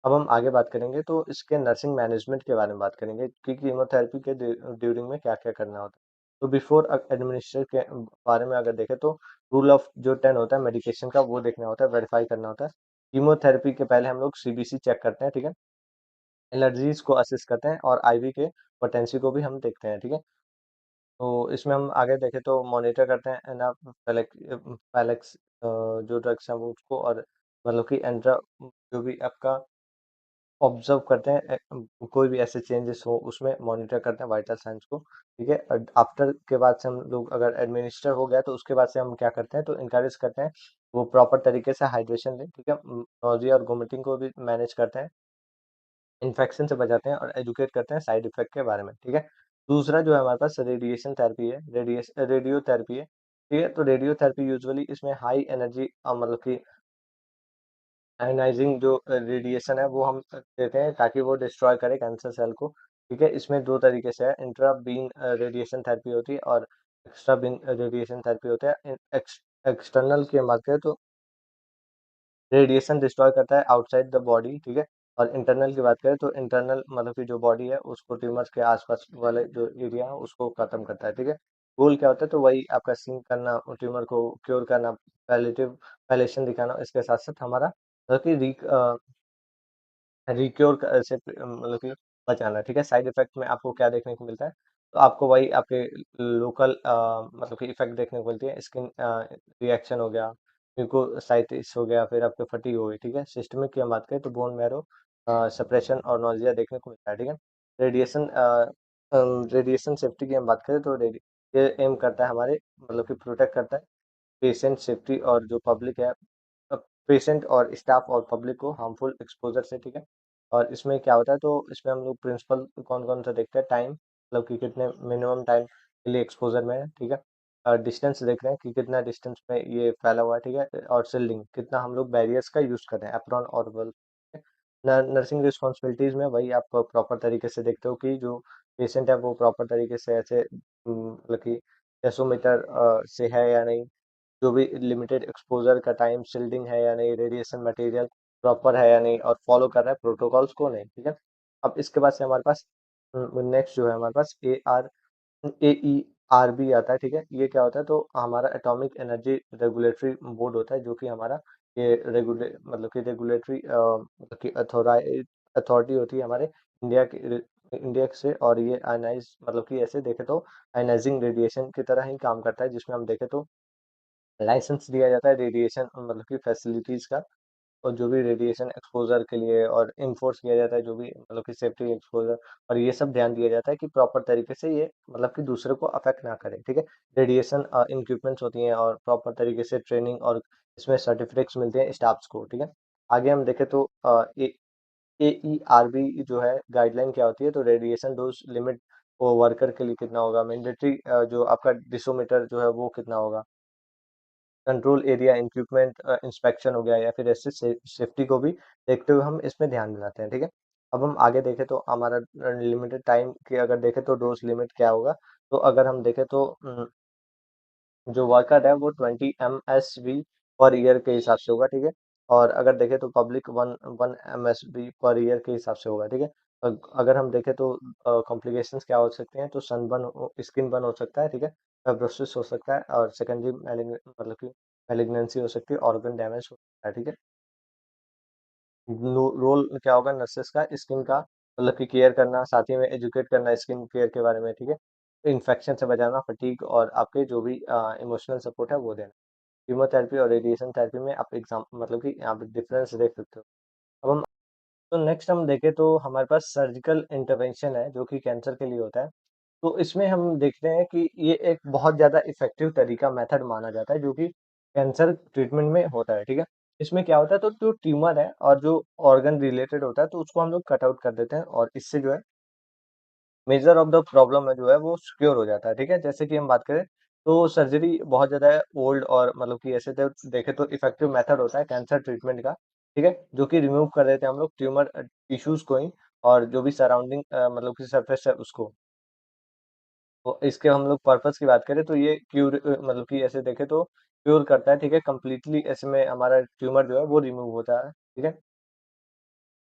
अब हम आगे बात करेंगे तो इसके नर्सिंग मैनेजमेंट के बारे में बात करेंगे कि कीमोथेरेपी के ड्यूरिंग में क्या क्या करना होता है। तो बिफोर एडमिनिस्ट्रेट के बारे में अगर देखें तो रूल ऑफ जो 10 होता है मेडिकेशन का, वो देखना होता है, वेरीफाई करना होता है। कीमोथेरेपी के पहले हम लोग सीबीसी चेक करते हैं। ठीक है, एलर्जीज को असिस्ट करते हैं, और आईवी के पोटेंसी को भी हम देखते हैं। ठीक है, तो इसमें हम आगे देखें तो मॉनिटर करते हैं पैलेक्स जो ड्रग्स हैं वो उसको, और मतलब कि एंड्रा जो भी आपका ऑब्जर्व करते हैं, कोई भी ऐसे चेंजेस हो उसमें मॉनिटर करते हैं वाइटल साइंस को। ठीक है, आफ्टर के बाद से हम लोग अगर एडमिनिस्टर हो गया तो उसके बाद से हम क्या करते हैं, तो इनकरेज करते हैं वो प्रॉपर तरीके से हाइड्रेशन लें। ठीक है, नोजिया और वोमिटिंग को भी मैनेज करते हैं, इन्फेक्शन से बचाते हैं, और एजुकेट करते हैं साइड इफेक्ट के बारे में। ठीक है, दूसरा जो है हमारे पास रेडिएशन थेरेपी है, रेडियो थेरेपी है। ठीक है, तो रेडियो थेरेपी यूजुअली इसमें हाई एनर्जी मतलब कि आयनाइजिंग जो रेडिएशन है वो हम देते हैं ताकि वो डिस्ट्रॉय करे कैंसर सेल को। ठीक है, इसमें दो तरीके से है, इंट्रा बीन रेडिएशन थेरेपी होती है, और एक्स्ट्रा बीन रेडिएशन थेरेपी होता है। एक्सटर्नल की हम बात करें तो रेडिएशन डिस्ट्रॉय करता है आउटसाइड द बॉडी। ठीक है, और इंटरनल की बात करें तो इंटरनल मतलब कि जो बॉडी है उसको ट्यूमर्स के आसपास वाले जो एरिया है उसको खत्म करता है। ठीक है, गोल क्या होता है, तो वही आपका सिंक करना, ट्यूमर को क्योर करना, पैलेटिव पैलेशन दिखाना, इसके साथ साथ हमारा मतलब कि रिक्योर से मतलब कि बचाना। ठीक है, साइड इफेक्ट में आपको क्या देखने को मिलता है, तो आपको वही आपके लोकल मतलब कि इफेक्ट देखने को मिलती है, स्किन रिएक्शन हो गया, म्यूकोसाइटिस हो गया, फिर आपके फटीग हो गई। ठीक है, सिस्टमिक की हम बात करें तो बोन मैरो सप्रेशन और नोजिया देखने को मिलता है। ठीक है, रेडिएशन रेडिएशन सेफ्टी की हम बात करें तो ये एम करता है हमारे मतलब कि प्रोटेक्ट करता है पेशेंट सेफ्टी और जो पब्लिक है, पेशेंट और स्टाफ और पब्लिक को हार्मफुल एक्सपोजर से। ठीक है, और इसमें क्या होता है, तो इसमें हम लोग प्रिंसिपल कौन कौन सा देखते हैं, टाइम मतलब कि कितने मिनिमम टाइम के लिए एक्सपोजर में है। ठीक है, और डिस्टेंस देख रहे हैं कि कितना डिस्टेंस में ये फैला हुआ है। ठीक है, और सील्डिंग कितना हम लोग बैरियर्स का यूज कर रहे हैं, एप्रॉन और बल्ब। नर्सिंग रिस्पॉन्सिबिलिटीज में वही आप प्रॉपर तरीके से देखते हो कि जो पेशेंट है वो प्रॉपर तरीके से ऐसे मतलब कि 600 मीटर से है या नहीं, जो भी लिमिटेड एक्सपोजर का टाइम, शील्डिंग है या नहीं, रेडिएशन मटेरियल प्रॉपर है या नहीं, और फॉलो कर रहा है प्रोटोकॉल्स को नहीं। ठीक है, अब इसके बाद से हमारे पास नेक्स्ट जो है हमारे पास AERB आता है। ठीक है, ये क्या होता है, तो हमारा एटॉमिक एनर्जी रेगुलेटरी बोर्ड होता है, जो कि हमारा ये मतलब कि रेगुलेटरी मतलब कि अथॉरिटी होती है हमारे इंडिया से, और ये आयनाइज मतलब कि ऐसे देखे तो आयनाइजिंग रेडिएशन की तरह ही काम करता है, जिसमें हम देखे तो लाइसेंस दिया जाता है रेडिएशन मतलब कि फैसिलिटीज का, और जो भी रेडिएशन एक्सपोजर के लिए, और इन्फोर्स किया जाता है जो भी मतलब कि सेफ्टी एक्सपोजर, और ये सब ध्यान दिया जाता है कि प्रॉपर तरीके से ये मतलब कि दूसरे को अफेक्ट ना करे। ठीक है, रेडिएशन इक्विपमेंट्स होती हैं, और प्रॉपर तरीके से ट्रेनिंग, और इसमें सर्टिफिकेट्स मिलते हैं स्टाफ्स को। ठीक है, आगे हम देखें तो AERB जो है गाइडलाइन क्या होती है, तो रेडिएशन डोज लिमिट वो वर्कर के लिए कितना होगा, मैंडेटरी जो आपका डिसोमीटर जो है वो कितना होगा, कंट्रोल एरिया इक्विपमेंट इंस्पेक्शन हो गया, या फिर ऐसे सेफ्टी को भी देखते हुए हम इसमें ध्यान दिलाते हैं। ठीक है, अब हम आगे देखें तो हमारा लिमिटेड टाइम की अगर देखें तो डोज लिमिट क्या होगा, तो अगर हम देखें तो जो वर्कर है वो 20 MSV पर ईयर के हिसाब से होगा। ठीक है, और अगर देखें तो public one one MSV per year के हिसाब से होगा। ठीक है, अगर हम देखें तो कॉम्प्लिकेशंस क्या हो सकते हैं, तो सनबर्न, स्किन बर्न हो सकता है। ठीक है, फाइब्रोसिस हो सकता है, और सेकेंडरी मतलब कि मैलिग्नेंसी हो सकती है, ऑर्गन डैमेज हो सकता है। ठीक है, रोल क्या होगा नर्सेस का, स्किन का मतलब कि केयर करना, साथ ही में एजुकेट करना स्किन केयर के बारे में। ठीक है, इन्फेक्शन से बचाना, फटीग, और आपके जो भी इमोशनल सपोर्ट है वो देना। कीमोथेरेपी और रेडिएशन थेरेपी में आप एग्जाम मतलब कि यहाँ पे डिफरेंस देख सकते हो। अब हम तो नेक्स्ट हम देखें तो हमारे पास सर्जिकल इंटरवेंशन है जो कि कैंसर के लिए होता है। तो इसमें हम देखते हैं कि ये एक बहुत ज़्यादा इफ़ेक्टिव तरीका मेथड माना जाता है जो कि कैंसर ट्रीटमेंट में होता है। ठीक है? इसमें क्या होता है, तो जो ट्यूमर है और जो ऑर्गन रिलेटेड होता है तो उसको हम लोग कट आउट कर देते हैं, और इससे जो है मेजर ऑफ द प्रॉब्लम है जो है वो सिक्योर हो जाता है। ठीक है? जैसे कि हम बात करें तो सर्जरी बहुत ज़्यादा ओल्ड और मतलब कि ऐसे तो देखें तो इफ़ेक्टिव मेथड होता है कैंसर ट्रीटमेंट का। ठीक है? जो कि रिमूव कर देते हैं हम लोग ट्यूमर टिश्यूज़ को ही, और जो भी सराउंडिंग मतलब कि सरफेस है उसको। तो इसके हम लोग पर्पस की बात करें तो ये क्यूर मतलब कि ऐसे देखें तो क्यूर करता है, ठीक है, कंप्लीटली ऐसे में हमारा ट्यूमर जो है वो रिमूव होता है, ठीक है।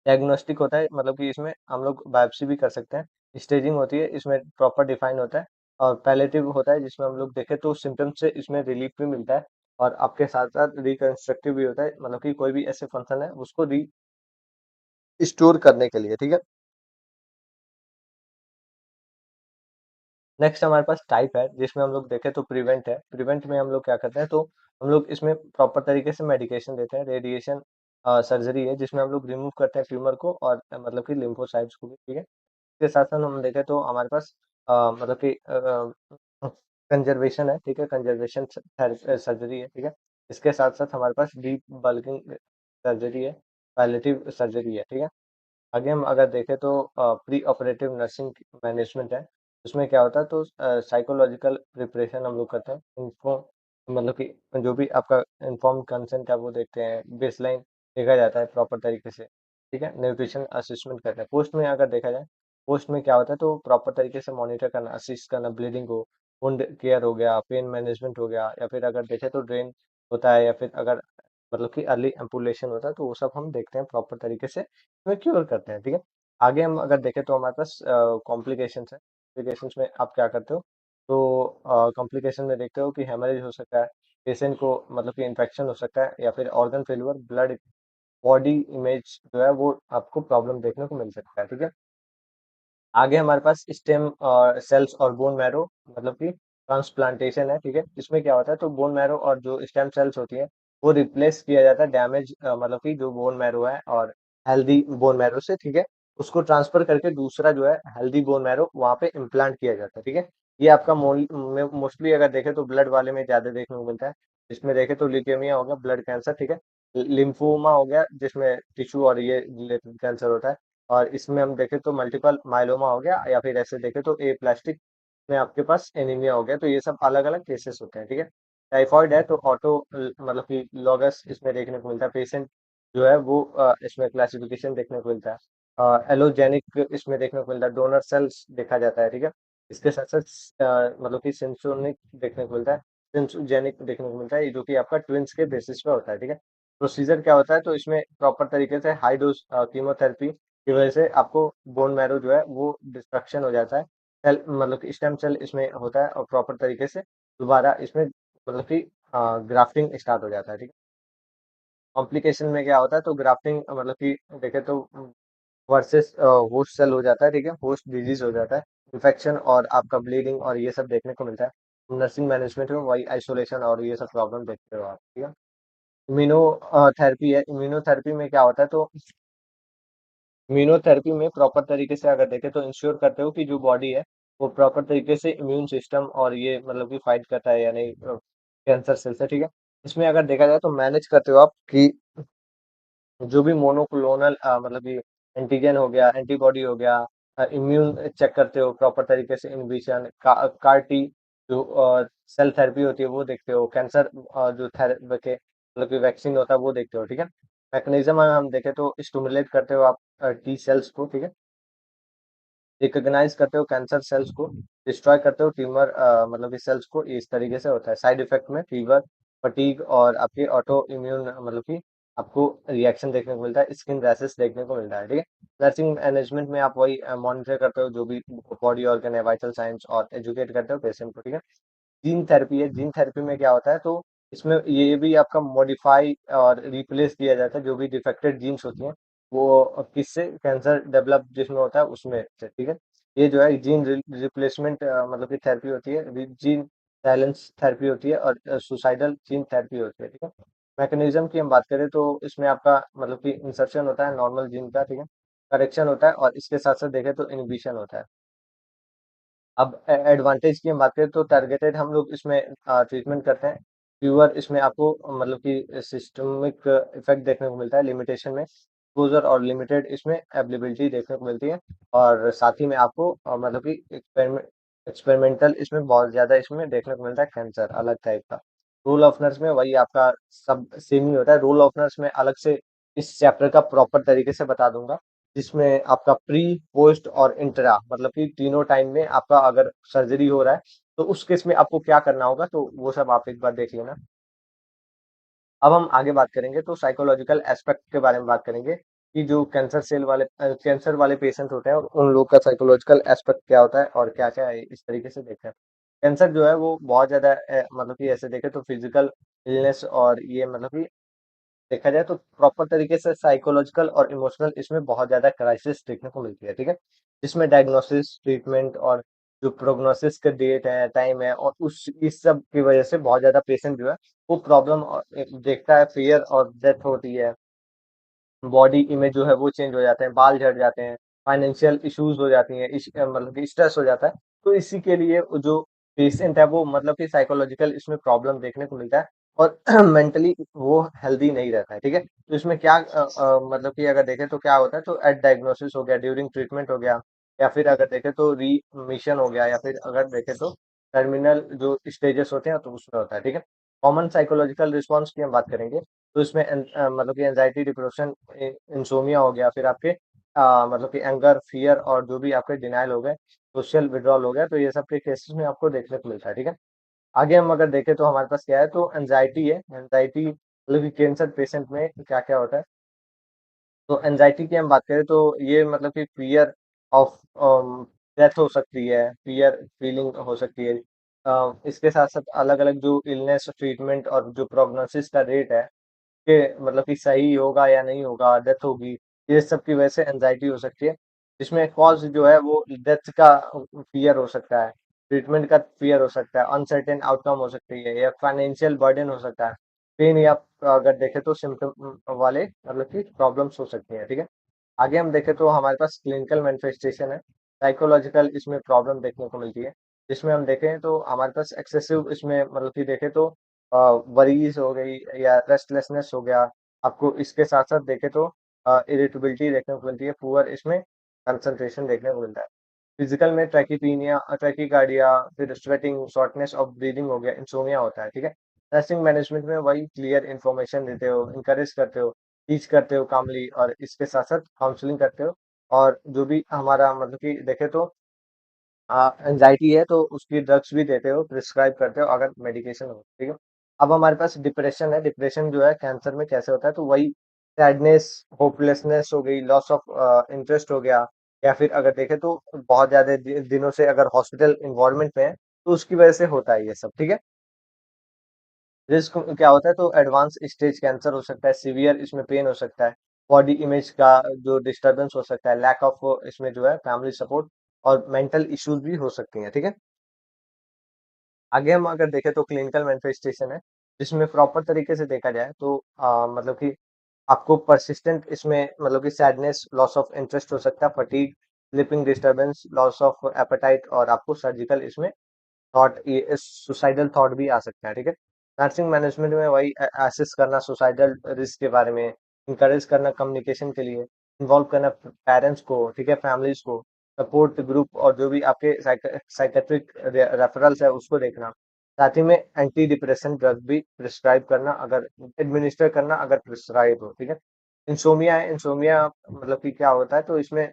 डायग्नोस्टिक होता है, मतलब कि इसमें हम लोग बायोप्सी भी कर सकते हैं। स्टेजिंग होती है, इसमें प्रॉपर डिफाइन होता है। और पैलेटिव होता है, जिसमें हम लोग देखें तो सिम्टम्स से इसमें रिलीफ भी मिलता है। और आपके साथ साथ रिकंस्ट्रक्टिव भी होता है, मतलब कि कोई भी ऐसे फंक्शन है उसको रिस्टोर करने के लिए, ठीक है। नेक्स्ट हमारे पास टाइप है, जिसमें हम लोग देखें तो प्रिवेंट है। प्रिवेंट में हम लोग क्या करते हैं, तो हम लोग इसमें प्रॉपर तरीके से मेडिकेशन देते हैं। रेडिएशन सर्जरी है, जिसमें हम लोग रिमूव करते हैं ट्यूमर को और मतलब कि लिम्फोसाइट्स को भी, ठीक है। इसके साथ साथ हम देखें तो हमारे पास मतलब कि कंजर्वेशन है, ठीक है, कंजर्वेशन सर्जरी है, ठीक है। इसके साथ साथ हमारे पास डीप बल्किंग सर्जरी है, पैलेटिव सर्जरी है, ठीक है। आगे हम अगर देखें तो प्री ऑपरेटिव नर्सिंग मैनेजमेंट है। उसमें क्या होता है, तो साइकोलॉजिकल प्रिपरेशन हम लोग करते हैं। इनको मतलब कि जो भी आपका इन्फॉर्म्ड कंसेंट है वो देखते हैं, बेसलाइन देखा जाता है प्रॉपर तरीके से, ठीक है। न्यूट्रिशन असिस्टमेंट करते हैं। पोस्ट में अगर देखा जाए, पोस्ट में क्या होता है, तो प्रॉपर तरीके से मॉनिटर करना, असिस्ट करना, ब्लीडिंग को, वुंड केयर हो गया, पेन मैनेजमेंट हो गया, या फिर अगर देखें तो ड्रेन होता है, या फिर अगर मतलब कि अर्ली एम्पुलेशन होता है, तो वो सब हम देखते हैं प्रॉपर तरीके से, में क्योर करते हैं, ठीक है। आगे हम अगर देखें तो हमारे पास कॉम्प्लिकेशंस है। कॉम्प्लिकेशंस में आप क्या करते हो, तो कॉम्प्लिकेशन में देखते हो कि हेमरेज हो सकता है, पेशेंट को मतलब कि इन्फेक्शन हो सकता है, या फिर organ failure, blood, body image जो है वो आपको प्रॉब्लम देखने को मिल सकता है, ठीक है। आगे हमारे पास स्टेम सेल्स और बोन मैरो, मतलब कि ट्रांसप्लांटेशन है, ठीक है। इसमें क्या होता है, तो बोन मैरो और जो स्टेम सेल्स होती है वो रिप्लेस किया जाता है डैमेज मतलब कि जो बोन मैरो है और हेल्दी बोन मैरो से, ठीक है। उसको ट्रांसफर करके दूसरा जो है हेल्दी बोन मैरो वहाँ पे इम्प्लांट किया जाता है, ठीक है। ये आपका मोस्टली अगर देखें तो ब्लड वाले में ज्यादा देखने को मिलता है। इसमें देखें तो ल्यूकेमिया हो गया, ब्लड कैंसर, ठीक है। लिम्फोमा हो गया, जिसमें टिश्यू और ये रिलेटेड कैंसर होता है। और इसमें हम देखें तो मल्टीपल माइलोमा हो गया, या फिर ऐसे देखें तो ए प्लास्टिक में आपके पास एनीमिया हो गया। तो ये सब अलग अलग केसेस होते हैं, ठीक है। टाइफॉइड है तो ऑटो मतलब कि लॉगस इसमें देखने को मिलता है। पेशेंट जो है वो इसमें क्लासिफिकेशन देखने को मिलता है। एलोजेनिक इसमें देखने को मिलता है, डोनर सेल्स देखा जाता है, ठीक है। इसके साथ साथ मतलब कि सिंसोनिक देखने को मिलता है, सिंसोजेनिक देखने को मिलता है, ये जो कि आपका ट्विंस के बेसिस पे होता है, ठीक है। प्रोसीजर क्या होता है, तो इसमें प्रॉपर तरीके से हाई डोज कीमोथेरेपी की वजह से आपको बोन मैरो जो है वो डिस्ट्रक्शन हो जाता है। सेल मतलब कि स्टेम सेल इसमें होता है, और प्रॉपर तरीके से दोबारा इसमें मतलब कि ग्राफ्टिंग स्टार्ट हो जाता है, ठीक है। कॉम्प्लिकेशन में क्या होता है, तो ग्राफ्टिंग मतलब कि देखें तो वर्सेस होस्ट सेल हो जाता है, ठीक है, होस्ट डिजीज हो जाता है, इन्फेक्शन और आपका ब्लीडिंग और ये सब देखने को मिलता है। नर्सिंग मैनेजमेंट में वही आइसोलेशन और ये सब प्रॉब्लम देखते हो आप, ठीक है। इम्यूनो थेरेपी है। इम्यूनोथेरेपी में क्या होता है, तो इम्यूनोथेरेपी में प्रॉपर तरीके से अगर देखें तो इंश्योर करते हो कि जो बॉडी है वो प्रॉपर तरीके से इम्यून सिस्टम और ये मतलब कि फाइट करता है या नहीं कैंसर सेल से, ठीक है। इसमें अगर देखा जाए तो मैनेज करते हो आप कि जो भी मोनोक्लोनल मतलब कि एंटीजन हो गया, एंटीबॉडी हो गया, इम्यून चेक करते हो प्रॉपर तरीके से, इनविशन कार टी जो सेल थेरेपी होती है वो देखते हो, कैंसर जो थेरेपी के मतलब कि वैक्सीन होता है वो देखते हो, ठीक है। मैकेनिज्म हम देखें तो स्टिमुलेट करते हो आप टी सेल्स को, ठीक है। रिकॉग्नाइज करते हो कैंसर सेल्स को, डिस्ट्रॉय करते हो ट्यूमर मतलब कि सेल्स को, इस तरीके से होता है। साइड इफेक्ट में फीवर, फटीग और आपके ऑटो इम्यून मतलब कि आपको रिएक्शन देखने को मिलता है, स्किन रैशेस देखने को मिलता है, ठीक है। नर्सिंग मैनेजमेंट में आप वही मॉनिटर करते हो जो भी बॉडी ऑर्गन है, वाइटल साइंस, और एजुकेट करते हो पेशेंट को, ठीक है। जीन थेरेपी है। जीन थेरेपी में क्या होता है, तो इसमें ये भी आपका मॉडिफाई और रिप्लेस किया जाता है जो भी डिफेक्टेड जीन्स होती हैं, वो किससे कैंसर डेवलप जिसमें होता है उसमें से, ठीक है। ये जो है जीन रिप्लेसमेंट मतलब की थेरेपी होती है, जीन बैलेंस थेरेपी होती है, और सुसाइडल जीन थेरेपी होती है, ठीक है। मैकेनिज्म की हम बात करें तो इसमें आपका मतलब कि इंसर्शन होता है नॉर्मल जीन का, ठीक है। करेक्शन होता है, और इसके साथ साथ देखें तो इनहिबिशन होता है। अब एडवांटेज की हम बात करें तो टारगेटेड हम लोग इसमें ट्रीटमेंट करते हैं। फ्यूअर इसमें आपको मतलब कि सिस्टमिक इफेक्ट देखने को मिलता है, लिमिटेशन में एक्सपोजर और लिमिटेड इसमें एबिलिबिलिटी देखने को मिलती है। और साथ ही में आपको मतलब कि एक्सपेरिमेंटल इसमें बहुत ज्यादा इसमें देखने को मिलता है, कैंसर अलग टाइप का। रूल ऑफ नर्स में वही आपका सब सेम ही होता है। रूल ऑफ नर्स में अलग से इस चैप्टर का प्रॉपर तरीके से बता दूंगा। जिसमें आपका प्री, पोस्ट और इंट्रा मतलब कि तीनों टाइम में आपका अगर सर्जरी हो रहा है, तो उस केस में आपको क्या करना होगा, तो वो सब आप एक बार देख लेना। अब हम आगे बात करेंगे तो साइकोलॉजिकल एस्पेक्ट के बारे में बात करेंगे कि जो कैंसर वाले पेशेंट होते हैं और उन लोग का साइकोलॉजिकल एस्पेक्ट क्या होता है और क्या क्या है, इस तरीके से देखते हैं। कैंसर जो है वो बहुत ज्यादा मतलब कि ऐसे देखें तो फिजिकल इलनेस, और ये मतलब कि देखा जाए तो प्रॉपर तरीके से साइकोलॉजिकल और इमोशनल इसमें बहुत ज्यादा क्राइसिस देखने को मिलती है, ठीक है। इसमें डायग्नोसिस, ट्रीटमेंट और जो प्रोग्नोसिस का डेट है, टाइम है, और उस इस सब की वजह से बहुत ज्यादा पेशेंट जो है वो प्रॉब्लम देखता है, फियर और डेथ होती है, बॉडी इमेज जो है वो चेंज हो जाते हैं, बाल झड़ जाते हैं, फाइनेंशियल इश्यूज हो जाती हैं, मतलब कि स्ट्रेस हो जाता है। तो इसी के लिए वो जो पेशेंट है वो मतलब कि साइकोलॉजिकल इसमें प्रॉब्लम देखने को मिलता है, और मेंटली वो हेल्दी नहीं रहता है, ठीक है। तो इसमें क्या मतलब कि अगर देखें तो क्या होता है, तो एट डायग्नोसिस हो गया, ड्यूरिंग ट्रीटमेंट हो गया, या फिर अगर देखें तो रीमिशन हो गया, या फिर अगर देखें तो टर्मिनल जो स्टेजेस होते हैं तो उसमें होता है, ठीक है। कॉमन साइकोलॉजिकल रिस्पॉन्स की हम बात करेंगे तो इसमें मतलब कि एंजाइटी, डिप्रेशन, इंसोमिया हो गया, फिर आपके मतलब कि एंगर, फियर, और जो भी आपके डिनायल हो गए, सोशल विड्रॉल हो गया, तो ये सब के केसेस में आपको देखने को मिलता है, ठीक है। आगे हम अगर देखें तो हमारे पास क्या है, तो एंजाइटी है। एंजाइटी मतलब कि कैंसर पेशेंट में क्या क्या होता है, तो एंजाइटी की हम बात करें तो ये मतलब कि फियर ऑफ डेथ हो सकती है, फियर फीलिंग हो सकती है। इसके साथ साथ अलग अलग जो इलनेस ट्रीटमेंट और जो प्रोग्नोसिस का रेट है कि मतलब कि सही होगा या नहीं होगा, डेथ होगी, ये सब की वजह से एंजाइटी हो सकती है। इसमें कॉज जो है वो डेथ का फियर हो सकता है, ट्रीटमेंट का फियर हो सकता है, अनसर्टेन आउटकम हो सकती है, या फाइनेंशियल बर्डन हो सकता है, पेन, या अगर देखें तो सिम्टम वाले मतलब कि प्रॉब्लम्स हो सकती हैं, ठीक है। आगे हम देखें तो हमारे पास क्लिनिकल मैनिफेस्टेशन है, साइकोलॉजिकल इसमें प्रॉब्लम देखने को मिलती है, जिसमें हम देखें तो हमारे पास एक्सेसिव इसमें मतलब कि देखें तो वरीज हो गई या रेस्टलेसनेस हो गया, आपको इसके साथ साथ देखें तो इरिटेबिलिटी देखने को मिलती है, पुअर इसमें कंसंट्रेशन देखने को मिलता है। फिजिकल में ट्रैकीपीनिया, ट्रैकीकार्डिया, फिर स्वेटिंग, शॉर्टनेस ऑफ ब्रीदिंग हो गया, इंसोमिया होता है, ठीक है। नर्सिंग मैनेजमेंट में वही क्लियर इन्फॉर्मेशन देते हो, इंकरेज करते हो, टीच करते हो कामली, और इसके साथ साथ काउंसलिंग करते हो, और जो भी हमारा मतलब कि देखे तो एंजाइटी है तो उसकी ड्रग्स भी देते हो, प्रिस्क्राइब करते हो अगर मेडिकेशन हो, ठीक है। अब हमारे पास डिप्रेशन है। डिप्रेशन जो है कैंसर में कैसे होता है, तो वही सैडनेस, होपलेसनेस हो गई, लॉस ऑफ इंटरेस्ट हो गया, या फिर अगर देखें तो बहुत ज्यादा दिनों से अगर हॉस्पिटल इन्वायरमेंट में है तो उसकी वजह से होता है ये सब, ठीक है। रिस्क क्या होता है, तो एडवांस स्टेज कैंसर हो सकता है, सीवियर इसमें पेन हो सकता है, बॉडी इमेज का जो डिस्टरबेंस हो सकता है, लैक ऑफ इसमें जो है फैमिली सपोर्ट, और मेंटल इश्यूज भी हो सकती हैं, ठीक है। आगे हम अगर देखें तो क्लिनिकल मैनिफेस्टेशन है, जिसमें प्रॉपर तरीके से देखा जाए तो मतलब कि आपको परसिस्टेंट इसमें मतलब कि सैडनेस, लॉस ऑफ इंटरेस्ट हो सकता है, fatigue, sleeping disturbance, loss of appetite, और आपको सर्जिकल इसमें थॉट, ये सुसाइडल थॉट भी आ सकता है, ठीक है। नर्सिंग मैनेजमेंट में वही असेस करना सुसाइडल रिस्क के बारे में, इंकरेज करना कम्युनिकेशन के लिए, इन्वॉल्व करना पेरेंट्स को, ठीक है, फैमिलीज को, सपोर्ट ग्रुप, और जो भी आपके साइकेट्रिक रेफरल्स है उसको देखना, साथ ही में एंटी डिप्रेशन ड्रग भी प्रिस्क्राइब करना अगर एडमिनिस्टर करना अगर प्रिस्क्राइब हो, ठीक है। इंसोमिया है। इंसोमिया मतलब कि क्या होता है, तो इसमें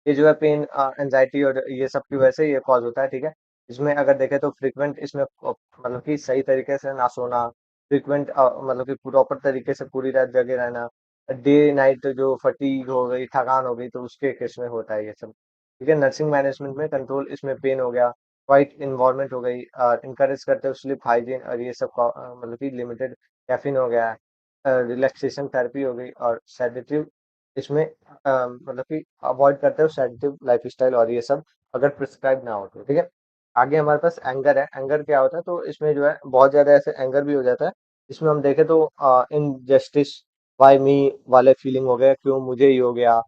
ये जो है पेन, एंजाइटी और ये सब की वजह से ये कॉज होता है, ठीक है। इसमें अगर देखें तो फ्रीक्वेंट इसमें मतलब कि सही तरीके से ना सोना, फ्रीक्वेंट मतलब कि प्रॉपर तरीके से पूरी रात जगे रहना, डे नाइट जो फटीग हो गई, थकान हो गई, तो उसके केस में होता है ये सब, ठीक है। नर्सिंग मैनेजमेंट में कंट्रोल इसमें पेन हो गया, वाइट इन्वायरमेंट हो गई, इंकरेज करते हो स्लीप हाइजीन, और ये सब मतलब कि लिमिटेड कैफीन हो गया, रिलैक्सेशन थेरेपी हो गई, और सेडेटिव इसमें मतलब कि अवॉइड करते हो सेडेटिव लाइफस्टाइल, और ये सब अगर प्रिस्क्राइब ना हो तो, ठीक है। आगे हमारे पास एंगर है। एंगर क्या होता है, तो इसमें जो है बहुत ज्यादा ऐसे एंगर भी हो जाता है, इसमें हम देखें तो इनजस्टिस, वाई मी वाले फीलिंग हो गया, क्यों मुझे ही हो गया,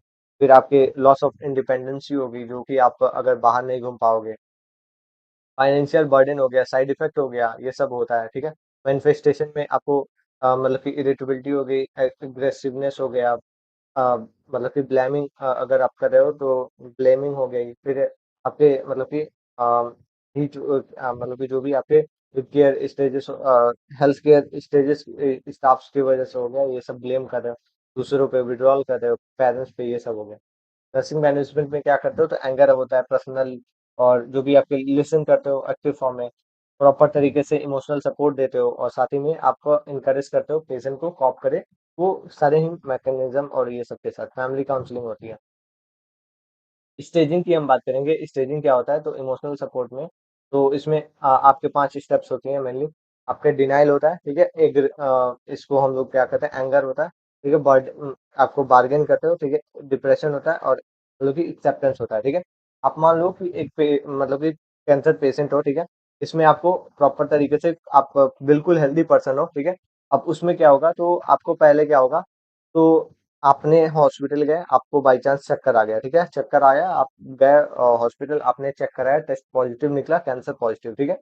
फिर आपके लॉस ऑफ इंडिपेंडेंसी होगी, जो कि आप अगर बाहर नहीं घूम पाओगे, फाइनेंशियल बर्डन हो गया, साइड इफेक्ट हो गया, ये सब होता है, ठीक है। मैनिफेस्टेशन में आपको मतलब कि इरिटेबिलिटी हो गई, एग्रेसिवनेस हो गया, मतलब कि ब्लेमिंग अगर आप कर रहे हो तो ब्लेमिंग हो गई, फिर आपके मतलब कि मतलब कि जो भी आपके care stages, health care stages staffs की वजह से हो गया, ये सब ब्लेम कर रहे हो, दूसरों पे विड्रॉल कर रहे हो, पेरेंट्स पे, ये सब हो गया। नर्सिंग मैनेजमेंट में क्या करते हो, तो एंगर होता है पर्सनल, और जो भी आपके लिसन करते हो एक्टिव फॉर्म में, प्रॉपर तरीके से इमोशनल सपोर्ट देते हो, और साथ ही में आपको इनकरेज करते हो पेशेंट को कॉप करे, वो सारे ही मैकेनिज्म और ये सब के साथ फैमिली काउंसलिंग होती है। स्टेजिंग की हम बात करेंगे, स्टेजिंग क्या होता है, तो इमोशनल सपोर्ट में, तो इसमें आपके 5 स्टेप्स होती हैं मेनली। आपके डिनायल होता है, ठीक है, एक इसको हम लोग क्या कहते हैं, एंगर होता है, ठीक है, आपको बार्गेन करते हो, ठीक है, डिप्रेशन होता है, और मतलब कि एक्सेप्टेंस होता है, ठीक है। आप मान लो कि मतलब कि कैंसर पेशेंट हो, ठीक है, इसमें आपको प्रॉपर तरीके से, आप बिल्कुल हेल्दी पर्सन हो, ठीक है। अब उसमें क्या होगा, तो आपको पहले क्या होगा, तो आपने हॉस्पिटल गए, आपको बाई चांस चक्कर आ गया, ठीक है, चक्कर आया, आप गए हॉस्पिटल, आपने चेक कराया, टेस्ट पॉजिटिव निकला, कैंसर पॉजिटिव, ठीक है।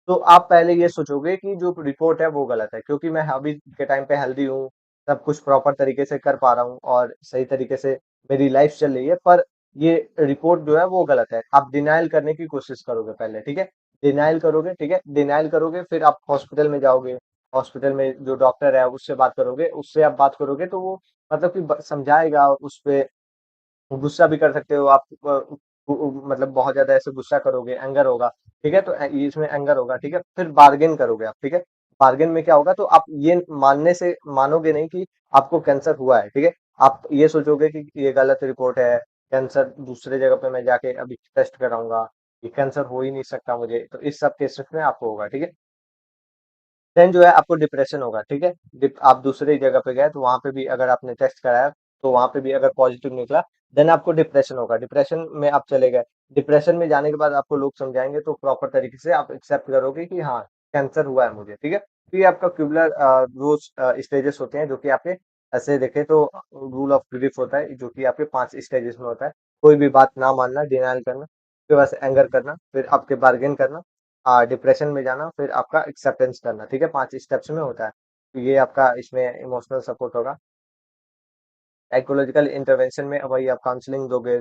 तो आप पहले ये सोचोगे कि जो रिपोर्ट है वो गलत है, क्योंकि मैं अभी के टाइम पे हेल्दी हूँ, सब कुछ प्रॉपर तरीके से कर पा रहा हूँ, और सही तरीके से मेरी लाइफ चल रही है, पर ये रिपोर्ट जो है वो गलत है। आप डिनायल करने की कोशिश करोगे पहले, ठीक है, डिनायल करोगे, ठीक है, डिनायल करोगे, फिर आप हॉस्पिटल में जाओगे, हॉस्पिटल में जो डॉक्टर है उससे बात करोगे, उससे आप बात करोगे, तो वो मतलब कि समझाएगा, उस पे गुस्सा भी कर सकते हो आप, मतलब बहुत ज्यादा ऐसे गुस्सा करोगे, एंगर होगा, ठीक है, तो इसमें एंगर होगा, ठीक है, फिर बार्गेन करोगे आप, ठीक है। बार्गेन में क्या होगा, तो आप ये मानने से मानोगे नहीं कि आपको कैंसर हुआ है, ठीक है। आप ये सोचोगे कि ये गलत रिपोर्ट है, कैंसर दूसरे जगह पे मैं जाके अभी टेस्ट कराऊंगा, ये कैंसर हो ही नहीं सकता मुझे, तो इस सब केसेस में आपको होगा, ठीक है। देन जो है आपको डिप्रेशन होगा, ठीक है। आप दूसरी जगह पे गए, तो वहां पे भी अगर आपने टेस्ट कराया, तो वहां पे भी अगर पॉजिटिव निकला, देन आपको डिप्रेशन होगा, डिप्रेशन में आप चले गए। डिप्रेशन में जाने के बाद आपको लोग समझाएंगे, तो प्रॉपर तरीके से आप एक्सेप्ट करोगे कि हाँ, कैंसर हुआ है मुझे, ठीक है। तो ये आपका क्यूबुलर वो स्टेजेस होते हैं, जो कि आपके ऐसे देखें तो रूल ऑफ ग्रीफ होता है, जो कि आपके 5 स्टेजेस में होता है। कोई भी बात ना मानना, डिनायल करना, फिर बस एंगर करना, फिर आपके बार्गेन करना, डिप्रेशन में जाना, फिर आपका एक्सेप्टेंस करना, ठीक है, 5 स्टेप्स में होता है। तो ये आपका इसमें इमोशनल सपोर्ट होगा। साइकोलॉजिकल इंटरवेंशन में वही आप काउंसलिंग दोगे,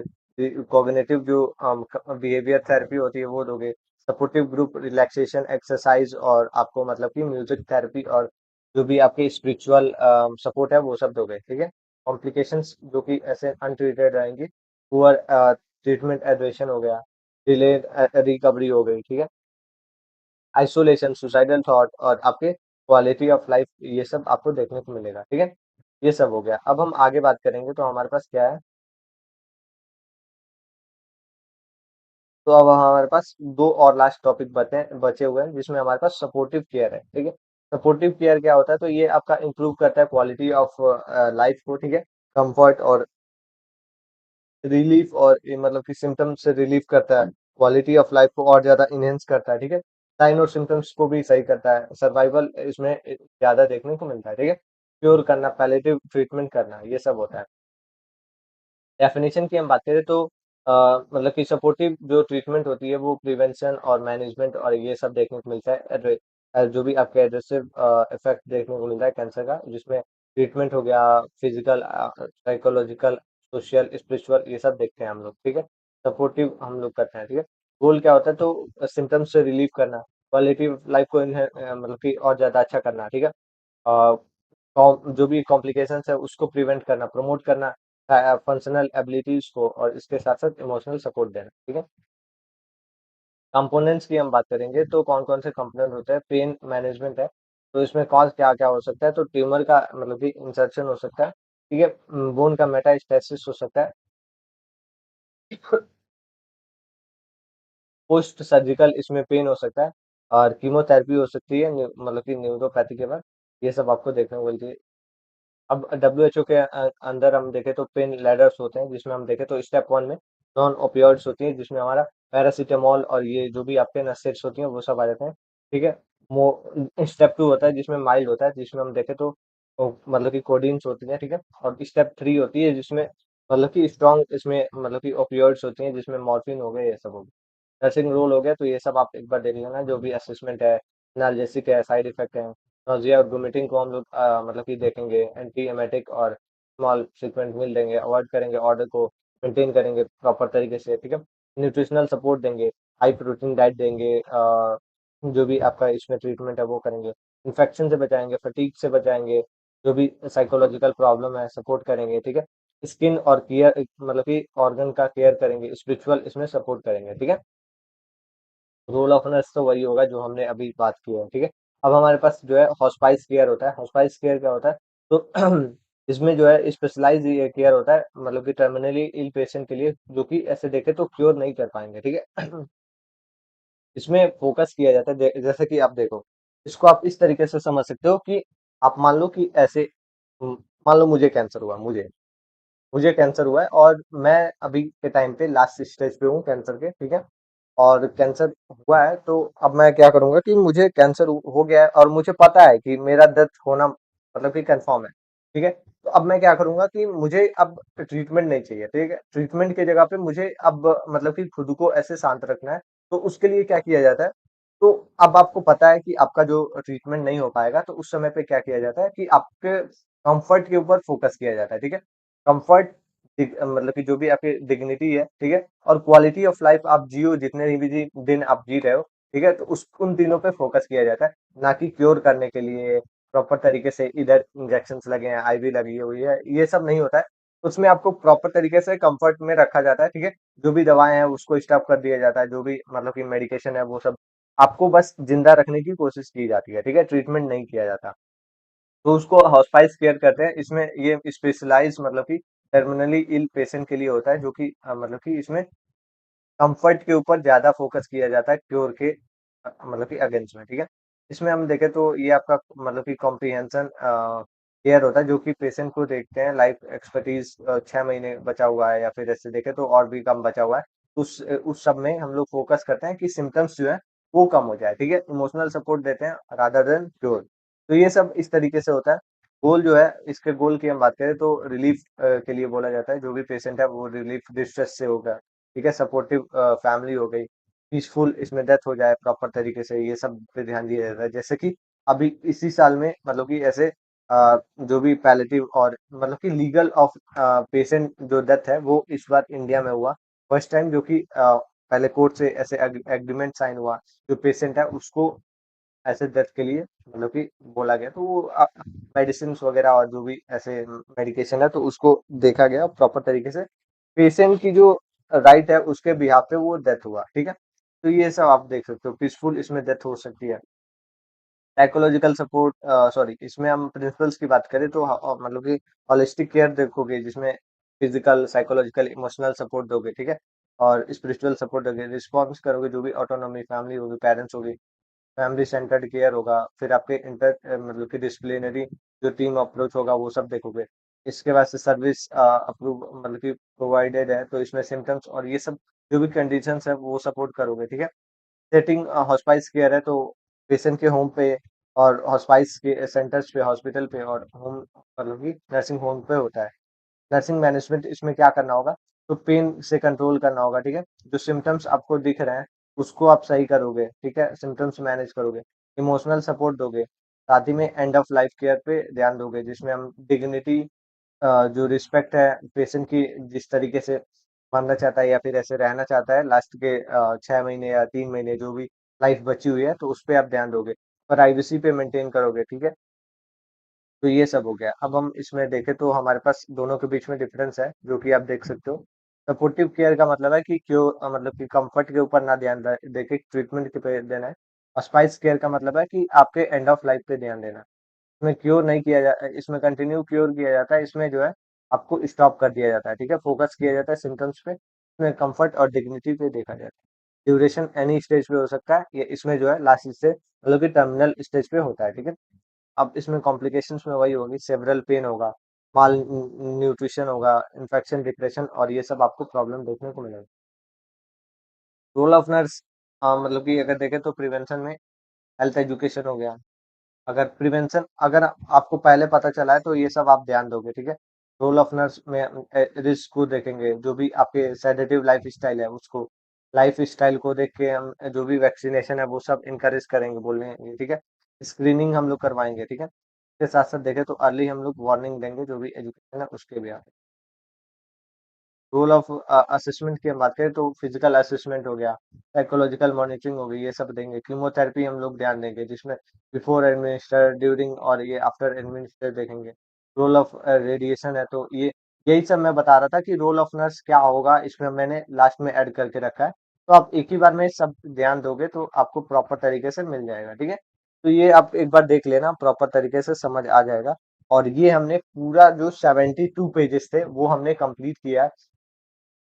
कॉग्निटिव जो बिहेवियर थेरेपी होती है वो दोगे, सपोर्टिव ग्रुप रिलैक्सेशन एक्सरसाइज, और आपको मतलब कि म्यूजिक थेरेपी, और जो भी आपकी स्पिरिचुअल सपोर्ट है वो सब दोगे, ठीक है। कॉम्प्लिकेशंस जो कि ऐसे अनट्रीटेड रहेंगी, पुअर ट्रीटमेंट एडरेशन हो गया, डिलेड रिकवरी हो गई, ठीक है, आइसोलेशन, सुसाइडल थॉट, और आपके क्वालिटी ऑफ लाइफ, ये सब आपको देखने को मिलेगा, ठीक है। ये सब हो गया। अब हम आगे बात करेंगे, तो हमारे पास क्या है, तो अब हमारे पास दो और लास्ट टॉपिक बचे हुए हैं, जिसमें हमारे पास सपोर्टिव केयर है, ठीक है। सपोर्टिव केयर क्या होता है, तो ये आपका इंप्रूव करता है क्वालिटी ऑफ लाइफ को, ठीक है, कंफर्ट और रिलीफ, और ये मतलब कि सिम्टम्स से रिलीफ करता है, क्वालिटी ऑफ लाइफ को और ज्यादा इनहेंस करता है, ठीक है, साइन और सिम्टम्स को भी सही करता है, सर्वाइवल इसमें ज्यादा देखने को मिलता है, ठीक है, क्योर करना, पैलेटिव ट्रीटमेंट करना, ये सब होता है। डेफिनेशन की हम बात करें, तो मतलब कि सपोर्टिव जो ट्रीटमेंट होती है वो प्रिवेंशन और मैनेजमेंट और ये सब देखने को मिलता है। जो भी आपके एड्रेसिव इफेक्ट देखने को मिलता है कैंसर का, जिसमें ट्रीटमेंट हो गया, फिजिकल, साइकोलॉजिकल, सोशल, स्पिरिचुअल, ये सब देखते हैं हम लोग, ठीक है। सपोर्टिव हम लोग करते हैं, ठीक है। गोल क्या होता है, तो सिम्टम्स से रिलीव करना, क्वालिटी ऑफ लाइफ को मतलब कि और ज्यादा अच्छा करना, ठीक है। जो भी कॉम्प्लिकेशंस है उसको प्रिवेंट करना, प्रमोट करना फंक्शनल एबिलिटीज को, और इसके साथ साथ इमोशनल सपोर्ट देना, ठीक है। कंपोनेंट्स की हम बात करेंगे, तो कौन कौन से कंपोनेंट होते हैं, पेन मैनेजमेंट है, तो इसमें कॉज क्या क्या हो सकता है, तो ट्यूमर का मतलब कि इंसर्शन हो सकता है, ठीक है, बोन का मेटास्टेसिस हो सकता है, पोस्ट सर्जिकल इसमें पेन हो सकता है, और कीमोथेरेपी हो सकती है, मतलब कि न्यूरोपैथी के बाद, ये सब आपको देखने को मिलती है। अब डब्ल्यूएचओ के अंदर हम देखें, तो पेन लेडर्स होते हैं, जिसमें हम देखें तो स्टेप 1 में नॉन ओपियोइड्स होती है, जिसमें हमारा पैरासीटामोल और ये जो भी आपके नसेट्स होती हैं वो सब आ जाते हैं, ठीक है। स्टेप 2 होता है, जिसमें माइल्ड होता है, जिसमें हम देखें तो मतलब कि कोडीन्स होती है, ठीक है। और स्टेप 3 होती है, जिसमें मतलब कि स्ट्रॉन्ग इसमें मतलब कि ओपियोइड्स होती हैं, जिसमें मॉर्फिन हो गए, ये सब हो गया, नर्सिंग रोल हो गया, तो ये सब आप एक बार देख लेना, जो भी असेसमेंट है, एनाल्जेसिक है, साइड इफेक्ट है, नाusea और वोमिटिंग को हम लोग मतलब कि देखेंगे, एंटी एमेटिक और स्मॉल फ्रीक्वेंट मील देंगे, अवॉइड करेंगे, ऑर्डर को मेंटेन करेंगे प्रॉपर तरीके से, ठीक है। न्यूट्रिशनल सपोर्ट देंगे, हाई प्रोटीन डाइट देंगे, जो भी आपका इसमें ट्रीटमेंट है वो करेंगे, इन्फेक्शन से बचाएंगे, फटीग से बचाएंगे, जो भी साइकोलॉजिकल प्रॉब्लम है सपोर्ट करेंगे, ठीक है। स्किन और केयर मतलब कि ऑर्गन का केयर करेंगे, स्पिरिचुअल इसमें सपोर्ट करेंगे, ठीक है। रोल ऑफ नर्स तो वही होगा जो हमने अभी बात की है, ठीक है। अब हमारे पास जो है हॉस्पाइस केयर होता है। हॉस्पाइस केयर क्या होता है? तो इसमें जो है स्पेशलाइज ये केयर होता है, मतलब कि टर्मिनली इल पेशेंट के लिए, जो कि ऐसे देखे तो क्योर नहीं कर पाएंगे, ठीक है। इसमें फोकस किया जाता है, जैसे कि आप देखो, इसको आप इस तरीके से समझ सकते हो कि आप मान लो कि ऐसे, मान लो मुझे कैंसर हुआ, मुझे कैंसर हुआ है और मैं अभी के टाइम पे लास्ट स्टेज पे हूँ कैंसर के, ठीक है। और कैंसर हुआ है तो अब मैं क्या करूंगा कि मुझे कैंसर हो गया है और मुझे पता है कि मेरा डेथ होना मतलब कि कंफर्म है, ठीक है। तो अब मैं क्या करूंगा कि मुझे अब ट्रीटमेंट नहीं चाहिए, ठीक है। ट्रीटमेंट की जगह पे मुझे अब मतलब कि खुद को ऐसे शांत रखना है। तो उसके लिए क्या किया जाता है? तो अब आपको पता है कि आपका जो ट्रीटमेंट नहीं हो पाएगा, तो उस समय पे क्या किया जाता है कि आपके कंफर्ट के ऊपर फोकस किया जाता है, ठीक है। कंफर्ट मतलब कि जो भी आपकी डिग्निटी है, ठीक है, और क्वालिटी ऑफ लाइफ आप जियो, जितने भी दिन आप जी रहे हो, ठीक है, तो उस उन तीनों पे फोकस किया जाता है, ना कि क्योर करने के लिए प्रॉपर तरीके से इधर इंजेक्शन लगे हैं, आईवी लगी हुई है, ये सब नहीं होता है। उसमें आपको प्रॉपर तरीके से कंफर्ट में रखा जाता है, ठीक है। जो भी दवाएं हैं उसको स्टॉप कर दिया जाता है, जो भी मतलब कि मेडिकेशन है वो सब आपको बस जिंदा रखने की कोशिश की जाती है, ठीक है, ट्रीटमेंट नहीं किया जाता। तो उसको हॉस्पाइस केयर कहते हैं। इसमें ये स्पेशलाइज मतलब कि टर्मिनली इल पेशेंट के लिए होता है, जो कि मतलब कि इसमें कंफर्ट के ऊपर ज्यादा फोकस किया जाता है क्योर के मतलब कि अगेंस्ट में, ठीक है। इसमें हम देखें तो ये आपका मतलब कि कॉम्प्रिहेंशन केयर होता है, जो कि पेशेंट को देखते हैं लाइफ एक्सपर्टीज 6 महीने बचा हुआ है या फिर ऐसे देखें तो और भी कम बचा हुआ है। उस सब में हम लोग फोकस करते हैं कि सिम्टम्स जो है वो कम हो जाए, ठीक है। इमोशनल सपोर्ट देते हैं रादर देन क्योर। तो ये सब इस तरीके से होता है। गोल जो है, इसके गोल की हम बात करें तो रिलीफ के लिए बोला जाता है, जो भी पेशेंट है वो रिलीफ डिस्ट्रेस से होगा, ठीक है। सपोर्टिव फैमिली हो गई, पीसफुल इसमें डेथ हो जाए प्रॉपर तरीके से, ये सब पे ध्यान दिया जाता है। जैसे कि अभी इसी साल में मतलब कि ऐसे जो भी पैलेटिव और मतलब कि लीगल ऑफ पेशेंट जो डेथ है वो इस बार इंडिया में हुआ फर्स्ट टाइम, जो कि पहले कोर्ट से ऐसे एग्रीमेंट साइन हुआ, जो पेशेंट है उसको ऐसे डेथ के लिए मतलब कि बोला गया, तो वो मेडिसिन वगैरह और जो भी ऐसे मेडिकेशन है तो उसको देखा गया प्रॉपर तरीके से, पेशेंट की जो राइट है उसके बिहाफ पे वो डेथ हुआ, ठीक है। तो ये सब आप देख सकते हो, पीसफुल इसमें डेथ हो सकती है। साइकोलॉजिकल सपोर्ट, सॉरी, इसमें हम प्रिंसिपल्स की बात करें तो मतलब कि होलिस्टिक केयर देखोगे, जिसमें फिजिकल, साइकोलॉजिकल, इमोशनल सपोर्ट दोगे, ठीक है, और स्पिरिचुअल सपोर्ट दोगे, रिस्पॉन्स करोगे, जो भी ऑटोनॉमी फैमिली होगी, पेरेंट्स होगी, फैमिली सेंटर्ड केयर होगा, फिर आपके मतलब कि डिसिप्लिनरी जो टीम अप्रोच होगा वो सब देखोगे। इसके बाद से सर्विस अप्रूव मतलब कि प्रोवाइडेड है, तो इसमें सिम्टम्स और ये सब जो भी कंडीशंस है वो सपोर्ट करोगे, ठीक है। सेटिंग हॉस्पाइस केयर है, तो पेशेंट के होम पे और हॉस्पाइस के सेंटर्स पे, हॉस्पिटल पे और होम मतलब कि नर्सिंग होम पे होता है। नर्सिंग मैनेजमेंट इसमें क्या करना होगा? तो पेन से कंट्रोल करना होगा, ठीक है। जो सिम्टम्स आपको दिख रहे हैं उसको आप सही करोगे, ठीक है, सिम्टम्स मैनेज करोगे, इमोशनल सपोर्ट दोगे, साथ ही में एंड ऑफ लाइफ केयर पे ध्यान दोगे, जिसमें हम डिग्निटी जो रिस्पेक्ट है पेशेंट की, जिस तरीके से मरना चाहता है या फिर ऐसे रहना चाहता है लास्ट के 6 महीने या 3 महीने जो भी लाइफ बची हुई है, तो उस पे आप ध्यान दोगे, प्राइवेसी पे मेंटेन करोगे, ठीक है। तो ये सब हो गया। अब हम इसमें देखें तो हमारे पास दोनों के बीच में डिफरेंस है, जो कि आप देख सकते हो। सपोर्टिव केयर का मतलब है कि क्यों मतलब कि कंफर्ट के ऊपर ना ध्यान देके ट्रीटमेंट के पे देना है। और स्पाइस केयर का मतलब है कि आपके एंड ऑफ लाइफ पे ध्यान देना है। इसमें क्योर नहीं किया जाता, इसमें कंटिन्यू क्योर किया जाता है, इसमें जो है आपको स्टॉप कर दिया जाता है, ठीक है, फोकस किया जाता है सिम्टम्स पे, इसमें कंफर्ट और डिग्निटी पे देखा जाता है। ड्यूरेशन एनी स्टेज पे हो सकता है, ये इसमें जो है लास्ट से मतलब कि टर्मिनल स्टेज पे होता है, ठीक है। अब इसमें कॉम्प्लिकेशंस में वही होगी, सेवरल पेन होगा, माल न्यूट्रिशन होगा, इन्फेक्शन, डिप्रेशन और ये सब आपको प्रॉब्लम देखने को मिलेगा। रोल ऑफ नर्स मतलब कि अगर देखें तो प्रिवेंशन में हेल्थ एजुकेशन हो गया। अगर प्रिवेंशन अगर आपको पहले पता चला है तो ये सब आप ध्यान दोगे, ठीक है। रोल ऑफ नर्स में रिस्क को देखेंगे, जो भी आपके सेडेटिव लाइफ स्टाइल है उसको, लाइफ स्टाइल को देख के हम जो भी वैक्सीनेशन है वो सब इनकरेज करेंगे बोलने, ठीक है। स्क्रीनिंग हम लोग करवाएंगे, ठीक है। इसके साथ साथ देखें तो अर्ली हम लोग वार्निंग देंगे, जो भी एजुकेशन है उसके भी आगे। रोल ऑफ असेसमेंट की हम बात करें तो फिजिकल असेसमेंट हो गया, साइकोलॉजिकल मॉनिटरिंग हो गई, ये सब देंगे। कीमोथेरेपी हम लोग ध्यान देंगे, जिसमें बिफोर एडमिनिस्टर, ड्यूरिंग और ये आफ्टर एडमिनिस्टर देखेंगे। रोल ऑफ रेडिएशन है, तो ये यही सब मैं बता रहा था कि रोल ऑफ नर्स क्या होगा, इसमें मैंने लास्ट में ऐड करके रखा है। तो आप एक ही बार में सब ध्यान दोगे तो आपको प्रॉपर तरीके से मिल जाएगा, ठीक है। तो ये आप एक बार देख लेना, प्रॉपर तरीके से समझ आ जाएगा। और ये हमने पूरा जो 72 पेजेस थे वो हमने कंप्लीट किया है।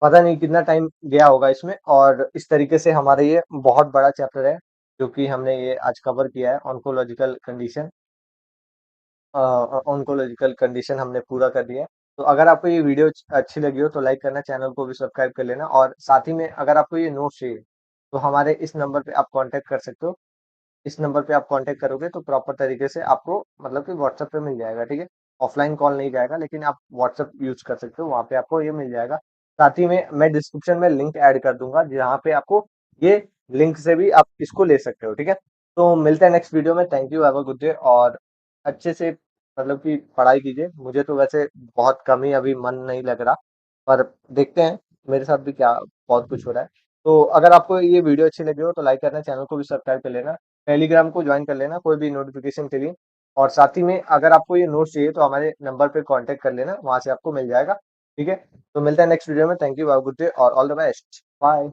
पता नहीं कितना टाइम गया होगा इसमें, और इस तरीके से हमारा ये बहुत बड़ा चैप्टर है जो कि हमने ये आज कवर किया है। ऑन्कोलॉजिकल कंडीशन, ऑन्कोलॉजिकल कंडीशन हमने पूरा कर दिया है। तो अगर आपको ये वीडियो अच्छी लगी हो तो लाइक करना, चैनल को भी सब्सक्राइब कर लेना, और साथ ही में अगर आपको ये नोट्स चाहिए तो हमारे इस नंबर पे आप कांटेक्ट कर सकते हो। इस नंबर पे आप कांटेक्ट करोगे तो प्रॉपर तरीके से आपको मतलब कि व्हाट्सएप पे मिल जाएगा, ठीक है। ऑफलाइन कॉल नहीं जाएगा, लेकिन आप व्हाट्सएप यूज कर सकते हो, वहाँ पे आपको ये मिल जाएगा। साथ ही में मैं डिस्क्रिप्शन में लिंक ऐड कर दूंगा, जहाँ पे आपको ये लिंक से भी आप इसको ले सकते हो, ठीक है। तो मिलते हैं नेक्स्ट वीडियो में। Thank you, have a good day. और अच्छे से मतलब कि पढ़ाई कीजिए। मुझे तो वैसे बहुत कम ही अभी मन नहीं लग रहा, पर देखते हैं मेरे साथ भी क्या बहुत कुछ हो रहा है। तो अगर आपको ये वीडियो अच्छी लगी हो तो लाइक करना, चैनल को भी सब्सक्राइब कर लेना, टेलीग्राम को ज्वाइन कर लेना कोई भी नोटिफिकेशन के लिए। और साथ ही में अगर आपको ये नोट्स चाहिए तो हमारे नंबर पे कांटेक्ट कर लेना, वहां से आपको मिल जाएगा, ठीक है। तो मिलता है नेक्स्ट वीडियो में। थैंक यू, गुड डे और ऑल द बेस्ट, बाय।